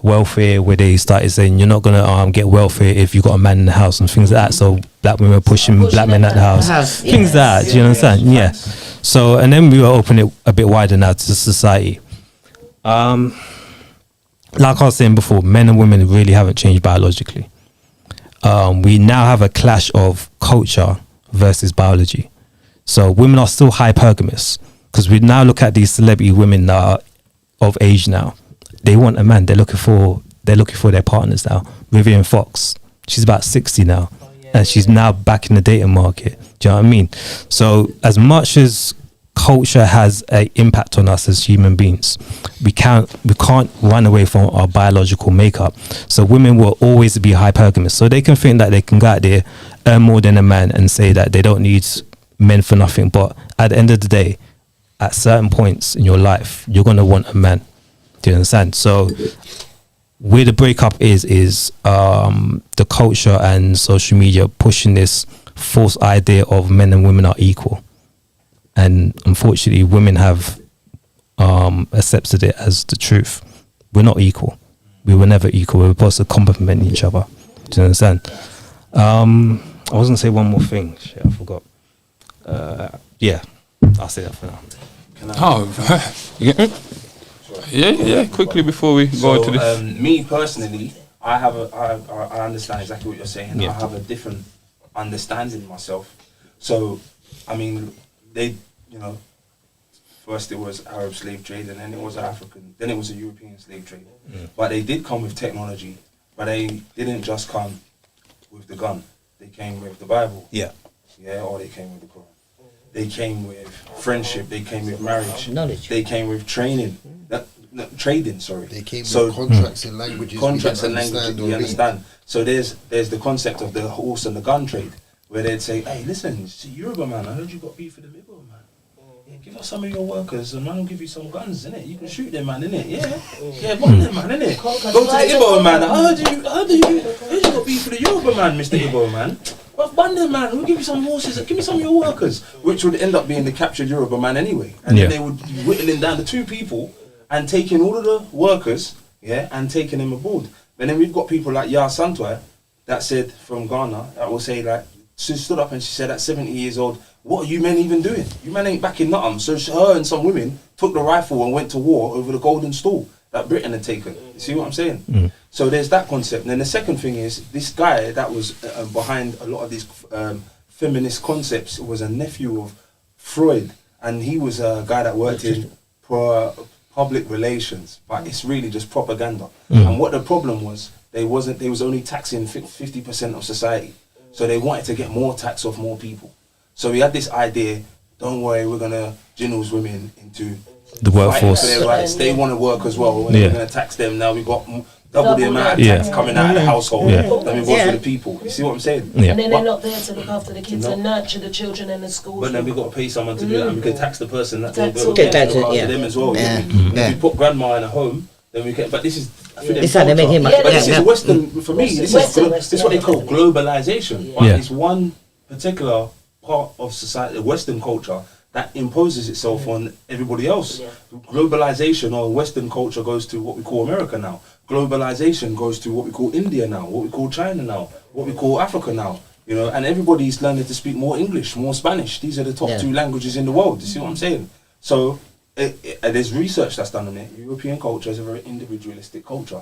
[SPEAKER 3] welfare, where they started saying you're not gonna get welfare if you got a man in the house and things like that. So black women were pushing black men out the house, things like that. Do you understand? Yeah. So, and then we were opening it a bit wider now to society. Like I was saying before, men and women really haven't changed biologically. We now have a clash of culture versus biology. So women are still hypergamous, because we now look at these celebrity women that are of age now. They want a man. They're looking for their partners now. Vivian Fox, she's about 60 now, and she's now back in the dating market. Do you know what I mean? So as much as culture has an impact on us as human beings, we can't run away from our biological makeup. So women will always be hypergamous. So they can think that they can go out there, earn more than a man, and say that they don't need men for nothing. But at the end of the day, at certain points in your life, you're going to want a man. Do you understand? So where the breakup is the culture and social media pushing this false idea of men and women are equal. And unfortunately, women have accepted it as the truth. We're not equal. We were never equal. We were supposed to complement each other. Do you understand? I was going to say one more thing. Shit, I forgot. Yeah, I'll say that for now.
[SPEAKER 2] Yeah. Quickly before we go into this.
[SPEAKER 5] Me personally, I understand exactly what you're saying.
[SPEAKER 3] Yeah.
[SPEAKER 5] I have a different understanding myself. So, I mean, they, first it was Arab slave trade, and then it was African, then it was a European slave trade. But they did come with technology, but they didn't just come with the gun. They came with the Bible.
[SPEAKER 3] Yeah,
[SPEAKER 5] or they came with the Quran. They came with friendship. They came with marriage.
[SPEAKER 6] Knowledge.
[SPEAKER 5] They came with training. Trading. Sorry.
[SPEAKER 4] They came with contracts and languages.
[SPEAKER 5] Contracts and languages. You understand? So there's the concept of the horse and the gun trade, where they'd say, "Hey, listen, Yoruba man, I heard you got beef with the Igbo man. Yeah, give us some of your workers, and man will give you some guns, innit? You can shoot them, man, innit? Yeah, bomb them, man, innit? Go to the Igbo man. I heard you got beef with the Yoruba man, Mr. Igbo man. Well, bun them, man. We'll give you some horses. Give me some of your workers," which would end up being the captured Yoruba man anyway. And then they would be whittling down to 2 people and taking all of the workers, and taking them aboard. And then we've got people like Yaa Santwai that said from Ghana, that will say, like, she stood up and she said at 70 years old, "What are you men even doing? You men ain't back in nothing." So her and some women took the rifle and went to war over the golden stool. that Britain had taken. You see what I'm saying? So there's that concept. And then the second thing is, this guy that was behind a lot of these feminist concepts was a nephew of Freud, and he was a guy that worked in public relations, but it's really just propaganda. And what the problem was, they was only taxing 50% of society, so they wanted to get more tax off more people. So we had this idea, don't worry, we're gonna jinnles women into
[SPEAKER 3] the workforce.
[SPEAKER 5] For their rights. They want to work as well. We're gonna tax them. Now we got double the amount of tax coming out of the household than we was for the people. You see what I'm saying?
[SPEAKER 9] And then they're not there to look after the kids and nurture the children in the schools.
[SPEAKER 5] But then we got to pay someone to do that, and we can tax the person that they do
[SPEAKER 6] Get that,
[SPEAKER 5] look after them as well. If we put grandma in a home, then we can. But this is.
[SPEAKER 6] This how they make him.
[SPEAKER 5] But this is Western for me. This is what they call globalization. It's one particular part of society, Western culture, that imposes itself on everybody else. Globalization or Western culture goes to what we call America now. Globalization goes to what we call India now, what we call China now, what we call Africa now. You know, and everybody's learning to speak more English, more Spanish. These are the top 2 languages in the world. You see what I'm saying? So there's research that's done on it. European culture is a very individualistic culture.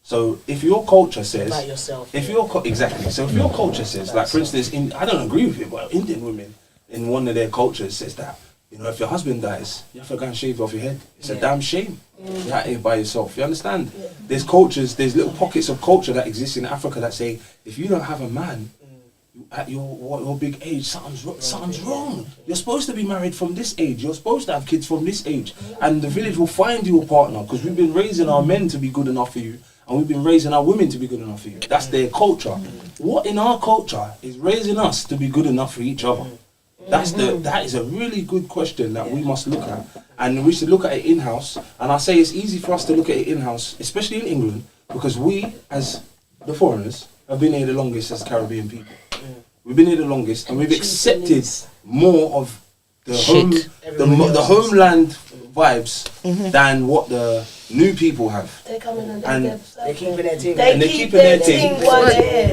[SPEAKER 5] So if your culture says,
[SPEAKER 10] About yourself,
[SPEAKER 5] if your exactly, so if your culture says, like for instance, I don't agree with it, but Indian women in one of their cultures says that, you know, if your husband dies, you have to go and shave off your head. It's a damn shame. You're out here by yourself. You understand? There's cultures, there's little pockets of culture that exist in Africa that say, if you don't have a man at your big age, something's wrong. You're supposed to be married from this age. You're supposed to have kids from this age. And the village will find you a partner, because we've been raising our men to be good enough for you, and we've been raising our women to be good enough for you. That's their culture. What in our culture is raising us to be good enough for each other? That is a really good question that we must look at, and we should look at it in-house. And I say it's easy for us to look at it in-house, especially in England, because we, as the foreigners, have been here the longest as Caribbean people. We've been here the longest, and we've accepted more of the homeland vibes than what the new people have.
[SPEAKER 9] They come in
[SPEAKER 5] and
[SPEAKER 10] they're keeping their team.
[SPEAKER 5] They're keeping their team.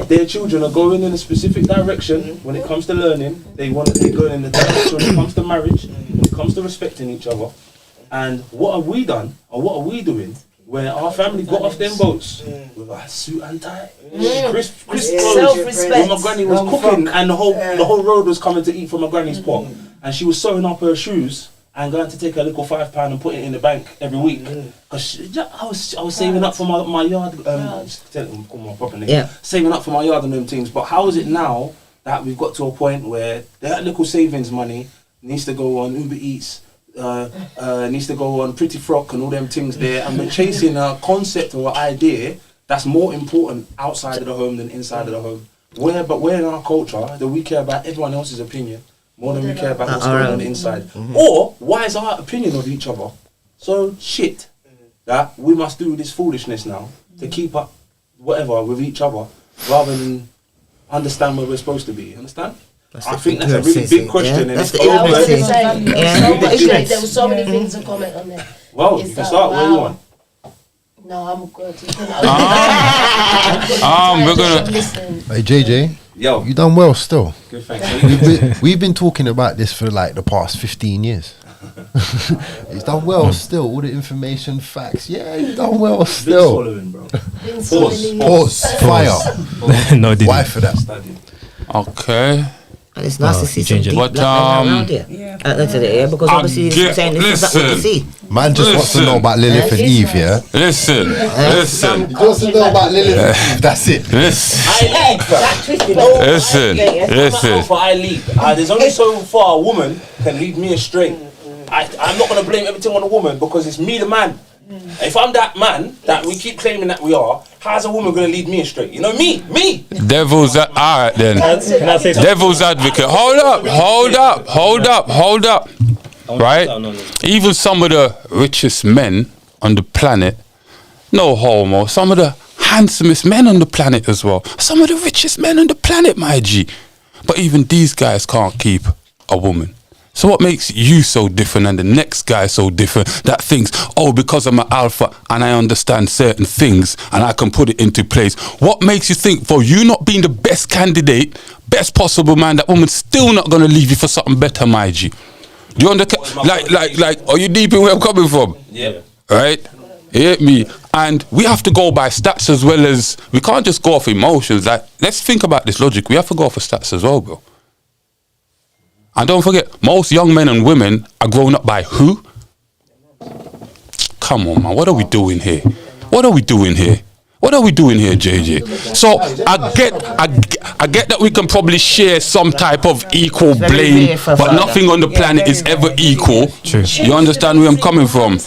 [SPEAKER 5] Their children are going in a specific direction when it comes to learning. They're going in the direction when it comes to marriage, when it comes to respecting each other. And what have we done, or what are we doing, where our family got off them boats with a suit and tie, crisp clothes, when my granny was cooking, and the whole road was coming to eat from my granny's pot, and she was sewing up her shoes and going to take a little £5 and put it in the bank every week, because I was saving up for my yard. Saving up for my yard and them things. But how is it now that we've got to a point where that little savings money needs to go on Uber Eats, needs to go on Pretty Frock and all them things there, and we're chasing a concept or an idea that's more important outside of the home than inside of the home. Where in our culture do we care about everyone else's opinion more than we care about what's going on inside? Or why is our opinion of each other so shit that we must do this foolishness now to keep up whatever with each other rather than understand where we're supposed to be? Understand? I think that's a really big question.
[SPEAKER 6] That's
[SPEAKER 5] and
[SPEAKER 6] the
[SPEAKER 9] there were so many things to comment on there.
[SPEAKER 5] Well, you can start where you want.
[SPEAKER 9] No, I'm good.
[SPEAKER 2] We're gonna.
[SPEAKER 4] Hey JJ,
[SPEAKER 5] yo,
[SPEAKER 4] you done well still.
[SPEAKER 5] Good, thanks.
[SPEAKER 4] We've been talking about this for like the past 15 years. He's done well still. All the information, facts. Yeah, he's done well still.
[SPEAKER 5] Following, bro.
[SPEAKER 4] Pause. Fire.
[SPEAKER 3] No, didn't.
[SPEAKER 4] Why for that?
[SPEAKER 2] Okay.
[SPEAKER 6] And it's nice to see some deep
[SPEAKER 2] But,
[SPEAKER 6] black men around here. Because obviously he's saying this is what we see.
[SPEAKER 4] Man just wants to know about Lilith and Eve, yeah?
[SPEAKER 2] Listen.
[SPEAKER 4] He wants to know about Lilith and Eve, that's it.
[SPEAKER 2] Listen.
[SPEAKER 5] I lead. There's only so far a woman can lead me astray. I'm not going to blame everything on a woman, because it's me, the man. If I'm that man that we keep claiming that we are, how's a woman going to lead me astray? You know, me.
[SPEAKER 2] Devil's alright then. Devil's advocate. Hold up. Right? Even some of the richest men on the planet, no homo, some of the handsomest men on the planet as well. Some of the richest men on the planet, my G. But even these guys can't keep a woman. So what makes you so different and the next guy so different that thinks, oh, because I'm an alpha and I understand certain things and I can put it into place? What makes you think, for you not being the best candidate, best possible man, that woman's still not going to leave you for something better, my G? Do you understand? Like, are you deep in where I'm coming from?
[SPEAKER 5] Yeah.
[SPEAKER 2] Right? You get me? And we have to go by stats as well as, we can't just go off emotions. Like, let's think about this logic. We have to go for stats as well, bro. And don't forget, most young men and women are grown up by who? Come on, man. What are we doing here? What are we doing here? What are we doing here, JJ? So I get that we can probably share some type of equal blame, but nothing on the planet is ever equal.
[SPEAKER 3] True.
[SPEAKER 2] You understand where I'm coming from?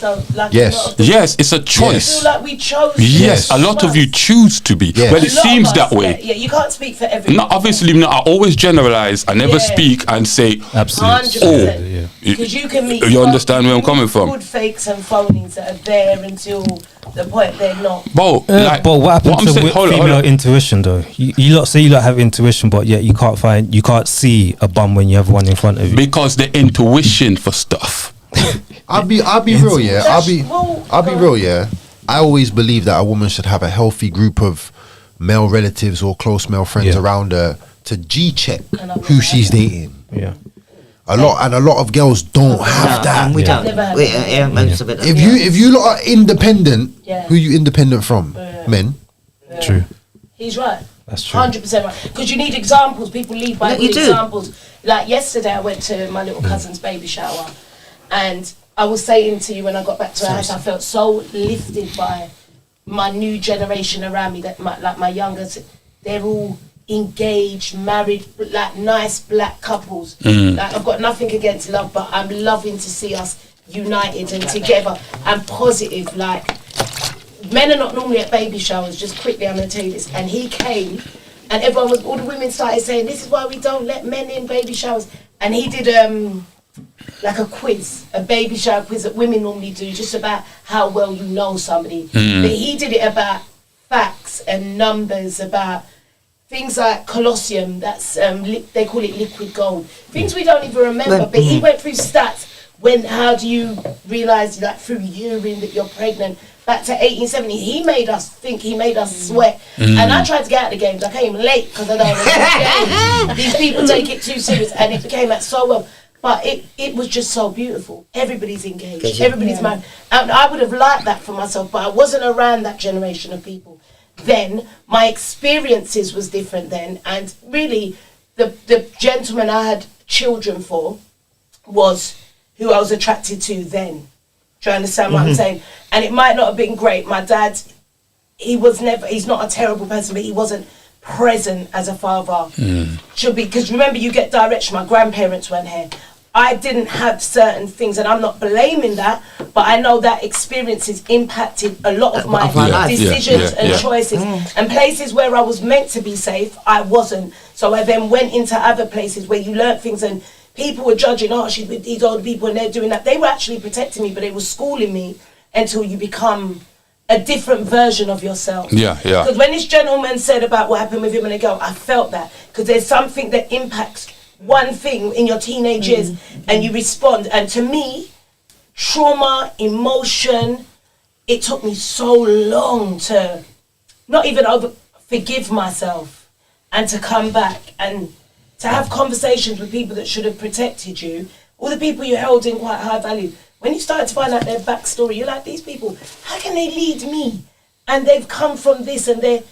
[SPEAKER 4] Yes.
[SPEAKER 2] Yes, it's a choice.
[SPEAKER 9] I feel like we chose.
[SPEAKER 2] Yes, a lot of you choose to be.
[SPEAKER 4] Yes.
[SPEAKER 2] Well, it
[SPEAKER 9] A lot of
[SPEAKER 2] seems
[SPEAKER 9] us,
[SPEAKER 2] that way.
[SPEAKER 9] Yeah, you can't speak for everyone.
[SPEAKER 2] No, obviously, no, I always generalize. I never
[SPEAKER 9] Yeah.
[SPEAKER 2] speak and say,
[SPEAKER 3] 100%.
[SPEAKER 2] oh,
[SPEAKER 9] Because you can meet.
[SPEAKER 2] you understand where I'm coming from?
[SPEAKER 9] Good fakes and phonies that are there until the point they're not.
[SPEAKER 2] Bro, like,
[SPEAKER 3] but what happened
[SPEAKER 2] I'm
[SPEAKER 3] to
[SPEAKER 2] saying- hold on,
[SPEAKER 3] female
[SPEAKER 2] hold on.
[SPEAKER 3] intuition though? You lot say you lot have intuition, but yet you can't see a bum when you have one in front of you.
[SPEAKER 2] Because the intuition for stuff.
[SPEAKER 4] I'll be real, yeah. I'll be real, yeah. I always believe that a woman should have a healthy group of male relatives or close male friends around her to G-check who she's dating.
[SPEAKER 3] Yeah.
[SPEAKER 4] A lot of girls don't have that.
[SPEAKER 6] And we don't. If you lot are independent,
[SPEAKER 9] Yeah.
[SPEAKER 4] who you independent from? Men.
[SPEAKER 3] True.
[SPEAKER 9] He's right.
[SPEAKER 3] That's true.
[SPEAKER 9] 100% right. Because you need examples. People lead by
[SPEAKER 6] No,
[SPEAKER 9] good
[SPEAKER 6] you do.
[SPEAKER 9] examples. Like yesterday, I went to my little cousin's baby shower, and I was saying to you when I got back to her house, I felt so lifted by my new generation around me. That my youngers, they're all engaged, married, like nice black couples. Like I've got nothing against love, but I'm loving to see us united and together and positive. Like, men are not normally at baby showers. Just quickly, I'm going to tell you this. And he came, and all the women started saying, "This is why we don't let men in baby showers." And he did like a quiz, a baby shower quiz that women normally do, just about how well you know somebody. But he did it about facts and numbers, about things like Colosseum. That's they call it liquid gold. Things we don't even remember. But he went through stats. How do you realise, like, through urine that you're pregnant? Back to 1870, he made us think, he made us sweat. And I tried to get out of the games. I came late because I don't know. These people take it too serious, and it became that so well. But it was just so beautiful. Everybody's engaged. Everybody's married. And I would have liked that for myself, but I wasn't around that generation of people. Then my experiences was different then, and really the gentleman I had children for was who I was attracted to then. Do you understand what I'm saying? And it might not have been great. My dad, he's not a terrible person, but he wasn't present as a father. Should be, because remember, you get direction. My grandparents weren't here. I didn't have certain things, and I'm not blaming that, but I know that experiences impacted a lot of my decisions and choices. And places where I was meant to be safe, I wasn't. So I then went into other places where you learnt things, and people were judging, oh, she's with these older people and they're doing that. They were actually protecting me, but they were schooling me until you become a different version of yourself.
[SPEAKER 2] Yeah.
[SPEAKER 9] Because when this gentleman said about what happened with him and a girl, I felt that. Because there's something that impacts one thing in your teenage years and you respond. And to me, trauma, emotion, it took me so long to not even forgive myself and to come back and to have conversations with people that should have protected you, all the people you held in quite high value. When you started to find out their backstory, you're like, these people, how can they lead me? And they've come from this, and a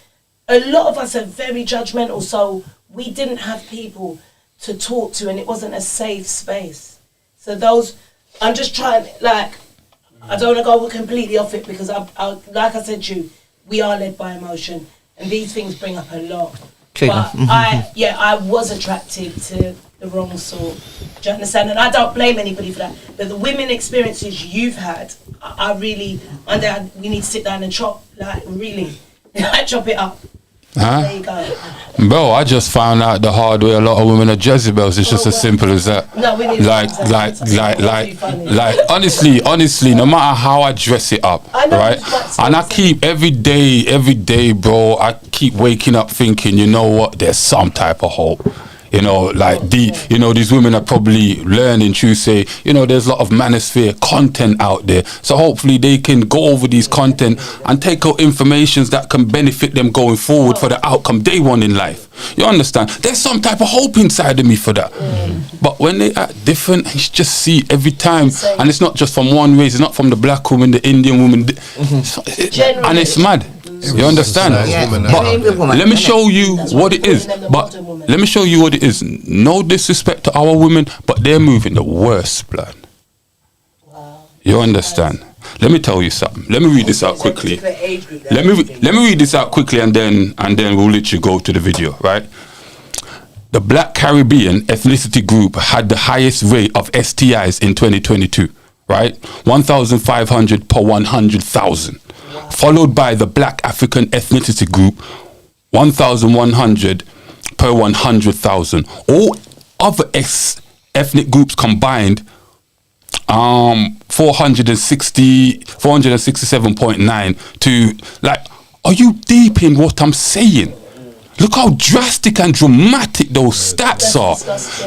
[SPEAKER 9] lot of us are very judgmental, so we didn't have people to talk to, and it wasn't a safe space. So I'm just trying, like, I don't want to go completely off it, because like I said to you, we are led by emotion, and these things bring up a lot. But I was attracted to the wrong sort. Do you understand? And I don't blame anybody for that. But the women experiences you've had, I really, we need to sit down and chop it up. There you go.
[SPEAKER 2] Bro, I just found out the hard way a lot of women are Jezebels. It's just as simple as that.
[SPEAKER 9] No, we need
[SPEAKER 2] like honestly, no matter how I dress it up, right? And I keep every day, bro, I keep waking up thinking, you know what, there's some type of hope. You know, like these women are probably learning to say, you know, there's a lot of manosphere content out there. So hopefully they can go over these content and take out informations that can benefit them going forward for the outcome they want in life. You understand? There's some type of hope inside of me for that. But when they act different, you just see every time, and it's not just from one race, it's not from the black woman, the Indian woman, and it's mad. You understand? But let me show you what it is. But let me show you what it is. No disrespect to our women, but they're moving the worst plan. You understand? Let me tell you something. Let me read this out quickly. Let me read this out quickly, and then we'll let you go to the video, right? The Black Caribbean ethnicity group had the highest rate of STIs in 2022, right? 1,500 per 100,000. Followed by the Black African ethnicity group, 1,100 per 100,000. All other ethnic groups combined, 467.9 to, like, are you deep in what I'm saying? Look how drastic and dramatic those stats are.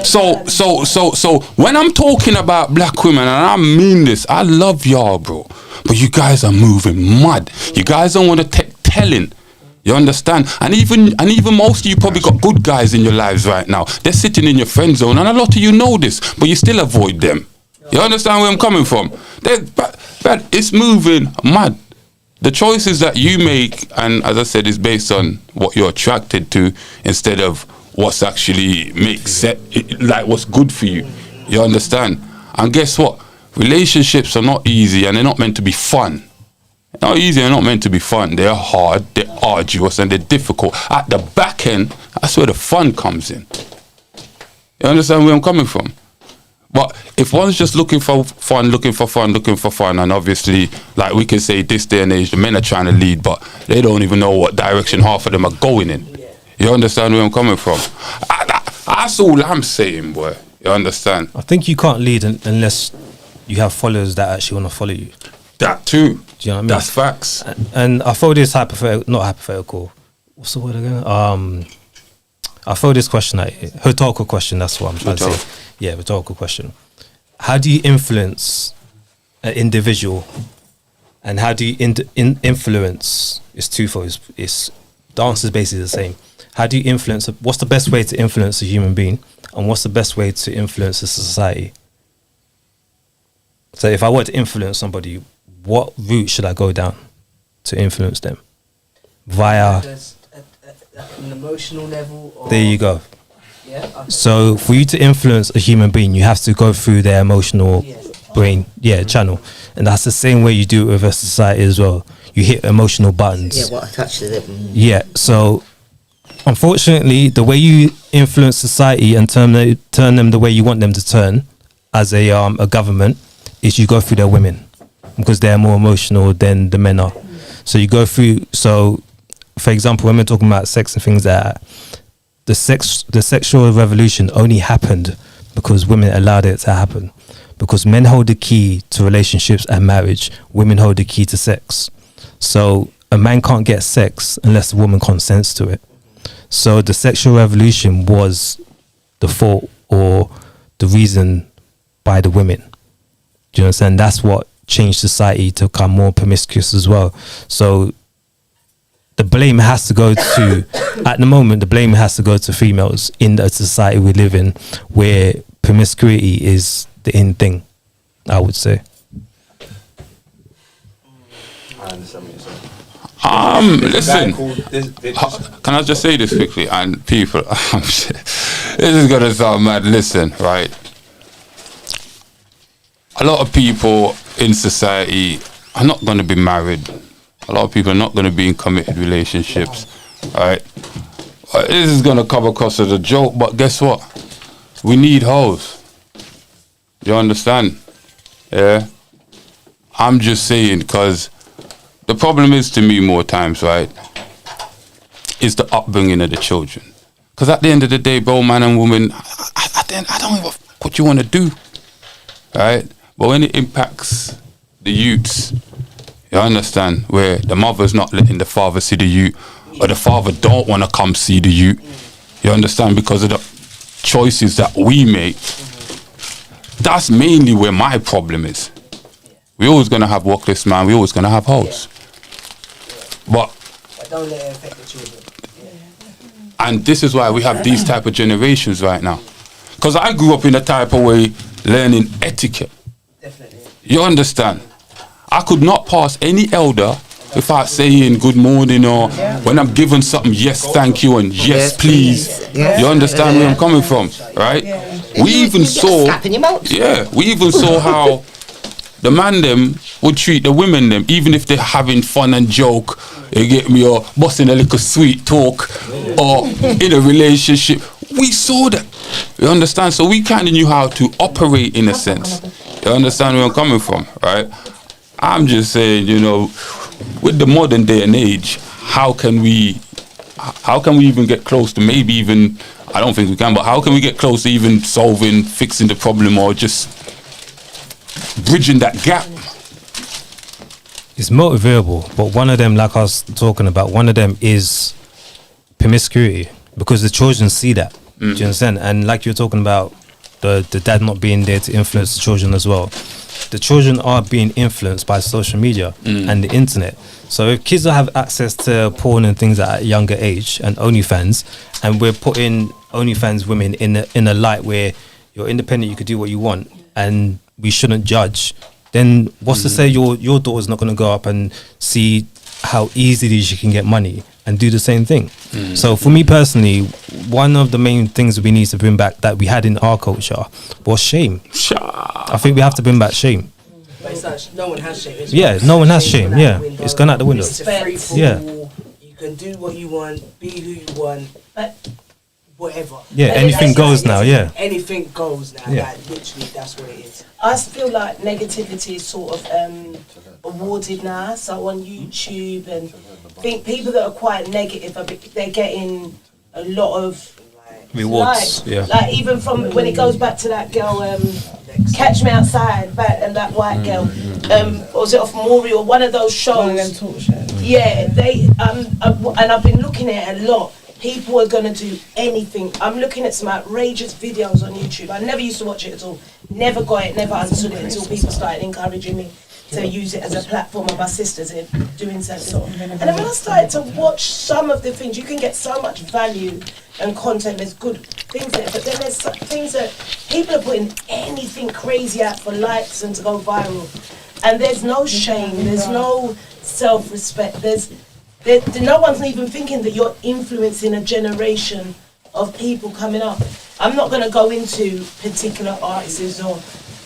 [SPEAKER 2] So when I'm talking about black women, and I mean this, I love y'all, bro, but you guys are moving mad. You guys don't want to take telling. You understand? And even most of you probably got good guys in your lives right now. They're sitting in your friend zone, and a lot of you know this, but you still avoid them. You understand where I'm coming from? But it's moving mad. The choices that you make, and as I said, is based on what you're attracted to instead of what's actually like what's good for you. You understand? And guess what? Relationships are not easy, and they're not meant to be fun. They're not easy, they're not meant to be fun. They're hard, they're arduous, and they're difficult. At the back end, that's where the fun comes in. You understand where I'm coming from? But if one's just looking for fun, and obviously, like we can say this day and age, the men are trying to lead, but they don't even know what direction half of them are going in. You understand where I'm coming from? That's all I'm saying, boy. You understand?
[SPEAKER 3] I think you can't lead unless you have followers that actually want to follow you.
[SPEAKER 2] That too.
[SPEAKER 3] Do you know what I mean?
[SPEAKER 2] That's facts.
[SPEAKER 3] And I throw this not hypothetical. What's the word again? I throw this question at you. Rhetorical question, that's what I'm trying to say. Yeah, rhetorical question. How do you influence an individual, and how do you influence? It's twofold. It's the answer is basically the same. How do you influence? What's the best way to influence a human being, and what's the best way to influence a society? So, if I were to influence somebody, what route should I go down to influence them? Via
[SPEAKER 10] an emotional level. Or
[SPEAKER 3] there you go.
[SPEAKER 10] Yeah. Okay.
[SPEAKER 3] So for you to influence a human being, you have to go through their emotional brain, channel, and that's the same way you do it with a society as well. You hit emotional buttons.
[SPEAKER 6] Yeah, what touches it?
[SPEAKER 3] Yeah. So unfortunately, the way you influence society and turn them the way you want them to turn, as a government, is you go through their women, because they're more emotional than the men are. So you go through. So, for example, when we're talking about sex and things like that, the sexual revolution only happened because women allowed it to happen. Because men hold the key to relationships and marriage, women hold the key to sex. So a man can't get sex unless a woman consents to it. So the sexual revolution was the fault or the reason by the women. Do you understand? That's what changed society to become more promiscuous as well. So the blame has to go to, at the moment, the blame has to go to females in the society we live in, where promiscuity is the in thing, I would say.
[SPEAKER 5] I understand what you're saying.
[SPEAKER 2] Listen, can I just say this quickly? And people, this is going to sound mad. Listen, right? A lot of people in society are not going to be married. A lot of people are not going to be in committed relationships, right? This is going to come across as a joke, but guess what? We need hoes. You understand? Yeah? I'm just saying, because the problem is, to me, more times, right, is the upbringing of the children. Because at the end of the day, bro, man and woman, I don't know what you want to do, right? But when it impacts the youths, you understand, where the mother's not letting the father see the youth, or the father don't want to come see the youth, you understand, because of the choices that we make, that's mainly where my problem is. We're always going to have workless man, we're always going to have hoes. But
[SPEAKER 10] don't let it affect the children.
[SPEAKER 2] and this is why we have these type of generations right now. Because I grew up in a type of way learning etiquette.
[SPEAKER 10] Definitely.
[SPEAKER 2] You understand? I could not pass any elder without saying good morning or when I'm given something, yes, thank you, and yes, please. You understand where I'm coming from, right? We even saw, we even saw how the man them would treat the women them, even if they're having fun and joke, you get me, or busting a little sweet talk, or in a relationship. We saw that. You understand? So we kind of knew how to operate in a sense. You understand where I'm coming from, right? I'm just saying, you know, with the modern day and age, how can we even get close to maybe even, I don't think we can, but how can we get close to even solving, fixing the problem, or just bridging that gap?
[SPEAKER 3] It's motivatable, but one of them, like I was talking about, one of them is promiscuity, because the children see that. Do you understand? And like you're talking about the dad not being there to influence the children as well. The children are being influenced by social media and the internet. So if kids have access to porn and things at a younger age and OnlyFans, and we're putting OnlyFans women in a light where you're independent, you could do what you want, and we shouldn't judge, then what's to say your daughter's not going to go up and see how easily she can get money and do the same thing? So for me personally, one of the main things we need to bring back that we had in our culture was shame. I think we have to bring back shame.
[SPEAKER 10] But it's not, no one has shame. It's
[SPEAKER 3] No one has shame. Yeah, it's gone out the window.
[SPEAKER 10] It's a free for all. You can do what you want, be who you want, whatever.
[SPEAKER 3] Yeah, anything goes now. Yeah,
[SPEAKER 10] anything goes now.
[SPEAKER 3] Yeah.
[SPEAKER 10] Like, literally, that's what it is.
[SPEAKER 9] I feel like negativity is sort of awarded now. So on YouTube, and I think people that are quite negative, they're getting a lot of
[SPEAKER 3] rewards.
[SPEAKER 9] Like even from when it goes back to that girl, Catch Me Outside, and that white girl, or was it off Maury or one of those shows? Yeah, they and I've been looking at it a lot. People are gonna do anything. I'm looking at some outrageous videos on YouTube. I never used to watch it at all. Never got it. Never understood it until people started encouraging me to use it as a platform of my sisters in doing something. And then when I started to watch some of the things, you can get so much value and content. There's good things there, but then there's some things that people are putting anything crazy out for likes and to go viral. And there's no shame. There's no self-respect. No one's even thinking that you're influencing a generation of people coming up. I'm not going to go into particular artists or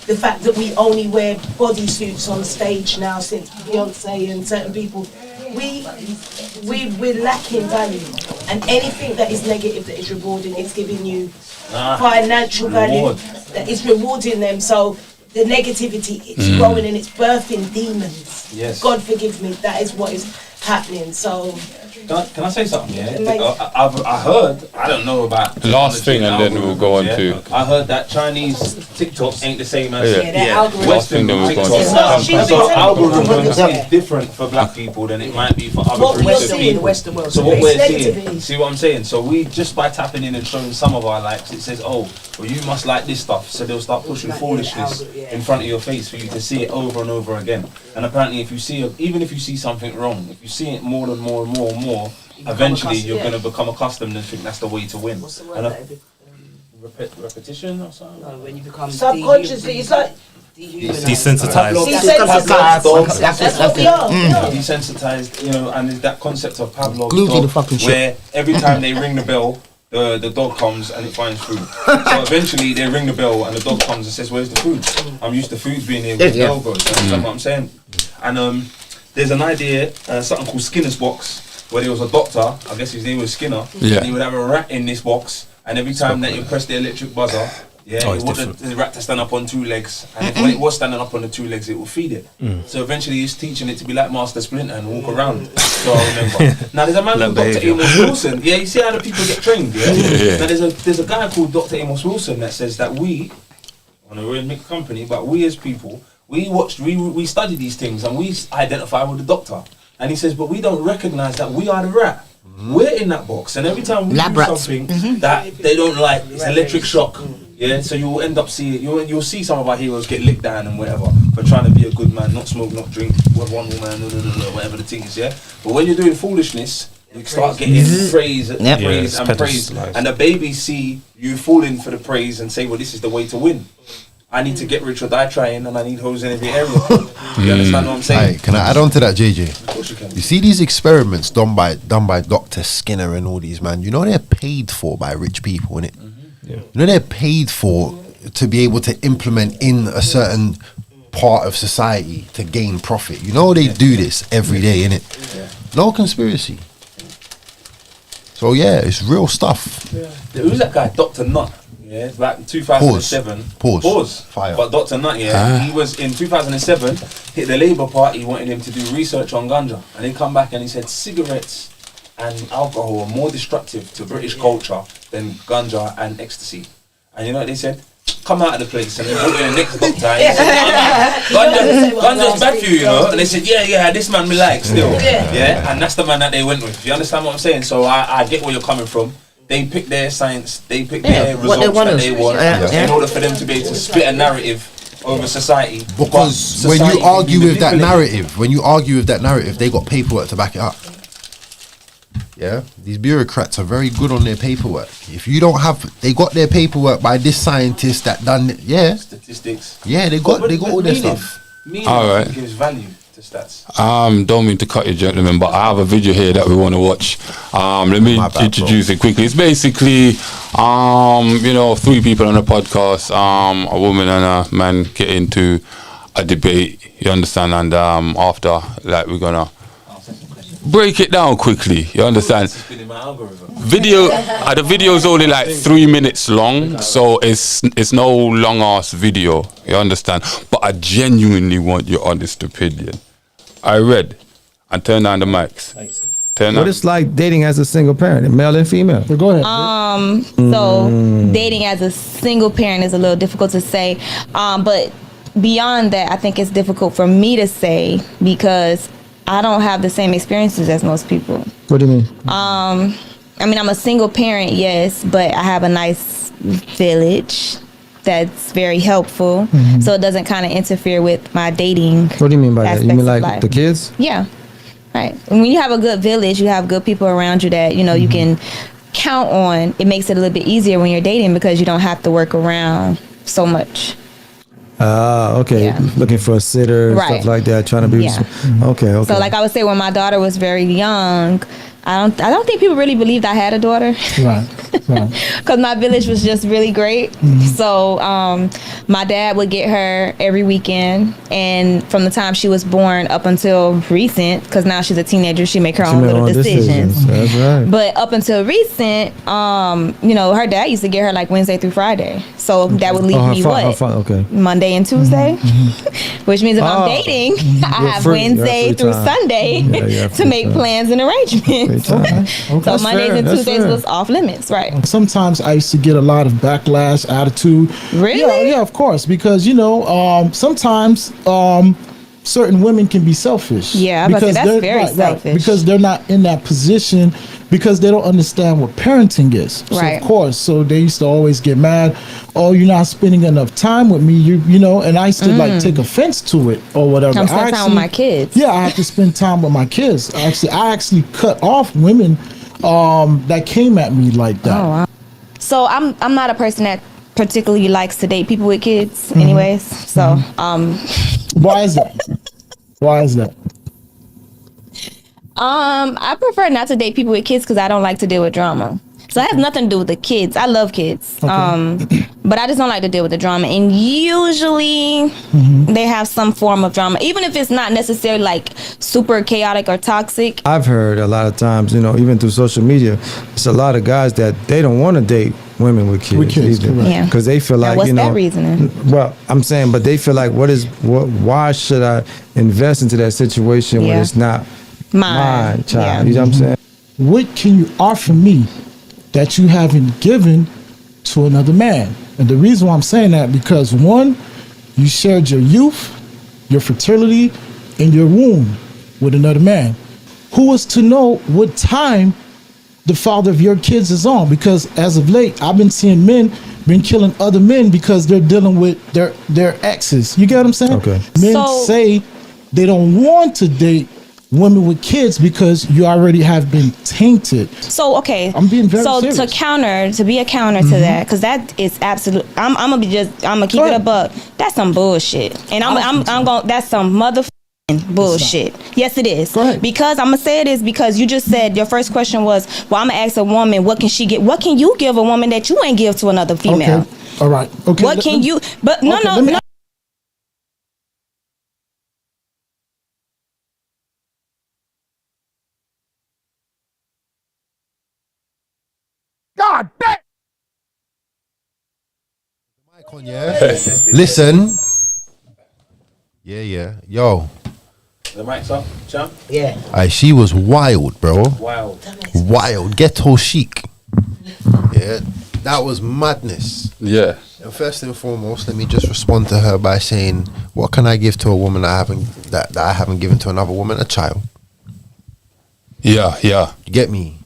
[SPEAKER 9] the fact that we only wear bodysuits on stage now since Beyonce and certain people. We're lacking value, and anything that is negative that is rewarding is giving you financial value that is rewarding them. So the negativity, it's growing and it's birthing demons.
[SPEAKER 5] Yes.
[SPEAKER 10] God forgive me, that is what is happening. So
[SPEAKER 5] can I say something? Yeah, I heard. I don't know about
[SPEAKER 2] last thing, and then we'll go on to.
[SPEAKER 5] I heard that Chinese TikTok ain't the same as
[SPEAKER 2] Last thing, then we'll go on to.
[SPEAKER 5] So algorithm is different for black people than it might be for other groups of people.
[SPEAKER 10] Western world.
[SPEAKER 5] So what we're seeing, see what I'm saying? So we just by tapping in and showing some of our likes, it says, oh, well, you must like this stuff. So they'll start pushing foolishness in front of your face for you to see it over and over again. And apparently, if you see, even if you see something wrong, if you see it more and more and more and more, eventually you're going to become accustomed and think that's the way to win.
[SPEAKER 10] What's the word?
[SPEAKER 5] Repetition or something?
[SPEAKER 10] No, when you become
[SPEAKER 9] subconsciously, it's like
[SPEAKER 3] desensitized.
[SPEAKER 9] That's what we are.
[SPEAKER 5] Desensitized, you know, and there's that concept of Pavlov's
[SPEAKER 6] Glued to the
[SPEAKER 5] dog,
[SPEAKER 6] fucking shit.
[SPEAKER 5] where every time they ring the bell, the dog comes and it finds food. So eventually they ring the bell and the dog comes and says, "Where's the food?" I'm used to food being here with the bell goes. That's what I'm saying. And there's an idea, something called Skinner's box, where there was a doctor, I guess his name was Skinner, and he would have a rat in this box, and every time that you press the electric buzzer, he wanted the rat to stand up on two legs, and when it was standing up on the two legs, it would feed it. So eventually he's teaching it to be like Master Splinter and walk around. So I remember. Now there's a man called Dr. Amos Wilson. Yeah, you see how the people get trained, Now there's a guy called Dr. Amos Wilson that says that we, on a real mixed company, but we as people, we study these things and we identify with the doctor. And he says, but we don't recognise that we are the rat. We're in that box, and every time we
[SPEAKER 6] Lab
[SPEAKER 5] do
[SPEAKER 6] rats.
[SPEAKER 5] something that they don't like, it's electric shock. Yeah, so you'll end up seeing you'll see some of our heroes get licked down and whatever for trying to be a good man, not smoke, not drink, with one woman, whatever the thing is. Yeah, but when you're doing foolishness, you start getting praise, praise, and praise, and the babies see you falling for the praise and say, "Well, this is the way to win. I need to get rich or die trying, and I need hoes in every area." You understand what I'm saying?
[SPEAKER 4] Hey, can I add on to that, JJ?
[SPEAKER 5] Of course you can.
[SPEAKER 4] You see these experiments done by Dr. Skinner and all these, man. You know they're paid for by rich people, innit?
[SPEAKER 3] Yeah.
[SPEAKER 4] You know they're paid for to be able to implement in a certain part of society to gain profit. You know they do this every day, innit? No conspiracy. So yeah, it's real stuff.
[SPEAKER 5] Who's that guy, Dr. Nutt? Yeah, back in 2007. Pause.
[SPEAKER 4] Fire.
[SPEAKER 5] But Dr. Nutt, he was in 2007, hit the Labour Party, wanted him to do research on ganja. And he come back and he said cigarettes and alcohol are more destructive to British culture than ganja and ecstasy. And you know what they said? Come out of the place. And then put in the next doctor and he said, ganja's bad for you, you know? And they said, yeah, this man me like still. Yeah, and that's the man that they went with. You understand what I'm saying? So I get where you're coming from. They pick their science, they pick their results that they want in order for them to be able to split a narrative over society.
[SPEAKER 4] Because when you argue with that narrative, they got paperwork to back it up. Yeah, these bureaucrats are very good on their paperwork. If you don't have, they got their paperwork by this scientist that done it. Yeah,
[SPEAKER 5] statistics.
[SPEAKER 4] Yeah, they got all their stuff.
[SPEAKER 5] All right, gives value to stats.
[SPEAKER 2] Don't mean to cut you, gentlemen, but I have a video here that we want to watch. Let me introduce it quickly. It's basically, three people on a podcast, a woman and a man get into a debate. You understand? And after, like, we're gonna break it down quickly. You understand? Video. The video is only like 3 minutes long, so it's no long ass video. You understand? But I genuinely want your honest opinion. I read and turn on the mics.
[SPEAKER 13] What it's like dating as a single parent, male and female. Go ahead.
[SPEAKER 14] So dating as a single parent is a little difficult to say, but beyond that, I think it's difficult for me to say because I don't have the same experiences as most people.
[SPEAKER 13] What do you mean?
[SPEAKER 14] I'm a single parent, yes, but I have a nice village that's very helpful, so it doesn't kind of interfere with my dating.
[SPEAKER 13] What do you mean by that? You mean like the kids?
[SPEAKER 14] Yeah, right. And when you have a good village, you have good people around you that you can count on. It makes it a little bit easier when you're dating because you don't have to work around so much.
[SPEAKER 13] Okay. Yeah. Looking for a sitter, stuff like that. Trying to be.
[SPEAKER 14] Yeah.
[SPEAKER 13] Okay.
[SPEAKER 14] So, like I would say, when my daughter was very young, I don't think people really believed I had a daughter. Right. Because my village was just really great. So my dad would get her every weekend, and from the time she was born up until recent, because now she's a teenager, she make her own little decisions.
[SPEAKER 13] That's right.
[SPEAKER 14] But up until recent, her dad used to get her like Wednesday through Friday. So that would leave me Monday and Tuesday, which means if I'm dating, I have Wednesday through Sunday to make plans and arrangements. So Mondays and Tuesdays was off limits, right?
[SPEAKER 15] Sometimes I used to get a lot of backlash, attitude.
[SPEAKER 14] Really?
[SPEAKER 15] Yeah, of course, because sometimes certain women can be selfish.
[SPEAKER 14] Yeah, because that's very selfish.
[SPEAKER 15] Right, because they're not in that position, because they don't understand what parenting is.
[SPEAKER 14] Right.
[SPEAKER 15] So of course, so they used to always get mad. Oh, you're not spending enough time with me. You know, and I used to take offense to it or whatever.
[SPEAKER 14] I'm spending time with my kids.
[SPEAKER 15] Yeah, I have to spend time with my kids. I actually cut off women that came at me like that.
[SPEAKER 14] Oh, wow. So I'm not a person that particularly likes to date people with kids anyways. So
[SPEAKER 15] why is that? Why is that?
[SPEAKER 14] I prefer not to date people with kids because I don't like to deal with drama. So that has nothing to do with the kids. I love kids. Okay. But I just don't like to deal with the drama. And usually they have some form of drama, even if it's not necessarily like super chaotic or toxic.
[SPEAKER 13] I've heard a lot of times, even through social media, it's a lot of guys that they don't want to date women with kids. Because they feel like,
[SPEAKER 14] what's that reasoning?
[SPEAKER 13] Well, I'm saying, but they feel like, why should I invest into that situation when it's not my child?
[SPEAKER 14] Yeah.
[SPEAKER 13] You know what I'm saying?
[SPEAKER 15] What can you offer me that you haven't given to another man? And the reason why I'm saying that, because one, you shared your youth, your fertility, and your womb with another man. Who was to know what time the father of your kids is on. Because as of late, I've been seeing men been killing other men because they're dealing with their exes. You get what I'm saying?
[SPEAKER 13] Okay.
[SPEAKER 15] Men say they don't want to date women with kids because you already have been tainted.
[SPEAKER 14] So okay,
[SPEAKER 15] I'm being very
[SPEAKER 14] so
[SPEAKER 15] serious.
[SPEAKER 14] to be a counter to that, because that is absolute. I'm gonna keep it a buck. That's some bullshit, and I'm gonna that's some motherfucking bullshit. Yes, it is. Because I'm gonna say it is because you just said your first question was, well, I'm gonna ask a woman, what can she get? What can you give a woman that you ain't give to another female?
[SPEAKER 15] Okay. All right. Okay.
[SPEAKER 14] What can you? But no.
[SPEAKER 4] God damn! Mic on, yeah? Listen. Yeah. Yo.
[SPEAKER 5] The mic's up, champ?
[SPEAKER 6] Yeah.
[SPEAKER 4] Aye, she was wild, bro.
[SPEAKER 5] Wild.
[SPEAKER 4] Ghetto chic. Yeah. That was madness.
[SPEAKER 2] Yeah.
[SPEAKER 4] And first and foremost, let me just respond to her by saying, what can I give to a woman that I haven't given to another woman? A child.
[SPEAKER 2] Yeah.
[SPEAKER 4] You get me?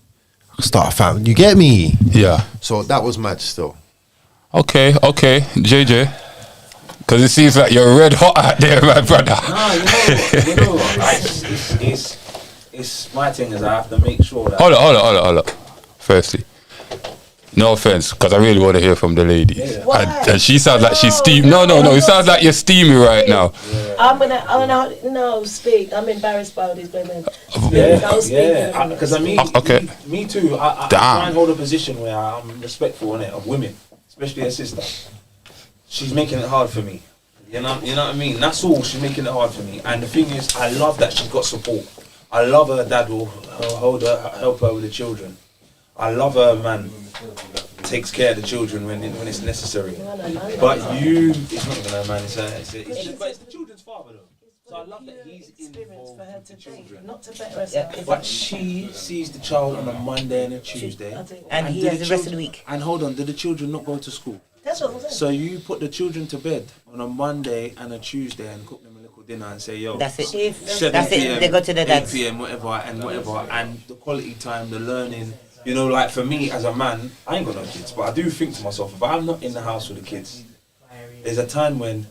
[SPEAKER 4] Start a family. You get me?
[SPEAKER 2] Yeah.
[SPEAKER 4] So that was mad still.
[SPEAKER 2] Okay, JJ. Because it seems like you're red hot out there, my brother.
[SPEAKER 5] No, it's my thing is I have to make sure that.
[SPEAKER 2] Hold on. Firstly, no offense, because I really want to hear from the lady.
[SPEAKER 5] Yeah.
[SPEAKER 2] And she sounds like she's steamy. No. It sounds like you're steamy right now.
[SPEAKER 9] I'm gonna speak. I'm embarrassed by all these women.
[SPEAKER 5] Yeah. Because
[SPEAKER 2] okay.
[SPEAKER 5] Me too. I try and hold a position where I'm respectful in it of women, especially her sister. She's making it hard for me. You know what I mean? That's all. She's making it hard for me. And the thing is, I love that she's got support. I love her dad will help her with the children. I love her man takes care of the children when it's necessary. But it's not even her man. It's the children's father though. So I love that he's involved with the children.
[SPEAKER 9] Not to better herself.
[SPEAKER 5] But she sees the child on a Monday and a Tuesday.
[SPEAKER 6] And he has the rest of the week.
[SPEAKER 5] And hold on, do the children not go to school?
[SPEAKER 9] That's what I'm saying.
[SPEAKER 5] So you put the children to bed on a Monday and a Tuesday and cook them a little dinner and say, yo,
[SPEAKER 6] that's it.
[SPEAKER 5] 7
[SPEAKER 6] That's
[SPEAKER 5] PM,
[SPEAKER 6] it. They go to the
[SPEAKER 5] 8
[SPEAKER 6] dads.
[SPEAKER 5] PM, whatever, and the quality time, the learning. You know, like for me as a man, I ain't got no kids, but I do think to myself, if I'm not in the house with the kids, there's a time when,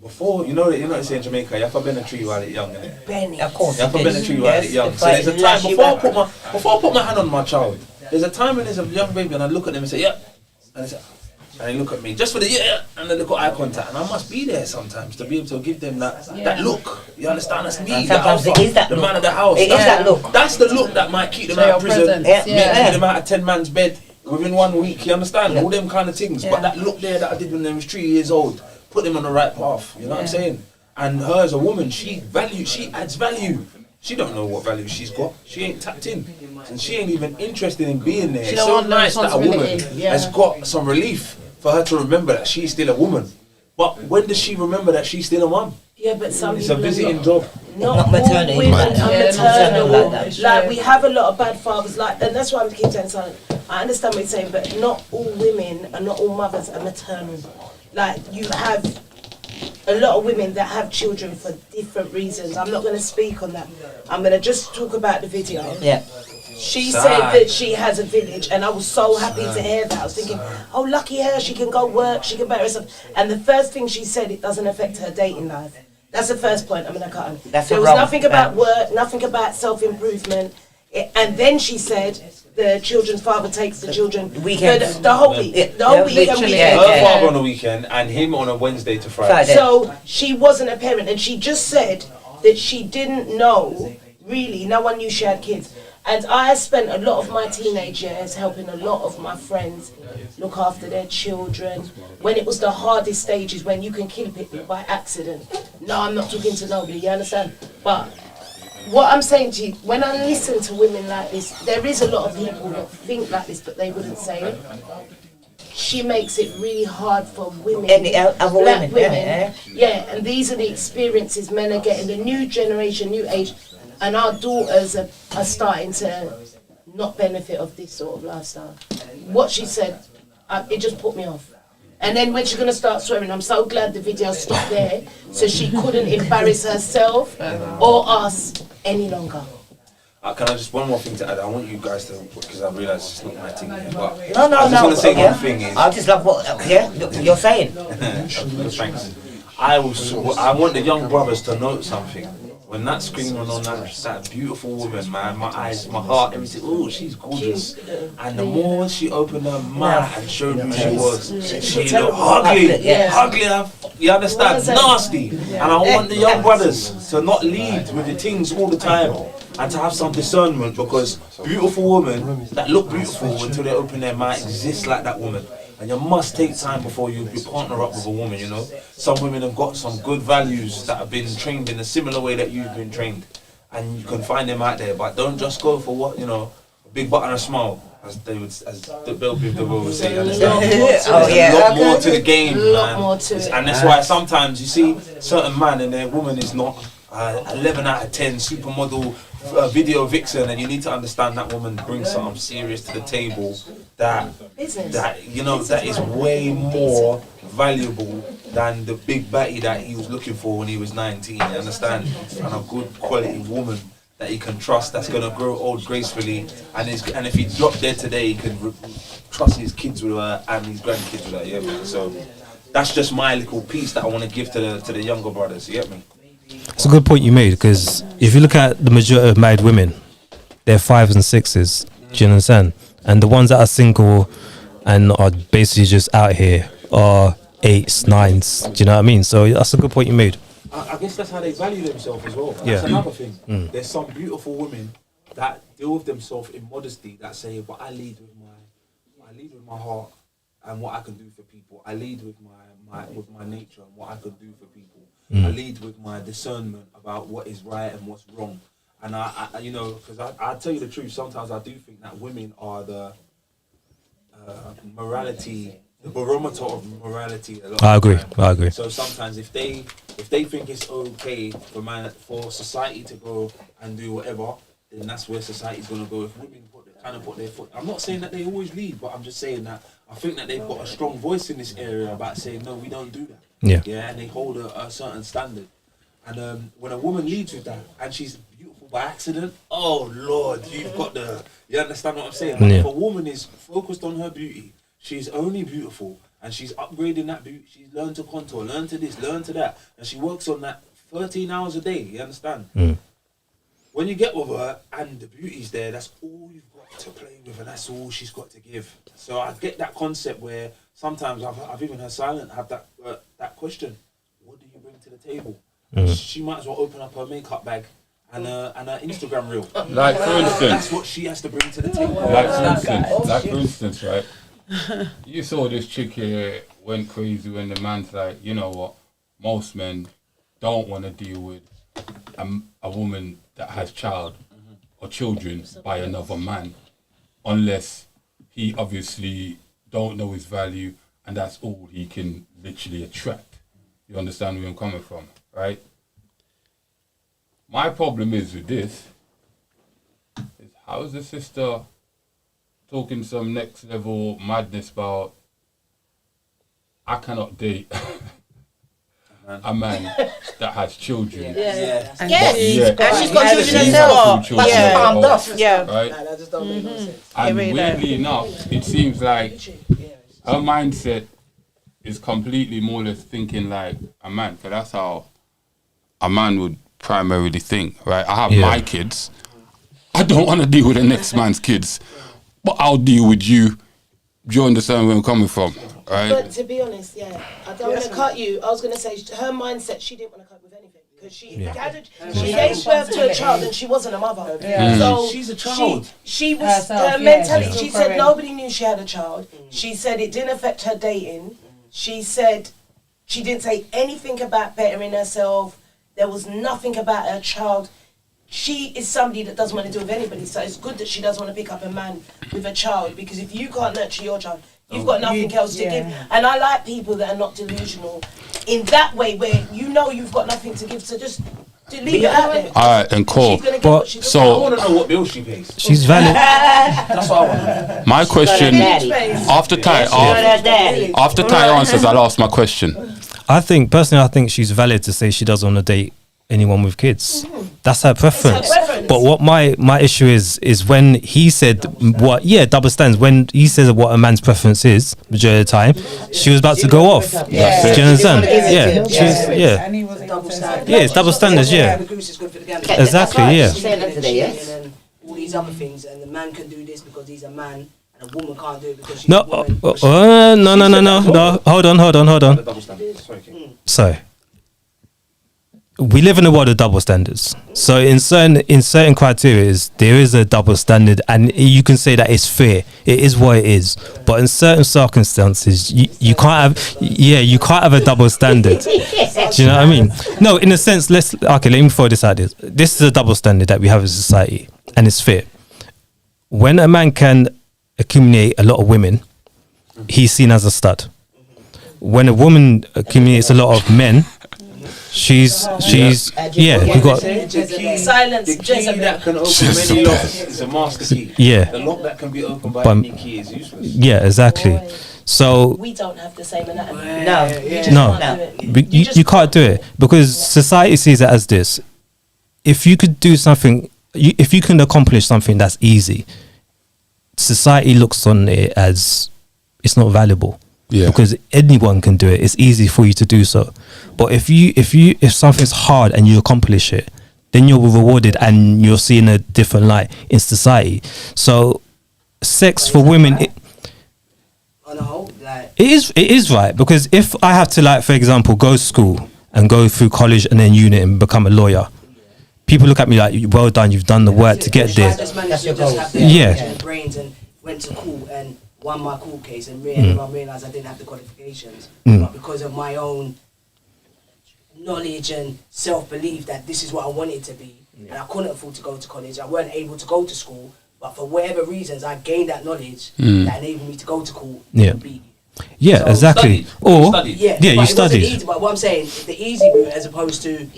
[SPEAKER 5] before, you know they say in Jamaica, you have to bend a tree while it's young, innit?
[SPEAKER 6] Benny, of course.
[SPEAKER 5] You have to bend a tree while it's young. So there's a time, before I put my hand on my child, there's a time when there's a young baby and I look at them and say, yeah, and they look at me just for the and then they got eye contact, and I must be there sometimes to be able to give them that look. You understand? That's me.
[SPEAKER 6] Sometimes it is that
[SPEAKER 5] the
[SPEAKER 6] look.
[SPEAKER 5] man of the house.
[SPEAKER 6] It is that look.
[SPEAKER 5] That's the look that might keep them out of prison. Keep them out of 10 man's bed within 1 week. You understand? All them kind of things. But that look there that I did when they was 3 years old, put them on the right path. You know what I'm saying? And her as a woman, she adds value. She don't know what value she's got. She ain't tapped in, and she ain't even interested in being there. It's so nice that a woman has got some relief for her to remember that she's still a woman. But when does she remember that she's still a mum?
[SPEAKER 9] Yeah, but some
[SPEAKER 5] it's a visiting job.
[SPEAKER 9] Not
[SPEAKER 6] maternity.
[SPEAKER 9] Women are maternal.
[SPEAKER 6] Like
[SPEAKER 9] we have a lot of bad fathers, and that's why I keep saying silent. I understand what you're saying, but not all women and not all mothers are maternal. Like you have a lot of women that have children for different reasons. I'm not going to speak on that. I'm going to just talk about the video.
[SPEAKER 6] Yeah.
[SPEAKER 9] She said that she has a village, and I was so happy to hear that. I was thinking, oh, lucky her, she can go work, she can better herself. And the first thing she said, it doesn't affect her dating life. That's the first point I'm going to cut on. There was nothing about work, nothing about self-improvement. And then she said the children's father takes the children the whole week. The whole week.
[SPEAKER 5] Her father on the weekend and him on a Wednesday to Friday.
[SPEAKER 9] So she wasn't a parent, and she just said that she didn't know, really, no one knew she had kids. And I spent a lot of my teenage years helping a lot of my friends look after their children. When it was the hardest stages, when you can kill people by accident. No, I'm not talking to nobody, you understand? But what I'm saying to you, when I listen to women like this, there is a lot of people that think like this, but they wouldn't say it. She makes it really hard for women, black women. Yeah, and these are the experiences men are getting, the new generation, new age. And our daughters are starting to not benefit of this sort of lifestyle. What she said, it just put me off. And then when she's going to start swearing, I'm so glad the video stopped there, so she couldn't embarrass herself or us any longer.
[SPEAKER 5] Can I just one more thing to add? I want you guys to, because I realise it's not my thing here, but
[SPEAKER 6] No,
[SPEAKER 5] I just want to say one thing is.
[SPEAKER 6] I just love what you're saying.
[SPEAKER 5] Thanks. I want the young brothers to note something. When that screen went on, that beautiful woman, man, my eyes, my heart, everything. Oh, she's gorgeous. And the more she opened her mouth and showed who she was, she looked ugly. You understand? Nasty. And I want the young brothers to not lead with the things all the time, and to have some discernment, because beautiful women that look beautiful until they open their mouth exist like that woman. And you must take time before you partner up with a woman, you know. Some women have got some good values that have been trained in a similar way that you've been trained. And you can find them out there, but don't just go for what, you know, a big butt and a smile, as the Bill people would say. There's a lot more to the game, man. And that's why sometimes you see certain man and their woman is not 11 out of 10 supermodel video vixen, and you need to understand that woman brings something serious to the table that you know that is way more valuable than the big batty that he was looking for when he was 19. You understand? And a good quality woman that he can trust, that's gonna grow old gracefully, and if he dropped dead today, he can trust his kids with her and his grandkids with her. Yeah, man. So that's just my little piece that I want to give to the younger brothers. You get me?
[SPEAKER 3] It's a good point you made, because if you look at the majority of married women, they're 5s and 6s. Do you understand? And the ones that are single and are basically just out here are 8s, 9s. Do you know what I mean? So that's a good point you made.
[SPEAKER 5] I guess that's how they value themselves as well. That's
[SPEAKER 3] Yeah.
[SPEAKER 5] another thing.
[SPEAKER 3] Mm.
[SPEAKER 5] There's some beautiful women that deal with themselves in modesty, that say, "But I lead with my heart and what I can do for people. I lead with my nature and what I can do for people. I lead with my discernment about what is right and what's wrong." And I you know, because I tell you the truth, sometimes I do think that women are the morality, the barometer of morality. A lot
[SPEAKER 3] I
[SPEAKER 5] of the
[SPEAKER 3] agree.
[SPEAKER 5] time.
[SPEAKER 3] I agree.
[SPEAKER 5] So sometimes if they think it's okay for society to go and do whatever, then that's where society's gonna go. If women put their foot, I'm not saying that they always lead, but I'm just saying that I think that they've got a strong voice in this area about saying, no, we don't do that.
[SPEAKER 3] Yeah.
[SPEAKER 5] And they hold a certain standard. And when a woman leads with that, and she's beautiful by accident, oh Lord, you understand what I'm saying? Like,
[SPEAKER 3] Yeah.
[SPEAKER 5] if a woman is focused on her beauty, she's only beautiful, and she's upgrading that beauty, she's learned to contour, learn to this, learn to that, and she works on that 13 hours a day, you understand? When you get with her and the beauty's there, that's all you've got to play with, and that's all she's got to give. So I get that concept where sometimes I've even heard Silent have that question: what do you bring to the table? She might as well open up her makeup bag and her Instagram reel.
[SPEAKER 2] Like, for instance,
[SPEAKER 5] that's what she has to bring to the table.
[SPEAKER 2] Like for instance, right? You saw this chick here went crazy when the man's like, you know what? Most men don't want to deal with a woman that has child or children by another man, unless he obviously don't know his value and that's all he can literally attract. You understand where I'm coming from, right? My problem is with this is, how is the sister talking some next level madness about I cannot date a man that has children.
[SPEAKER 12] Yes.
[SPEAKER 2] And
[SPEAKER 12] she's got children herself. But she's calmed off. Yeah.
[SPEAKER 2] Right?
[SPEAKER 10] That just don't make no sense.
[SPEAKER 2] And weirdly enough, it seems like her mindset is completely more or less thinking like a man, because that's how a man would primarily think, right? I have my kids. I don't want to deal with the next man's kids, but I'll deal with you. Do you understand where I'm coming from, right?
[SPEAKER 9] But to be honest, I don't want to cut you. I was going to say, her mindset, she didn't want to cut with anything. Because she gave birth to a child and she wasn't a mother. So
[SPEAKER 5] she's a child.
[SPEAKER 9] She was, her mentality, she said nobody knew she had a child. She said it didn't affect her dating. She said she didn't say anything about bettering herself. There was nothing about her child. She is somebody that doesn't want to deal with anybody, so it's good that she doesn't want to pick up a man with a child, because if you can't nurture your child, you've got nothing else to give. And I like people that are not delusional in that way, where you know you've got nothing to give, so just to leave it out there.
[SPEAKER 2] Alright, and cool.
[SPEAKER 5] I want to know what bill she pays.
[SPEAKER 3] She's valid.
[SPEAKER 5] That's what I want to know.
[SPEAKER 2] My question, after Ty answers, I'll ask my question.
[SPEAKER 3] I think, personally, I think she's valid to say she doesn't want to date anyone with kids. That's her preference. But what my issue is when he said double standards. When he says what a man's preference is, majority of the time, she was about to go off. Do you understand? It's double standards. Exactly.
[SPEAKER 10] All these other things, and the man can do this because he's a man, and a woman can't do it because she's
[SPEAKER 3] No.
[SPEAKER 10] a woman.
[SPEAKER 3] No. Hold on. Sorry. We live in a world of double standards. So in certain criteria, there is a double standard, and you can say that it's fair. It is what it is. But in certain circumstances, you can't have a double standard. Do you know what I mean? No, in a sense, let me throw this out there. This is a double standard that we have in society, and it's fair. When a man can accumulate a lot of women, he's seen as a stud. When a woman accumulates a lot of men, she's you got
[SPEAKER 9] silence.
[SPEAKER 5] The key that can open many locks is a master key.
[SPEAKER 3] Yeah.
[SPEAKER 5] The lock that can be opened by any key is useless.
[SPEAKER 3] Yeah, exactly. So
[SPEAKER 9] We don't have the same anatomy.
[SPEAKER 3] you can't do it because society sees it as this. If you could do something, if you can accomplish something that's easy, society looks on it as it's not valuable.
[SPEAKER 2] Yeah.
[SPEAKER 3] Because anyone can do it. It's easy for you to do so. But if something's hard and you accomplish it, then you're rewarded and you're seen a different light in society. So sex for women it is right, because if I have to, like, for example, go to school and go through college and then uni and become a lawyer, people look at me like, well done, you've done the work to get there.
[SPEAKER 10] Brains and went to court and won my court case, and everyone realised I didn't have the qualifications, but because of my own knowledge and self-belief that this is what I wanted to be, and I couldn't afford to go to college, I weren't able to go to school, but for whatever reasons I gained that knowledge that enabled me to go to court and be.
[SPEAKER 3] Yeah,
[SPEAKER 10] So
[SPEAKER 3] exactly.
[SPEAKER 10] you
[SPEAKER 3] Or
[SPEAKER 10] studied.
[SPEAKER 3] you
[SPEAKER 10] But
[SPEAKER 3] studied.
[SPEAKER 10] It wasn't easy, but what I'm saying, the easy route as opposed to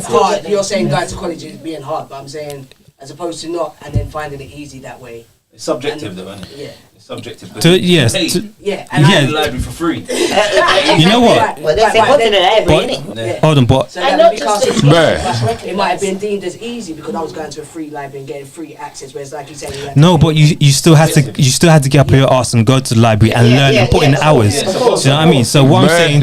[SPEAKER 10] hard. You're saying going to college is being hard, but I'm saying as opposed to not, and then finding it easy that way.
[SPEAKER 5] It's subjective, though, isn't it?
[SPEAKER 10] Yeah.
[SPEAKER 5] It's subjective.
[SPEAKER 3] To- yes,
[SPEAKER 5] Hey,
[SPEAKER 3] to-
[SPEAKER 10] yeah,
[SPEAKER 5] and I the library for free.
[SPEAKER 3] You know what?
[SPEAKER 10] Well, they go to the library,
[SPEAKER 3] But- hold on, but
[SPEAKER 10] So that because
[SPEAKER 3] Bruh.
[SPEAKER 10] it might have been deemed as easy because I was going to a free library and getting free access, whereas like you said, you had
[SPEAKER 3] no, but you still had to get up on your ass and go to the library and learn and put in the hours. Do you know what I mean? So what I'm saying,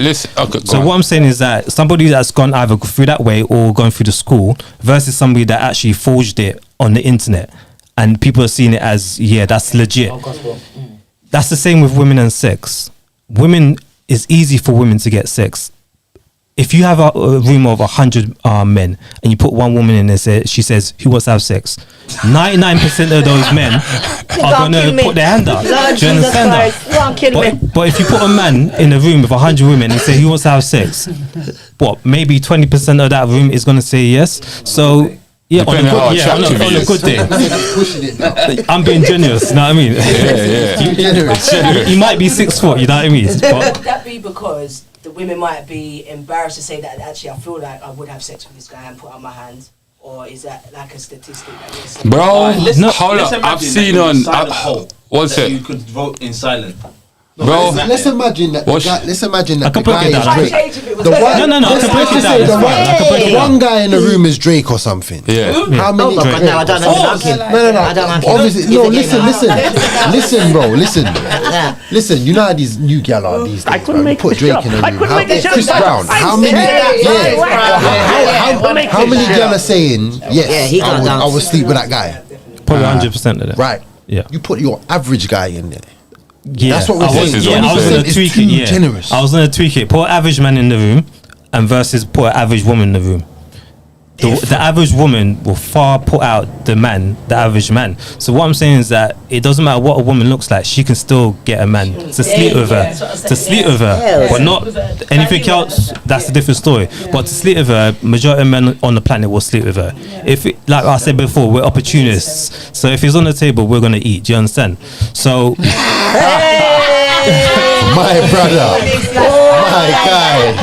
[SPEAKER 3] what I'm saying is that somebody that's gone either through that way or gone through the school versus somebody that actually forged it on the internet, and people are seeing it as that's legit. That's the same with women and sex. It's easy for women to get sex. If you have a room of 100 men and you put one woman in there, she says, "Who wants to have sex?" 99% of those men are gonna put their hand up. Do you understand that? But if you put a man in a room with 100 women and say, "Who wants to have sex?" maybe 20% of that room is gonna say yes. So. Yeah, on a good day. I'm being generous, you know what I mean? He might be 6 foot, you know what I mean?
[SPEAKER 10] Would that be because the women might be embarrassed to say that actually I feel like I would have sex with this guy and put out my hands? Or is that like a statistic that you're saying?
[SPEAKER 2] Bro, hold up. I've seen on. What's
[SPEAKER 5] that
[SPEAKER 2] it?
[SPEAKER 5] you could vote in silent.
[SPEAKER 2] Bro,
[SPEAKER 4] let's imagine that. Let's imagine that the
[SPEAKER 2] break
[SPEAKER 4] guy
[SPEAKER 2] it
[SPEAKER 4] is
[SPEAKER 2] down.
[SPEAKER 4] Drake. The one,
[SPEAKER 2] I can break it down.
[SPEAKER 4] The one guy in the room is Drake or something.
[SPEAKER 2] Yeah.
[SPEAKER 4] How many?
[SPEAKER 6] No, I don't know.
[SPEAKER 4] No.
[SPEAKER 6] I don't know.
[SPEAKER 4] Obviously, no. Listen, bro. Listen. You know how these new gal are these days. Man. Put Drake in the room. Chris Brown. How many? How many gal are saying yes? I would sleep with that guy.
[SPEAKER 3] Probably 100% of them.
[SPEAKER 4] Right.
[SPEAKER 3] Yeah.
[SPEAKER 4] You put your average guy in there.
[SPEAKER 3] Yeah,
[SPEAKER 4] That's what we're saying.
[SPEAKER 3] I was gonna tweak it. Yeah,
[SPEAKER 4] generous.
[SPEAKER 3] I was gonna tweak it. Put an average man in the room, and versus put an average woman in the room. The average woman will far put out the average man. So what I'm saying is that it doesn't matter what a woman looks like, she can still get a man to sleep with her, but not anything else. That's a different story. But to sleep with her, majority of men on the planet will sleep with her. If like I said before, we're opportunists. So if it's on the table, we're gonna eat. Do you understand? So.
[SPEAKER 4] My brother, my guy.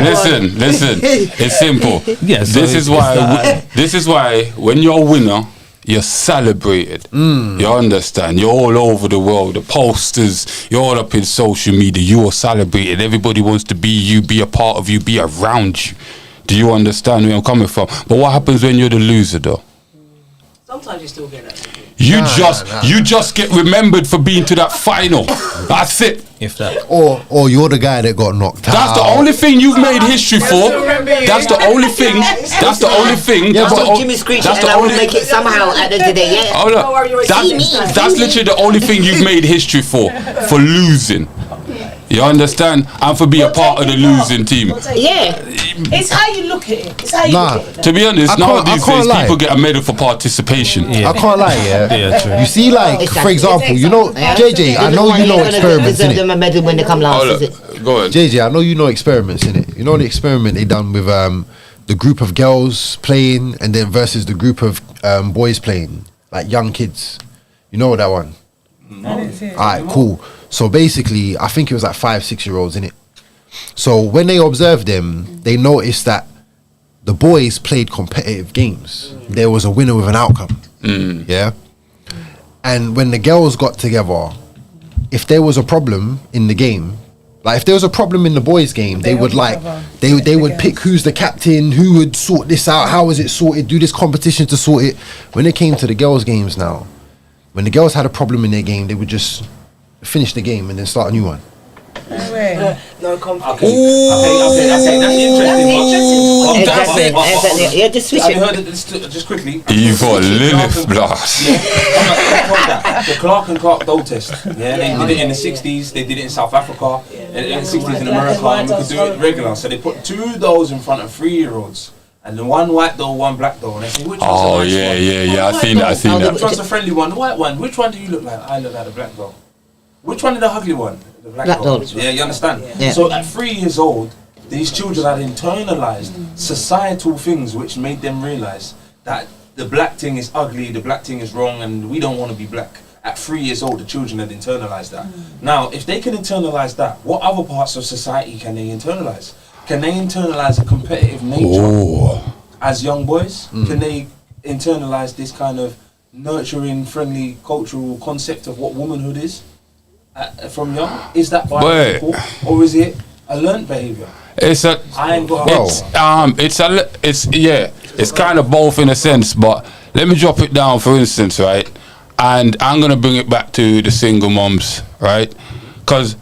[SPEAKER 2] Listen. It's simple.
[SPEAKER 3] Yes.
[SPEAKER 2] This is why when you're a winner, you're celebrated. You understand? You're all over the world. The posters, you're all up in social media. You are celebrated. Everybody wants to be you, be a part of you, be around you. Do you understand where I'm coming from? But what happens when you're the loser, though?
[SPEAKER 10] Sometimes you still get that.
[SPEAKER 2] You just get remembered for being to that final. That's it.
[SPEAKER 3] If that.
[SPEAKER 4] Or you're the guy that got knocked out.
[SPEAKER 2] That's the only thing you've made history for. That's the only thing. That's the only thing.
[SPEAKER 6] Yeah, but Jimmy Screech, and I will make it somehow at the end of the day. Yeah.
[SPEAKER 2] Hold up. That's literally the only thing you've made history for losing. You understand? And for being a part of the losing team.
[SPEAKER 9] Yeah. It's how you look at it. It's how you look at it.
[SPEAKER 2] To be honest, nowadays people get a medal for participation.
[SPEAKER 4] I can't lie, true. You see, like, for example, you know, JJ, I know you know experiments,
[SPEAKER 6] innit? Them a medal when they come last, is it?
[SPEAKER 2] Go ahead.
[SPEAKER 4] JJ, I know you know experiments, innit? You know the experiment they done with the group of girls playing and then versus the group of boys playing, like young kids. You know that one?
[SPEAKER 10] No.
[SPEAKER 4] Alright, cool. So basically, I think it was like 5-6 year olds, innit? So when they observed them, they noticed that the boys played competitive games. There was a winner with an outcome. Yeah. And when the girls got together, if there was a problem in the game, like if there was a problem in the boys' game, they would like they would pick who's the captain, who would sort this out, how is it sorted, do this competition to sort it. When it came to the girls' games now, when the girls had a problem in their game, they would just finish the game and then start a new one.
[SPEAKER 10] No conflict.
[SPEAKER 5] Okay, that's interesting.
[SPEAKER 6] Exactly. Yeah, just switch
[SPEAKER 5] Have you
[SPEAKER 6] it.
[SPEAKER 5] heard of this, just quickly?
[SPEAKER 2] Evil Lilith blast.
[SPEAKER 5] The Clark and Clark dough test. Yeah, they did it in the 60s. They did it in South Africa. In the 60s in America, and we could do it regular. So they put 2 doughs in front of 3-year-olds. And the one white dough, one black dough, and they say, which one's the nice one?
[SPEAKER 2] Yeah. I seen that.
[SPEAKER 5] Which one's the friendly one? The white one. Which one do you look like? I look like the black dough. Which one is the ugly one? The black dough. Yeah, you understand?
[SPEAKER 6] Yeah.
[SPEAKER 5] So at 3 years old, these children had internalized societal things which made them realize that the black thing is ugly, the black thing is wrong, and we don't want to be black. At 3 years old, the children had internalized that. Now, if they can internalize that, what other parts of society can they internalize? Can they internalize a competitive nature as young boys? Can they internalize this kind of nurturing, friendly, cultural concept of what womanhood is from young? Is that biological, or is it a learned behavior?
[SPEAKER 2] It's kind of both in a sense, but let me drop it down for instance, right? And I'm gonna bring it back to the single moms, right? Because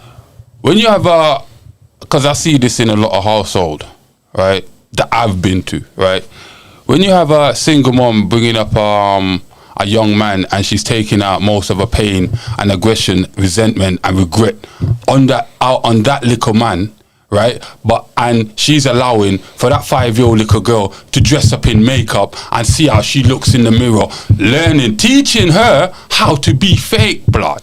[SPEAKER 2] when you have because I see this in a lot of household, right, that I've been to, right? When you have a single mom bringing up a young man and she's taking out most of her pain and aggression, resentment and regret on that little man, right? And she's allowing for that 5-year-old little girl to dress up in makeup and see how she looks in the mirror, teaching her how to be fake blood,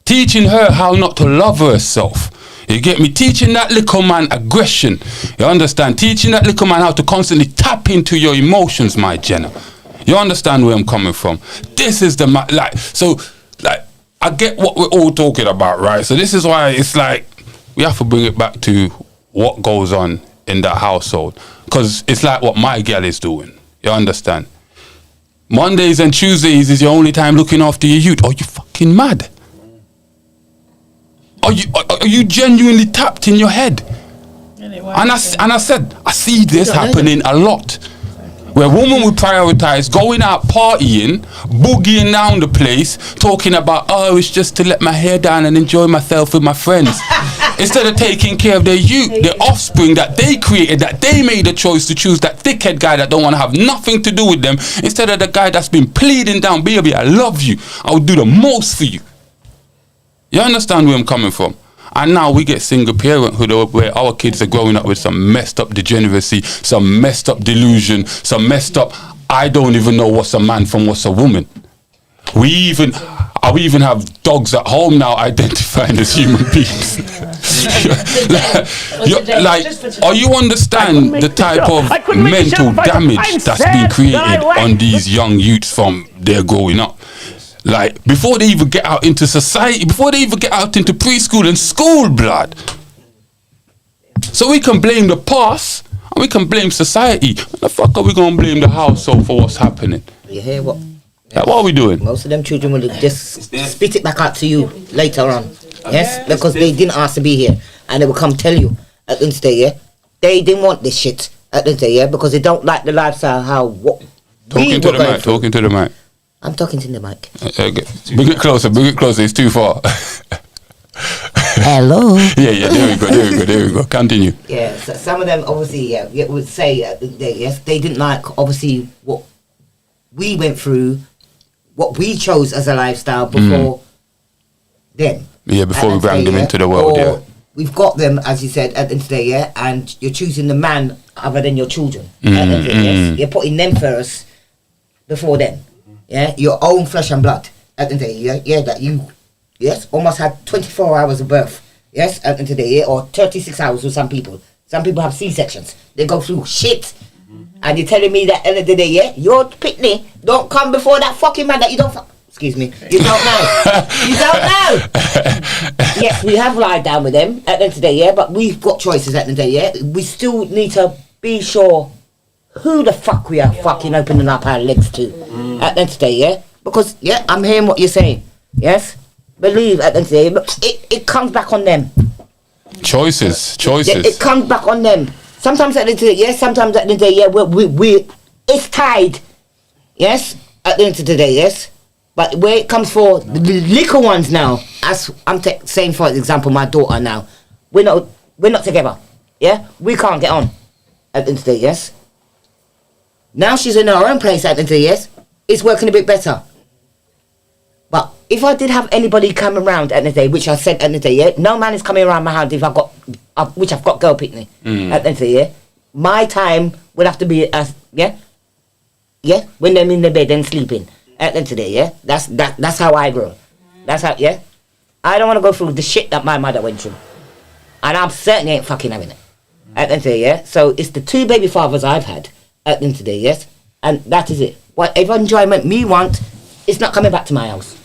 [SPEAKER 2] teaching her how not to love herself. You get me? Teaching that little man aggression. You understand? Teaching that little man how to constantly tap into your emotions, my Jenna. You understand where I'm coming from? This is I get what we're all talking about, right? So this is why it's like we have to bring it back to what goes on in that household, because it's like what my girl is doing. You understand? Mondays and Tuesdays is your only time looking after your youth. Are you fucking mad? Are you genuinely tapped in your head? And I said, I see this happening a lot. Where women will prioritize going out partying, boogieing down the place, talking about, oh, it's just to let my hair down and enjoy myself with my friends. Instead of taking care of their youth, their offspring that they created, that they made a choice to choose that thickhead guy that don't want to have nothing to do with them, instead of the guy that's been pleading down, baby, I love you, I will do the most for you. You understand where I'm coming from? And now we get single parenthood where our kids are growing up with some messed up degeneracy, some messed up delusion, some messed up, I don't even know what's a man from what's a woman. We even have dogs at home now identifying as human beings. Are you understand the type of mental damage that's been created on these young youths from their growing up? Like, before they even get out into society, before they even get out into preschool and school, blood. So we can blame the past and we can blame society. When the fuck are we going to blame the household for what's happening?
[SPEAKER 6] You hear what
[SPEAKER 2] Like, what are we doing?
[SPEAKER 6] Most of them children will just spit it back out to you later on. Yes, because they didn't ask to be here, and they will come tell you at the end of the day, yeah, they didn't want this shit at the end of the day, yeah, because they don't like the lifestyle.
[SPEAKER 2] Talking to the mic. Talking to the mic.
[SPEAKER 6] I'm talking to the mic.
[SPEAKER 2] Bring it closer. Bring it closer. It's too far.
[SPEAKER 6] Hello.
[SPEAKER 2] Yeah. There we go. Continue.
[SPEAKER 6] Yeah. So some of them obviously, would say yes, they didn't like obviously what we went through, what we chose as a lifestyle before them.
[SPEAKER 2] Yeah, before we bring them into the world. Yeah.
[SPEAKER 6] We've got them, as you said, at the end of the day, yeah, and you're choosing the man other than your children. At the end of the day, yes? You're putting them first before them. Yeah, your own flesh and blood. At the end of the day, yeah, that you, yes, almost had 24 hours of birth. Yes, at the end of the day, yeah, or 36 hours with some people. Some people have C-sections. They go through shit. And you're telling me that at the end of the day, yeah, your pitney don't come before that fucking man that you don't excuse me, you don't know. You don't know. Yes, we have lied down with them at the end of the day, yeah, but we've got choices at the end of the day, yeah. We still need to be sure who the fuck we are fucking opening up our legs to at the end of the day, yeah. Because, yeah, I'm hearing what you're saying, yes. Believe at the end of the day, but it comes back on them.
[SPEAKER 2] Choices.
[SPEAKER 6] Yeah, it comes back on them. Sometimes at the end of the day, yes, sometimes at the end of the day, yeah, we it's tied, yes, at the end of the day, yes. But where it comes for the little ones now, as I'm saying for example, my daughter now, we're not together, yeah. We can't get on at the end of the day, yes. Now she's in her own place at the end of the day, yes. It's working a bit better. But if I did have anybody come around at the end of the day, which I said at the end of the day, yeah, no man is coming around my house if I've got girl picnic at the end of the day, yeah. My time would have to be when they're in the bed and sleeping. At the end of the day, yeah, that's how I grow. That's how, yeah. I don't want to go through the shit that my mother went through, and I'm certainly ain't fucking having it. At the end of the day, yeah. So it's the 2 baby fathers I've had at the end of the day, yes, and that is it. Whatever enjoyment me want, it's not coming back to my house.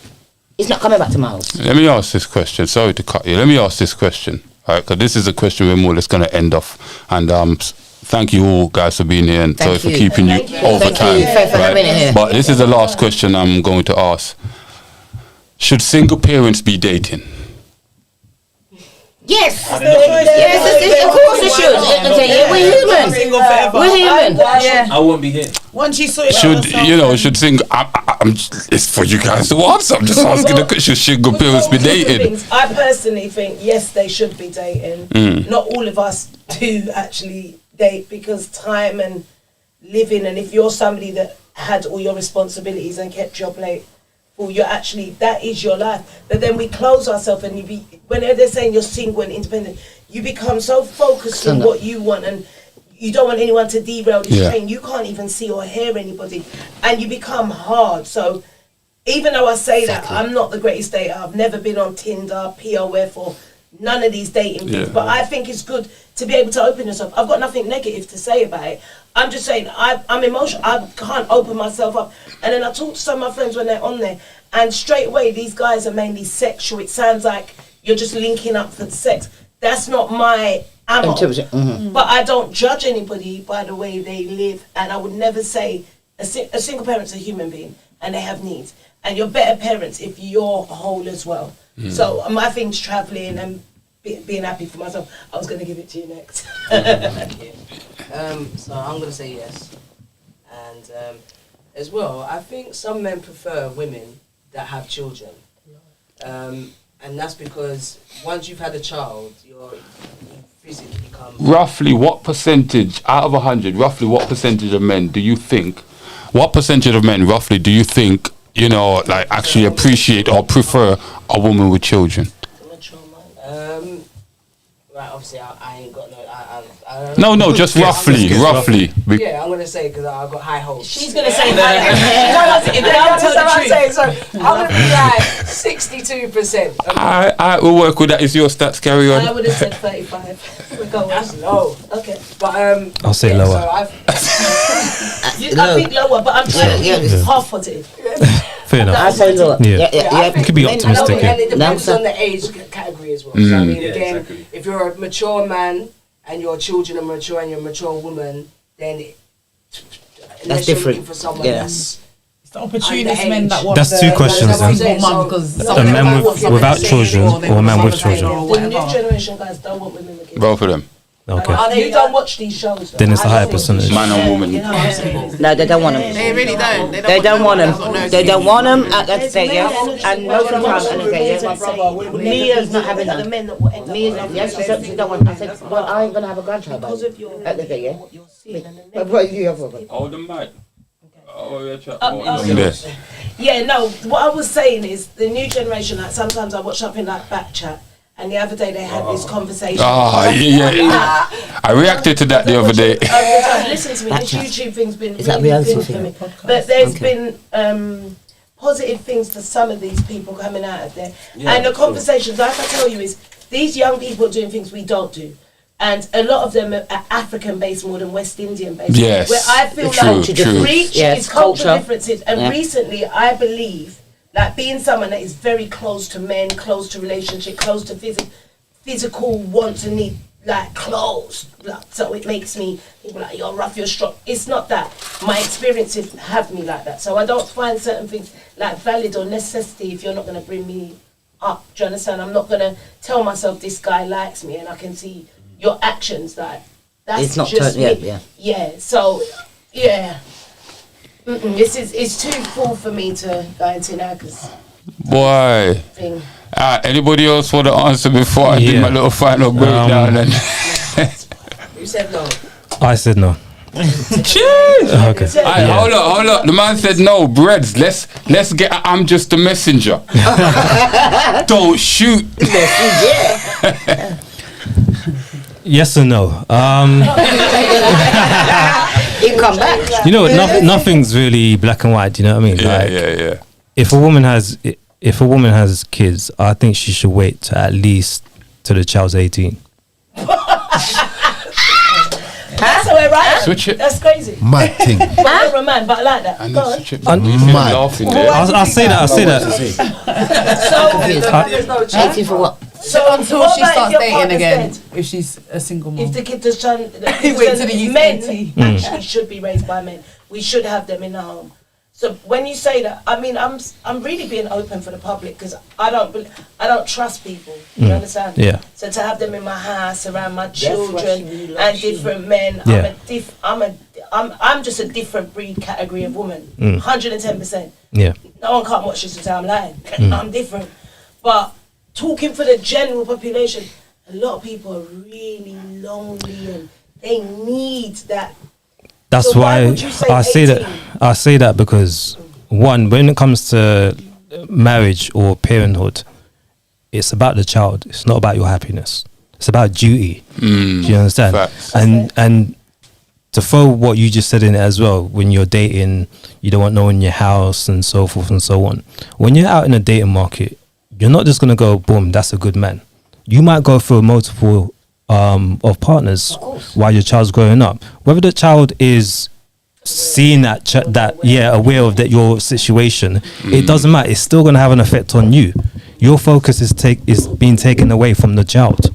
[SPEAKER 6] It's not coming back to my house.
[SPEAKER 2] Let me ask this question. Sorry to cut you. Let me ask this question. All right, because this is a question we're more or less going to end off. And thank you all guys for being here, and sorry for keeping you over time. Right? But this is the last question I'm going to ask. Should single parents be dating?
[SPEAKER 6] Yes, of course it should. We're human.
[SPEAKER 5] Yeah. I won't be here.
[SPEAKER 1] Once you sort it
[SPEAKER 2] out, should single? It's for you guys to answer. I'm just asking the question. Should single parents be dating?
[SPEAKER 9] I personally think yes, they should be dating. Not all of us do actually date because time and living, and if you're somebody that had all your responsibilities and kept your plate full, you're actually, that is your life. But then we close ourselves, and when they're saying you're single and independent, you become so focused on what you want, and you don't want anyone to derail this train. You can't even see or hear anybody, and you become hard. So even though I say that I'm not the greatest dater, I've never been on Tinder, POF, or none of these dating things, but I think it's good to be able to open yourself. I've got nothing negative to say about it. I'm just saying I'm emotional. I can't open myself up. And then I talk to some of my friends when they're on there, and straight away these guys are mainly sexual. It sounds like you're just linking up for sex. That's not my ammo. But I don't judge anybody by the way they live, and I would never say a single parent's a human being and they have needs, and you're better parents if you're whole as well. So my thing's traveling and being happy for myself. I was going to give it to you next.
[SPEAKER 10] So I'm going to say yes. And as well, I think some men prefer women that have children. And that's because once you've had a child, you physically become...
[SPEAKER 2] Roughly what percentage, out of 100, roughly what percentage of men do you think, actually appreciate or prefer a woman with children?
[SPEAKER 10] Right, obviously I ain't got no...
[SPEAKER 2] No, just roughly.
[SPEAKER 10] Yeah, I'm going to say because I've got high hopes.
[SPEAKER 9] She's going to say that.
[SPEAKER 10] So I'm going to be like 62%.
[SPEAKER 2] I will work with that. Is your stats, carry on?
[SPEAKER 9] I would have said 35.
[SPEAKER 10] That's low.
[SPEAKER 9] Okay.
[SPEAKER 10] But
[SPEAKER 3] I'll say lower.
[SPEAKER 10] So
[SPEAKER 9] I think lower, but I'm trying to be half positive.
[SPEAKER 3] Fair enough.
[SPEAKER 6] I say lower.
[SPEAKER 3] Yeah. You could be optimistic.
[SPEAKER 10] And it depends on the age category as well. So I mean, again, if you're a mature man and your children are mature and you're a mature woman, then
[SPEAKER 6] that's different.
[SPEAKER 10] For someone that's
[SPEAKER 1] The opportunist men that want
[SPEAKER 3] That's two questions then. A man without children or a man with children?
[SPEAKER 9] The new generation guys don't want women with kids.
[SPEAKER 2] Both of them.
[SPEAKER 3] Okay.
[SPEAKER 9] You don't watch these shows.
[SPEAKER 3] Then it's a higher percentage.
[SPEAKER 2] Man and woman.
[SPEAKER 6] No, they don't want them.
[SPEAKER 1] They really don't.
[SPEAKER 6] They don't want them. They don't want them. Let's say yes. And most of the time, and they say yes. Mia's not having them. Mia's not. Yes, she don't want. I said, well, I ain't gonna have a grandchild. Because of your. They say yeah. What you have?
[SPEAKER 2] Hold the mic.
[SPEAKER 9] Yeah, no. What I was saying is the new generation. Like sometimes I watch something like Backchat, and the other day they had this conversation.
[SPEAKER 2] Yeah. I reacted to that the other day.
[SPEAKER 9] Listen to me. This YouTube thing's been really good for me. But there's been positive things for some of these people coming out of there, and the conversations, like I tell you, is these young people are doing things we don't do. And a lot of them are African based more than West Indian based.
[SPEAKER 2] Yes,
[SPEAKER 9] where I feel like reach is cultural differences. And recently, I believe, like being someone that is very close to men, close to relationship, close to physical wants and need, like close. Like, so it makes me people like you're rough, you're strong. It's not that. My experiences have me like that. So I don't find certain things like valid or necessity if you're not going to bring me up. Do you understand? I'm not going to tell myself this guy likes me and I can see your actions, like that's
[SPEAKER 6] it's not
[SPEAKER 9] just me.
[SPEAKER 6] Yeah.
[SPEAKER 9] So it's too full for me to go into now because
[SPEAKER 2] boy. Anybody else want to answer before I do my little final breakdown?
[SPEAKER 10] You said no.
[SPEAKER 3] I said no.
[SPEAKER 2] Cheers.
[SPEAKER 3] Okay.
[SPEAKER 2] Hold up. The man said no. Breads. Let's get. I'm just a messenger. Don't shoot.
[SPEAKER 3] Yes or no?
[SPEAKER 6] You come back.
[SPEAKER 3] You know what? Nothing's really black and white. Do you know what I mean?
[SPEAKER 2] Yeah.
[SPEAKER 3] If a woman has kids, I think she should wait to at least till the child's 18.
[SPEAKER 9] That's how I write.
[SPEAKER 2] Switch it.
[SPEAKER 9] That's crazy.
[SPEAKER 4] Mad thing.
[SPEAKER 9] But you're a man, but I like that.
[SPEAKER 2] And
[SPEAKER 9] Go on.
[SPEAKER 2] switch it.
[SPEAKER 4] Mad.
[SPEAKER 3] I'll say that.
[SPEAKER 9] So
[SPEAKER 6] 18 for what?
[SPEAKER 9] So
[SPEAKER 1] until
[SPEAKER 9] what
[SPEAKER 1] she
[SPEAKER 9] about
[SPEAKER 1] starts
[SPEAKER 9] if your
[SPEAKER 1] dating
[SPEAKER 9] partner's
[SPEAKER 1] again,
[SPEAKER 9] dead?
[SPEAKER 1] if she's a single mom.
[SPEAKER 9] If the kid is trying,
[SPEAKER 1] Wait till the
[SPEAKER 9] men
[SPEAKER 1] 18.
[SPEAKER 9] actually should be raised by men. We should have them in the home. So when you say that, I mean, I'm really being open for the public because I don't trust people. You understand?
[SPEAKER 3] Yeah.
[SPEAKER 9] So to have them in my house, around my children, and different men,
[SPEAKER 3] Yeah.
[SPEAKER 9] I'm just a different breed category of woman. 110%.
[SPEAKER 3] Yeah.
[SPEAKER 9] No one can't watch this and say I'm lying. I'm different. But talking for the general population, a lot of people are really lonely and they need that.
[SPEAKER 3] That's
[SPEAKER 9] So
[SPEAKER 3] why
[SPEAKER 9] would you say
[SPEAKER 3] I say
[SPEAKER 9] 18?
[SPEAKER 3] that. I say that because one, when it comes to marriage or parenthood, it's about the child. It's not about your happiness. It's about duty. Do you understand?
[SPEAKER 2] Facts.
[SPEAKER 3] And to throw what you just said in it as well, when you're dating, you don't want no one in your house and so forth and so on. When you're out in the dating market, you're not just gonna go, boom, that's a good man. You might go through multiple of partners while your child's growing up. Whether the child is seeing aware of that your situation, it doesn't matter. It's still gonna have an effect on you. Your focus is being taken away from the child.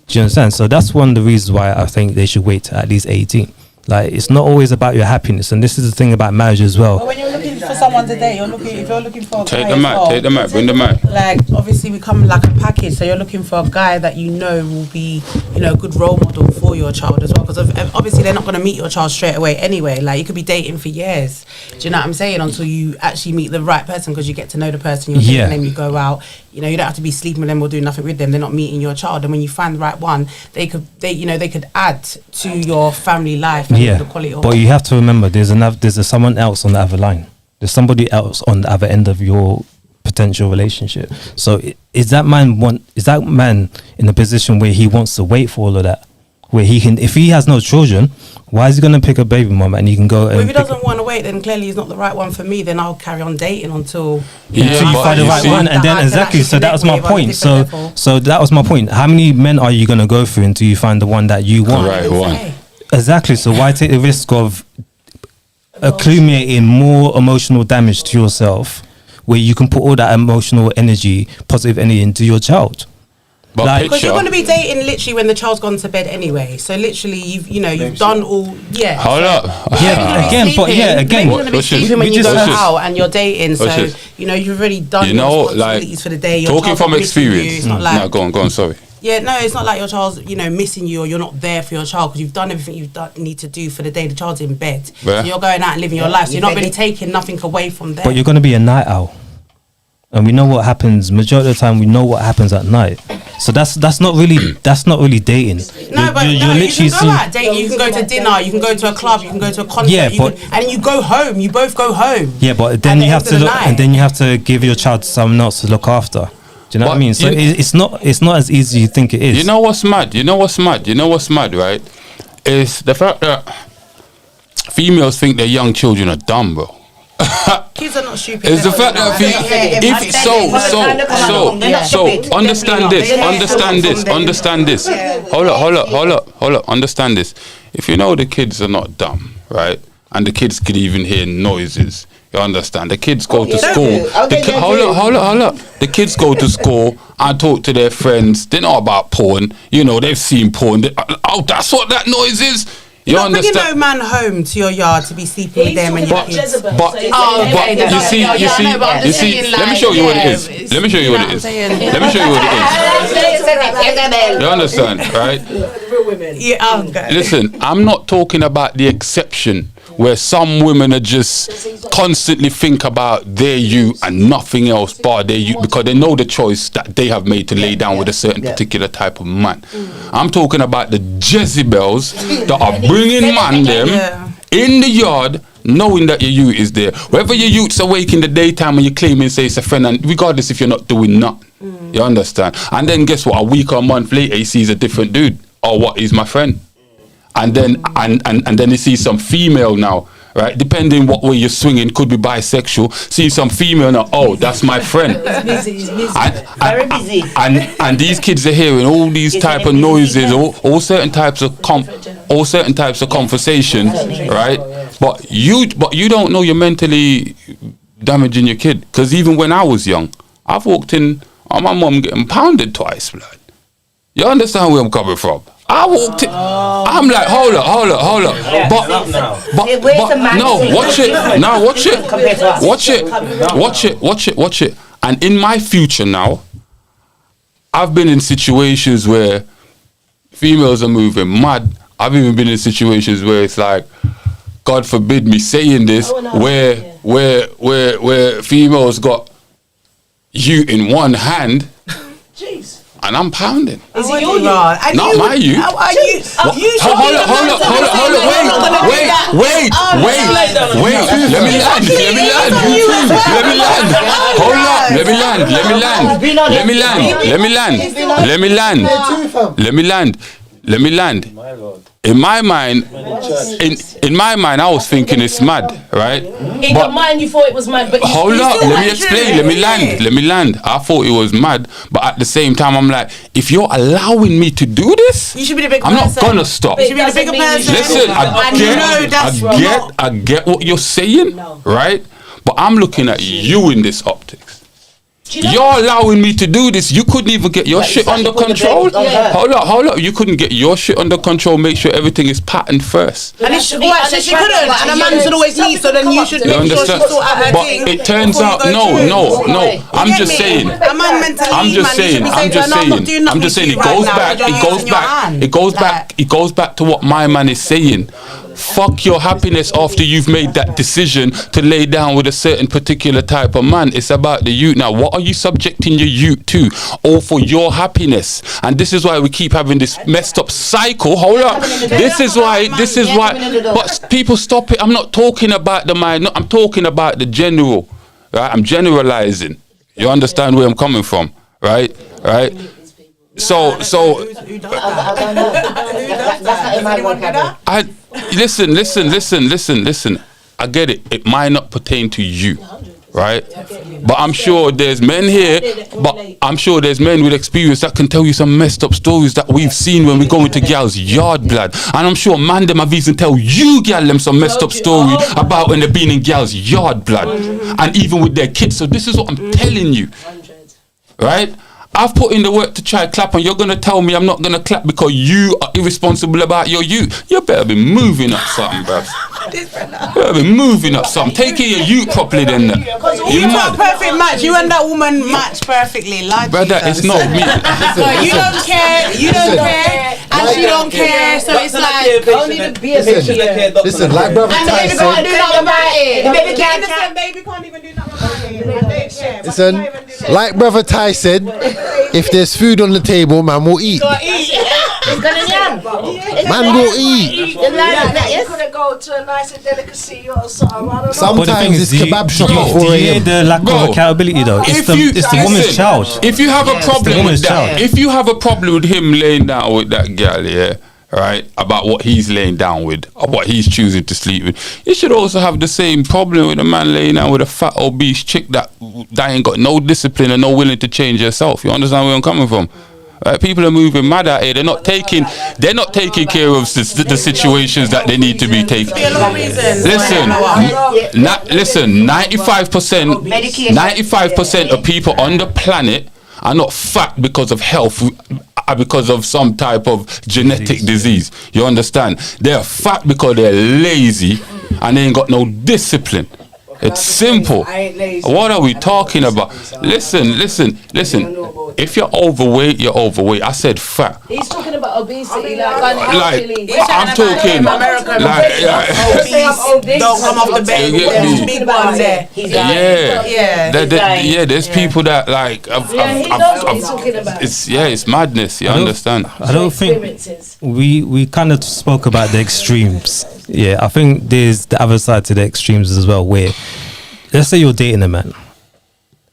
[SPEAKER 3] Do you understand? So that's one of the reasons why I think they should wait to at least 18. Like, it's not always about your happiness, and this is the thing about marriage as well.
[SPEAKER 1] But when you're looking for someone today, if you're looking for a
[SPEAKER 2] Take
[SPEAKER 1] guy
[SPEAKER 2] the
[SPEAKER 1] as
[SPEAKER 2] mic.
[SPEAKER 1] well,
[SPEAKER 2] Take the mic. Bring the mic.
[SPEAKER 1] like obviously we come like a package, so you're looking for a guy that you know will be, you know, a good role model for your child as well, because obviously they're not going to meet your child straight away anyway. Like, you could be dating for years, do you know what I'm saying, until you actually meet the right person, because you get to know the person, you're dating them, you go out, you know, you don't have to be sleeping with them or doing nothing with them. They're not meeting your child, and when you find the right one, they could add to your family life and the quality of.
[SPEAKER 3] But you have to remember, there's someone else on the other line. There's somebody else on the other end of your potential relationship. So is that man in a position where he wants to wait for all of that? Where he can, if he has no children, why is he going to pick a baby mom and he can go?
[SPEAKER 1] Well, if he doesn't want to wait, then clearly he's not the right one for me. Then I'll carry on dating until
[SPEAKER 3] you find the right one, and then exactly. So that was my point. So that was my point. How many men are you going to go through until you find the one that you want?
[SPEAKER 2] The right one.
[SPEAKER 3] Exactly. So why take the risk of accumulating more emotional damage to yourself, where you can put all that emotional energy, positive energy, into your child?
[SPEAKER 2] But
[SPEAKER 3] Like-
[SPEAKER 1] Because you're going to be dating literally when the child's gone to bed anyway. So literally, you've done all. Yeah.
[SPEAKER 2] Hold up.
[SPEAKER 3] Yeah, again, but yeah, again,
[SPEAKER 1] You're going to be sleeping when you go out and you're dating. So
[SPEAKER 2] What's this?
[SPEAKER 1] you've already done
[SPEAKER 2] You
[SPEAKER 1] your
[SPEAKER 2] know, like,
[SPEAKER 1] responsibilities for the day. Your
[SPEAKER 2] talking
[SPEAKER 1] child's
[SPEAKER 2] from
[SPEAKER 1] not missing you.
[SPEAKER 2] experience.
[SPEAKER 1] It's not like
[SPEAKER 2] No, go on, sorry.
[SPEAKER 1] Yeah, no, it's not like your child's, missing you or you're not there for your child because you've done everything need to do for the day. The child's in bed.
[SPEAKER 2] Yeah.
[SPEAKER 1] So you're going out and living your life. So you're not really taking nothing away from them.
[SPEAKER 3] But you're going to be a night owl, and we know what happens. Majority of the time, we know what happens at night. So that's not really dating.
[SPEAKER 1] No, but you can go out date. You can go to dinner. You can go to a club. You can go to a concert.
[SPEAKER 3] Yeah, but
[SPEAKER 1] and you go home. You both go home.
[SPEAKER 3] yeah, but then
[SPEAKER 1] At the
[SPEAKER 3] you have
[SPEAKER 1] end
[SPEAKER 3] to
[SPEAKER 1] of the
[SPEAKER 3] look,
[SPEAKER 1] night.
[SPEAKER 3] and then you have to give your child someone else to look after. Do you know what I mean? So it's not as easy as you think it is.
[SPEAKER 2] You know what's mad? Right? Is the fact that females think their young children are dumb, bro.
[SPEAKER 1] Kids are not stupid.
[SPEAKER 2] It's the fact that understand this. Hold up. Understand this. If you know the kids are not dumb, right, and the kids could even hear noises, you understand. The kids go to school. Hold up. The kids go to school and talk to their friends. They know about porn. They've seen porn. That's what that noise is. You
[SPEAKER 1] You're not bringing
[SPEAKER 2] understand?
[SPEAKER 1] no man home to your yard to be sleeping with them and your kids.
[SPEAKER 2] But you see, let me show you what it is. You understand, right?
[SPEAKER 1] Yeah, okay.
[SPEAKER 2] Listen, I'm not talking about the exception where some women are just constantly think about their you and nothing else but their you because they know the choice that they have made to lay down with a certain particular type of man. I'm talking about the Jezebels that are bringing man them in the yard knowing that your youth is there. Whether your youth's awake in the daytime and you claim and say it's a friend, and regardless if you're not doing nothing, you understand? And then guess what? A week or a month later he sees a different dude. Or what is my friend? And then and then he sees some female now, right? Depending what way you're swinging, could be bisexual. See some female now, oh, that's my friend.
[SPEAKER 6] Very busy.
[SPEAKER 2] And these kids are hearing all these type of noises, all certain types of conversations, right? But you don't know you're mentally damaging your kid. Because even when I was young, I've walked in on my mum getting pounded twice, blood. You understand where I'm coming from? I walked in. I'm like, hold up. But no, watch it. And in my future now, I've been in situations where females are moving mad. I've even been in situations where it's like, God forbid me saying this, where females got you in one hand.
[SPEAKER 9] Jeez.
[SPEAKER 2] And I'm pounding.
[SPEAKER 1] Is it your yard?
[SPEAKER 2] Not my youth.
[SPEAKER 1] Hold up.
[SPEAKER 2] Wait. Let me land. Hold up. Let me land. In my mind, I was thinking it's mad, right?
[SPEAKER 9] In your mind, you thought it was mad, but
[SPEAKER 2] hold up. Let me explain. Let me land. I thought it was mad, but at the same time, I'm like, if you're allowing me to do this,
[SPEAKER 1] you should be the big
[SPEAKER 2] I'm
[SPEAKER 1] person.
[SPEAKER 2] not gonna stop.
[SPEAKER 1] You should be the bigger person.
[SPEAKER 2] Listen, I get what you're saying, right? But I'm looking at you in this optics. You're allowing me to do this. You couldn't even get your shit under control. Hold up. You couldn't get your shit under control. Make sure everything is patterned first.
[SPEAKER 1] And she couldn't. And a man should always leave. So then you should make sure she sort out her thing.
[SPEAKER 2] But it turns out, no. I'm just saying. It goes back to what my man is saying. Fuck your happiness after you've made that decision to lay down with a certain particular type of man. It's about the youth. Now, what are you subjecting your youth to? All for your happiness. And this is why we keep having this messed up cycle. Hold up. This is why. But people stop it. I'm not talking about the mind. No, I'm talking about the general. Right? I'm generalizing. You understand where I'm coming from? Right? So listen. I get it. It might not pertain to you, right? But I'm sure there's men here, with experience that can tell you some messed up stories that we've seen when we go into gals' yard, blood. And I'm sure man them have even tell you gal them some messed up story about when they've been in gals' yard, blood. And even with their kids. So this is what I'm telling you. Right? I've put in the work to try clap, and you're gonna tell me I'm not gonna clap because you are irresponsible about your youth. You better be moving up something, bruv. You better be moving up something. Take care of your youth properly, then.
[SPEAKER 1] You got a perfect match. You and that woman match perfectly, like
[SPEAKER 2] brother. It's not me.
[SPEAKER 1] You don't care. You don't care, and she don't care. So it's like
[SPEAKER 10] only the beer
[SPEAKER 4] Listen, like brother
[SPEAKER 1] and the baby
[SPEAKER 4] Ty
[SPEAKER 1] can't do
[SPEAKER 4] said.
[SPEAKER 1] nothing about it. The baby
[SPEAKER 10] can't
[SPEAKER 1] innocent baby can't even do nothing about it. And they care.
[SPEAKER 4] Listen, like brother Ty said, if there's food on the table, man will eat.
[SPEAKER 10] It's gonna yam.
[SPEAKER 4] Man will eat.
[SPEAKER 10] You couldn't go to a nice delicacy or something. I don't know.
[SPEAKER 4] Sometimes it's kebab shop at 4
[SPEAKER 3] Do you hear
[SPEAKER 4] a.m.
[SPEAKER 3] the lack of accountability though? It's the woman's child.
[SPEAKER 2] If you have a problem with that,
[SPEAKER 3] child.
[SPEAKER 2] if you have a problem with him laying down with that girl, yeah, right, about what he's laying down with or what he's choosing to sleep with, you should also have the same problem with a man laying down with a fat obese chick that ain't got no discipline and no willing to change herself. You understand where I'm coming from? People are moving mad out here. They're not taking care of the situations that they need to be taken. Listen, 95% of people on the planet are not fat because of health, are because of some type of genetic disease. You understand? They're fat because they're lazy and they ain't got no discipline. It's simple. What are we talking about? Listen. If you're overweight, you're overweight. I said fat.
[SPEAKER 9] He's talking about obesity,
[SPEAKER 2] I'm talking
[SPEAKER 1] don't come off the bed. There's big ones there.
[SPEAKER 2] There's people that like. It's madness. You understand?
[SPEAKER 3] I don't think we kind of spoke about the extremes. Yeah, I think there's the other side to the extremes as well. Where, let's say you're dating a man,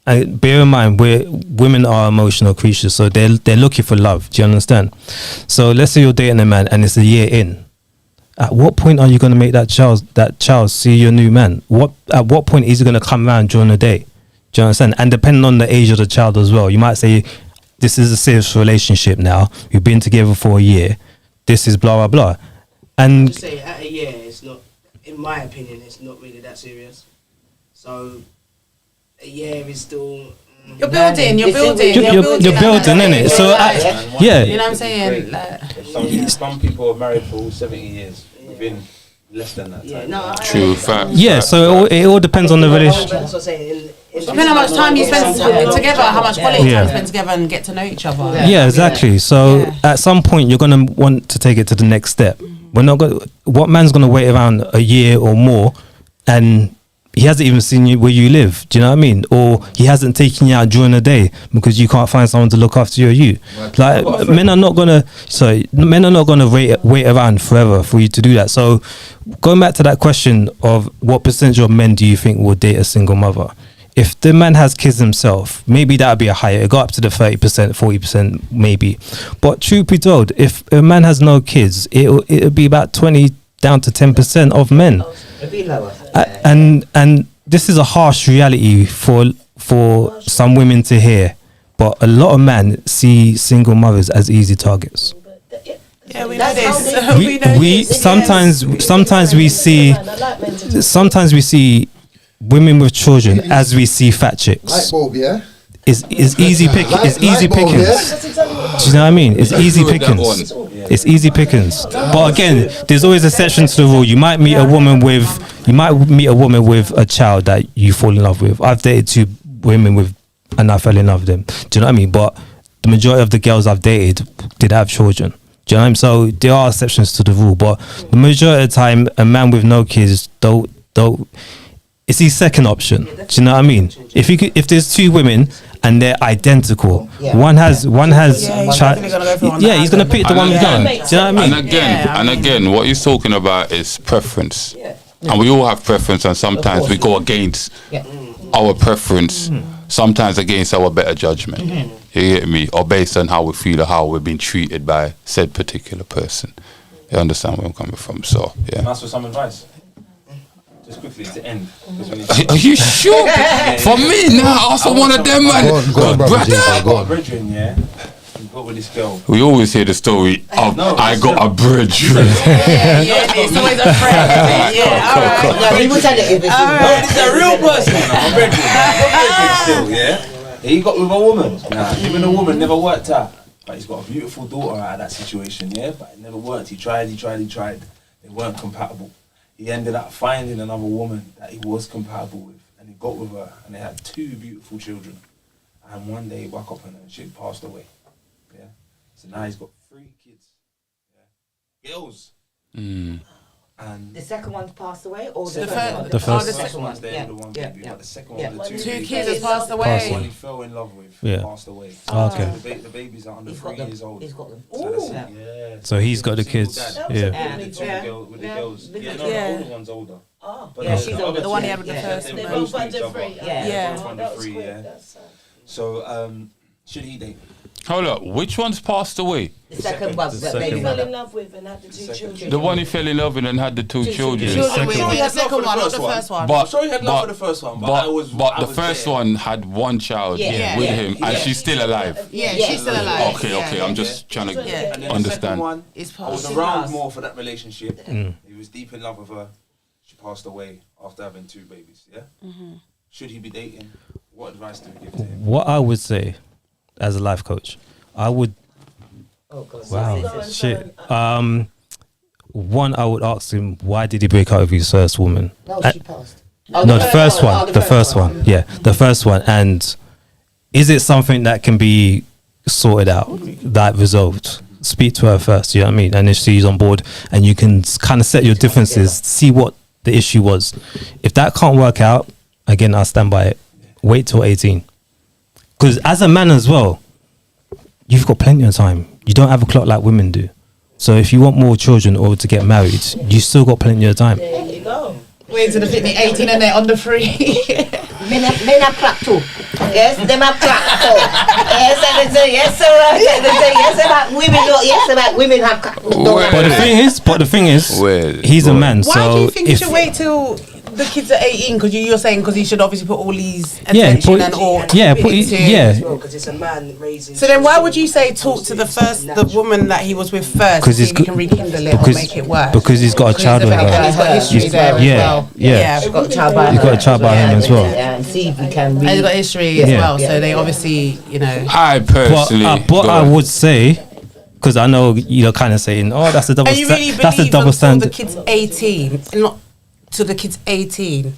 [SPEAKER 3] and bear in mind, women are emotional creatures, so they're looking for love. Do you understand? So let's say you're dating a man, and it's a year in. At what point are you going to make that child see your new man? At what point is he going to come around during the day? Do you understand? And depending on the age of the child as well, you might say, this is a serious relationship now. We've been together for a year. This is blah blah blah. And
[SPEAKER 10] just say at a year, it's not. In my opinion, it's not really that serious. So a year is still.
[SPEAKER 1] You're building,
[SPEAKER 3] you're building, innit? So yeah,
[SPEAKER 1] you know what I'm saying.
[SPEAKER 5] Some people are married for 70 years within less than that time.
[SPEAKER 2] True fact.
[SPEAKER 3] Yeah, so it all depends on the relationship.
[SPEAKER 10] That's what I'm saying.
[SPEAKER 1] Depending on how much time you spend together, how much quality time you spend together, and get to know each other.
[SPEAKER 3] Yeah, exactly. So at some point, you're gonna want to take it to the next step. We're not going. What man's gonna wait around a year or more, and he hasn't even seen you where you live? Do you know what I mean? Or he hasn't taken you out during the day because you can't find someone to look after your youth. Like men are not gonna wait around forever for you to do that. So going back to that question of what percentage of men do you think will date a single mother? If the man has kids himself, maybe that would be a higher. It go up to the 30%, 40% maybe. But truth be told, if a man has no kids, it'll be about 20 down to 10% of men. And this is a harsh reality for some women to hear. But a lot of men see single mothers as easy targets.
[SPEAKER 1] Yeah, we know this.
[SPEAKER 3] We sometimes we see women with children as we see fat chicks.
[SPEAKER 4] Light bulb, yeah.
[SPEAKER 3] It's easy pickings. Do you know what I mean? It's easy pickings. It's easy pickings. But again, there's always exceptions to the rule. You might meet a woman with a child that you fall in love with. I've dated 2 women and I fell in love with them. Do you know what I mean? But the majority of the girls I've dated did have children. Do you know what I mean? So there are exceptions to the rule, but the majority of the time, a man with no kids don't. It's his second option. Do you know what I mean? If there's 2 women and they're identical, one has he's gonna pick the one with done. Do you know what I mean?
[SPEAKER 2] And again, what he's talking about is preference, and we all have preference, and sometimes we go against our preference, sometimes against our better judgment. You get me? Or based on how we feel or how we're being treated by said particular person. You understand where I'm coming from? So yeah.
[SPEAKER 5] Can I ask for some advice? Just quickly to end.
[SPEAKER 2] Are you sure? For me now, I also one of them, man.
[SPEAKER 5] Go on. Brethren, yeah. You got with this girl.
[SPEAKER 2] We always hear the story of I got a brethren.
[SPEAKER 1] It's always a friend. Alright,
[SPEAKER 10] he will tell it if it's
[SPEAKER 1] a real person.
[SPEAKER 5] I'm a brethren still, yeah. He got with a woman. Nah, him and a woman never worked out. But he's got a beautiful daughter out of that situation, yeah? But it never worked. He tried. They weren't compatible. He ended up finding another woman that he was compatible with. And he got with her. And they had 2 beautiful children. And one day he woke up and she passed away. Yeah? So now he's got 3 kids. Yeah? Girls. And
[SPEAKER 6] the second one passed away, or
[SPEAKER 1] the
[SPEAKER 6] first
[SPEAKER 1] one?
[SPEAKER 5] one's there, the one baby, but the second one, the 2
[SPEAKER 1] 2 kids has passed away.
[SPEAKER 5] The one he fell in love with passed away.
[SPEAKER 3] Okay.
[SPEAKER 5] The babies are under 3 years old.
[SPEAKER 6] He's got them.
[SPEAKER 3] So he's got the kids.
[SPEAKER 5] Yeah. With the girls. Yeah, no, the older one's older. But
[SPEAKER 6] yeah, she's older.
[SPEAKER 1] The one he had with the first
[SPEAKER 5] one.
[SPEAKER 1] one.
[SPEAKER 5] Both under 3.
[SPEAKER 1] Yeah.
[SPEAKER 5] Both under 3, yeah. So, should he date?
[SPEAKER 2] Hold up, which one's passed away?
[SPEAKER 6] The second one,
[SPEAKER 9] the baby fell in love with and had the 2 children.
[SPEAKER 2] The one he fell in love with and had the 2 children.
[SPEAKER 1] The second one, not the first one.
[SPEAKER 5] I'm sure he had love for the first one,
[SPEAKER 2] but the first one had 1 child with him, and she's still alive.
[SPEAKER 1] Yeah, she's still alive.
[SPEAKER 2] Okay, I'm just trying to
[SPEAKER 5] And then
[SPEAKER 2] understand.
[SPEAKER 5] the second one, I was around more for that relationship.
[SPEAKER 3] Mm.
[SPEAKER 5] He was deep in love with her. She passed away after having 2 babies. Yeah. Should he be dating? What advice do you give to him?
[SPEAKER 3] What I would say, as a life coach, I would. Wow, shit. One, I would ask him, why did he break up with his first woman?
[SPEAKER 6] No, she passed.
[SPEAKER 3] No, the first one. The first one. Yeah, the first one. And is it something that can be sorted out, that resolved? Speak to her first, you know what I mean? And if she's on board, and you can kind of set your differences, see what the issue was. If that can't work out, again, I'll stand by it. Wait till 18. Because as a man as well, you've got plenty of time. You don't have a clock like women do. So if you want more children or to get married, you still got plenty of time.
[SPEAKER 9] There you go.
[SPEAKER 1] Wait till the 18 and they're under 3.
[SPEAKER 6] Men are crack too. Yes, them are crack too. Yes, about women. Yes, about women have crack too.
[SPEAKER 3] But the thing is, he's a man.
[SPEAKER 1] Why
[SPEAKER 3] so
[SPEAKER 1] do you think you should wait till the kids are 18? Because you're saying because he should obviously put all these attention and all.
[SPEAKER 10] Because it's a man raising.
[SPEAKER 1] So then, why would you say talk to the woman that he was with first? Because he can rekindle it or make it work.
[SPEAKER 3] Because he's got a child with her.
[SPEAKER 1] He's got history there as well.
[SPEAKER 3] Yeah,
[SPEAKER 6] he's got a child by
[SPEAKER 3] He's got a child by him as well.
[SPEAKER 6] Yeah, and see if we can.
[SPEAKER 1] And he's got history as well. So they obviously, you know.
[SPEAKER 2] I personally,
[SPEAKER 3] but I would say, because I know you're kind of saying, "Oh, that's a double."
[SPEAKER 1] And you really
[SPEAKER 3] that's a
[SPEAKER 1] believe
[SPEAKER 3] double
[SPEAKER 1] until
[SPEAKER 3] standard.
[SPEAKER 1] the kid's 18, not to the kid's 18,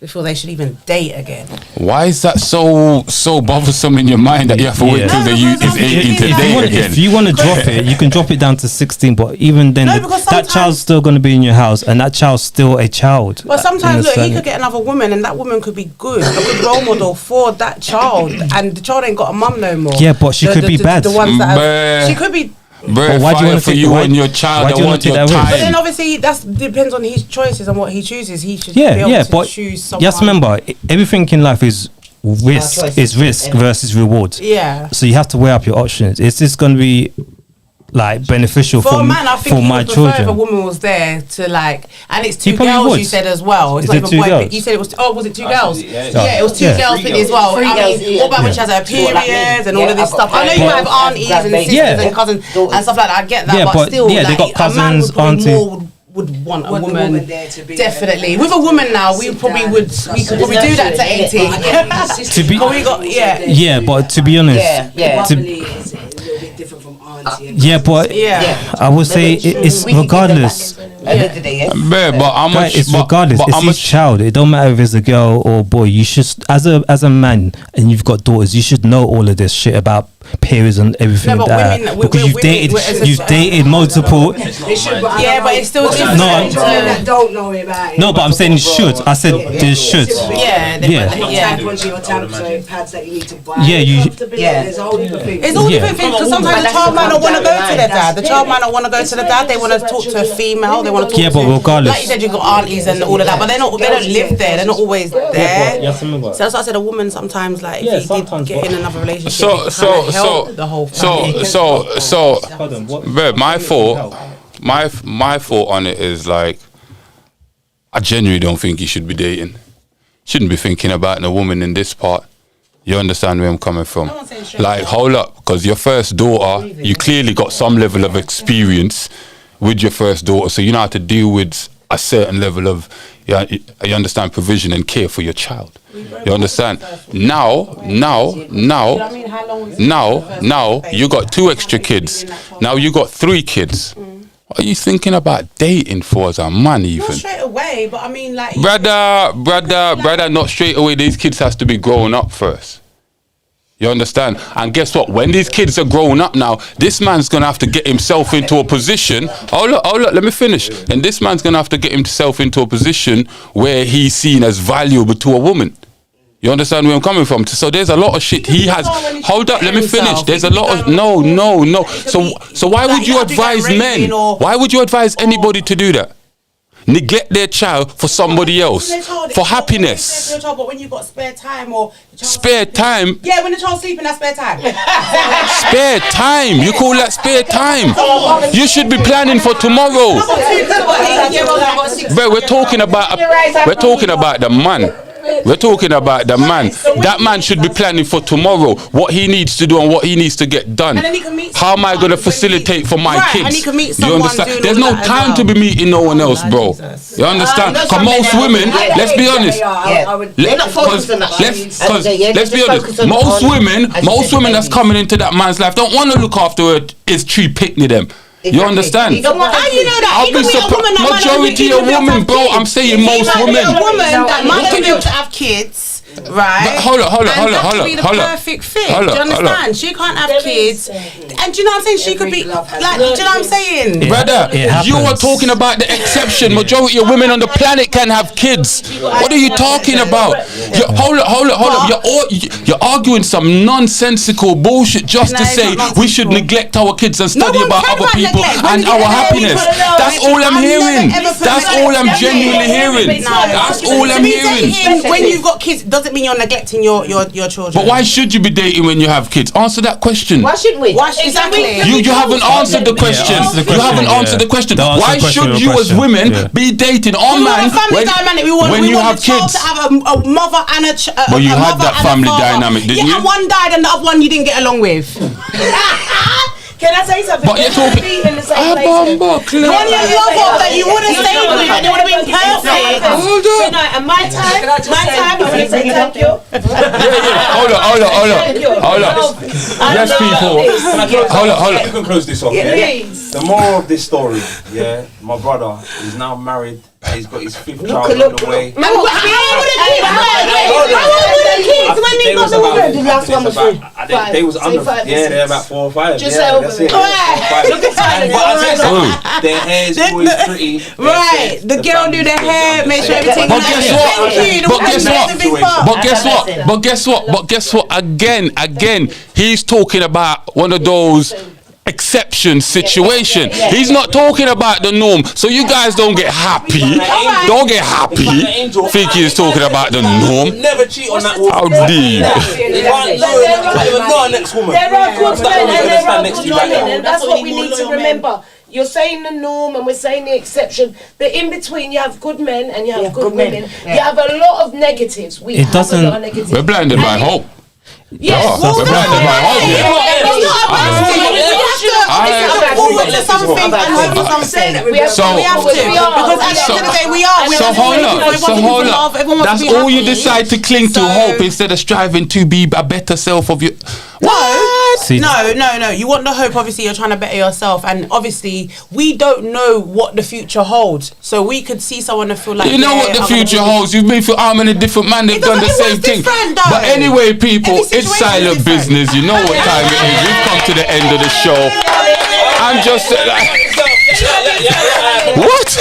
[SPEAKER 1] before they should even date again.
[SPEAKER 2] Why is that so bothersome in your mind that you have to wait till the youth is 18 to date again?
[SPEAKER 3] If you want to drop it, you can drop it down to 16. But even then, that child's still going to be in your house, and that child's still a child.
[SPEAKER 1] But sometimes, look, he could get another woman, and that woman could be a good role model for that child, and the child ain't got a mum no more.
[SPEAKER 3] Yeah, but she could be bad.
[SPEAKER 1] The ones that she could be.
[SPEAKER 2] But why do you want to you and your child? I want your time.
[SPEAKER 1] But then obviously that depends on his choices and what he chooses. He should be able to choose someone.
[SPEAKER 3] Just remember, everything in life is risk versus reward.
[SPEAKER 1] Yeah.
[SPEAKER 3] So you have to weigh up your options. Is this going to be like beneficial for
[SPEAKER 1] a man? I think
[SPEAKER 3] for my children?
[SPEAKER 1] If a woman was there to like, and it's 2 girls. You said as well. It's not even boy. You said it was. Was it 2 girls? Yeah, it was 2 girls as well. I mean, what about when she has her periods and all of this stuff? I know you have aunties and sisters and cousins and stuff like that. I get that, but still,
[SPEAKER 3] they got cousins,
[SPEAKER 1] aunties. Would want a woman
[SPEAKER 10] there to be
[SPEAKER 1] definitely with a woman now. We could probably do that to 18.
[SPEAKER 3] To be,
[SPEAKER 1] but we got
[SPEAKER 3] yeah, but to be honest,
[SPEAKER 10] different from auntie.
[SPEAKER 3] I would say it's regardless.
[SPEAKER 2] But how much?
[SPEAKER 3] It's regardless. It's his child. It don't matter if it's a girl or a boy. You should, as a man, and you've got daughters, you should know all of this shit about periods and everything because you've dated multiple.
[SPEAKER 1] But it's still different.
[SPEAKER 10] That don't know about it.
[SPEAKER 3] No, but I'm saying should. I said there should.
[SPEAKER 10] Tampons or pads that you need to buy. There's a whole different thing.
[SPEAKER 1] It's all different things because sometimes the child might not want to go to their dad. The child might not want to go to the dad. They want to talk to a female. They want to talk
[SPEAKER 3] but regardless,
[SPEAKER 1] like you said, you've got aunties and all of that, but they don't live there. They're not always there. So that's why I said a woman sometimes, like, if you did get in another relationship, help the whole family.
[SPEAKER 2] But my thought on it is like, I genuinely don't think you should be dating. Shouldn't be thinking about a woman in this part. You understand where I'm coming from? Like, hold up, because your first daughter, you clearly got some level of experience with your first daughter, so you know how to deal with a certain level of Yeah, you understand, provision and care for your child. You understand? Now, you got 2 extra kids. Now you got 3 kids. What are you thinking about dating for as a man even?
[SPEAKER 1] Not straight away, but I mean like...
[SPEAKER 2] Brother, not straight away. These kids has to be growing up first. You understand? And guess what? When these kids are growing up now, this man's going to have to get himself into a position. Oh look, let me finish. And this man's going to have to get himself into a position where he's seen as valuable to a woman. You understand where I'm coming from? So there's a lot of shit he has. Hold up, let me finish. There's a lot of... No. So why would you advise men? Why would you advise anybody to do that? Neglect their child for somebody else, for happiness.
[SPEAKER 1] But when you got spare time or
[SPEAKER 2] spare time,
[SPEAKER 1] yeah, when the child's sleeping, that's spare time.
[SPEAKER 2] Spare time, you call that spare time? You should be planning for tomorrow. Bro, we're talking about the man. We're talking about the man. That man should be planning for tomorrow, what he needs to do and what he needs to get done. How am I going to facilitate for my kids? You understand? There's no time to be meeting no one else, bro. You understand? Because most women, let's be honest. Let's be honest. Most women that's coming into that man's life don't want to look after his tree picnic them. You understand?
[SPEAKER 1] How you know that?
[SPEAKER 2] I'll be surprised. Majority of women, bro. I'm saying most women.
[SPEAKER 1] A woman that might be able to have kids, right?
[SPEAKER 2] But hold up.
[SPEAKER 1] Be the perfect fit. Do you understand? She can't have kids, and do you know what I'm saying? She could be like. Do you know what I'm saying,
[SPEAKER 2] brother? You are talking about the exception. Majority of women on the planet can have kids. What are you talking about? Hold up. You're arguing some nonsensical bullshit just to say we should neglect our kids and study about other people and our happiness. That's all I'm hearing. That's all I'm genuinely hearing. That's all I'm hearing.
[SPEAKER 1] When you've got kids, doesn't mean you're neglecting your children.
[SPEAKER 2] But why should you be dating when you have kids? Answer that question.
[SPEAKER 10] Why shouldn't we?
[SPEAKER 1] Exactly.
[SPEAKER 2] You haven't answered the question. You haven't answered the question. Why should you as women be dating on man when you have kids?
[SPEAKER 1] To have a mother and a child.
[SPEAKER 2] But you had that family dynamic, didn't you?
[SPEAKER 1] Yeah, one died and the other one you didn't get along with.
[SPEAKER 9] Can I say something?
[SPEAKER 2] But you're talking
[SPEAKER 9] in the same place.
[SPEAKER 1] One you love off that you would have stayed with and it would have been perfect.
[SPEAKER 9] So no, and my time, I'm going to say thank you.
[SPEAKER 2] Hold up. Yes, people. Hold up.
[SPEAKER 5] You can close this off.
[SPEAKER 9] Please.
[SPEAKER 5] The moral of this story, my brother is now married. He's got his 5th child on the way.
[SPEAKER 1] How old were the kids when they got the woman?
[SPEAKER 10] The last one was 3.
[SPEAKER 5] They was under. They're about 4 or 5.
[SPEAKER 9] Just say over it.
[SPEAKER 5] Look at their hair is always pretty.
[SPEAKER 1] Right, the girl do their hair, make sure everything.
[SPEAKER 2] But guess what? Again, he's talking about one of those exception situation. He's not talking about the norm. So you guys don't get happy. Don't get happy. Think he's talking about the norm.
[SPEAKER 5] Never cheat on that woman.
[SPEAKER 2] How deep?
[SPEAKER 9] There are good men and there are good women, and that's what we need to remember. You're saying the norm and we're saying the exception, but in between you have good men and you have good women. You have a lot of negatives. We have a lot of negatives.
[SPEAKER 2] We're blinded by hope.
[SPEAKER 9] Yes,
[SPEAKER 2] we're blinded by hope. So hold up. That's all you decide to cling to, hope, instead of striving to be a better self of you.
[SPEAKER 1] No. You want the hope. Obviously, you're trying to better yourself, and obviously, we don't know what the future holds. So we could see someone and feel like
[SPEAKER 2] you know what the future holds. You've been through how many different men they've done the same thing. But anyway, people, it's silent business. You know what time it is. We've come to the end of the show. I'm just like, what?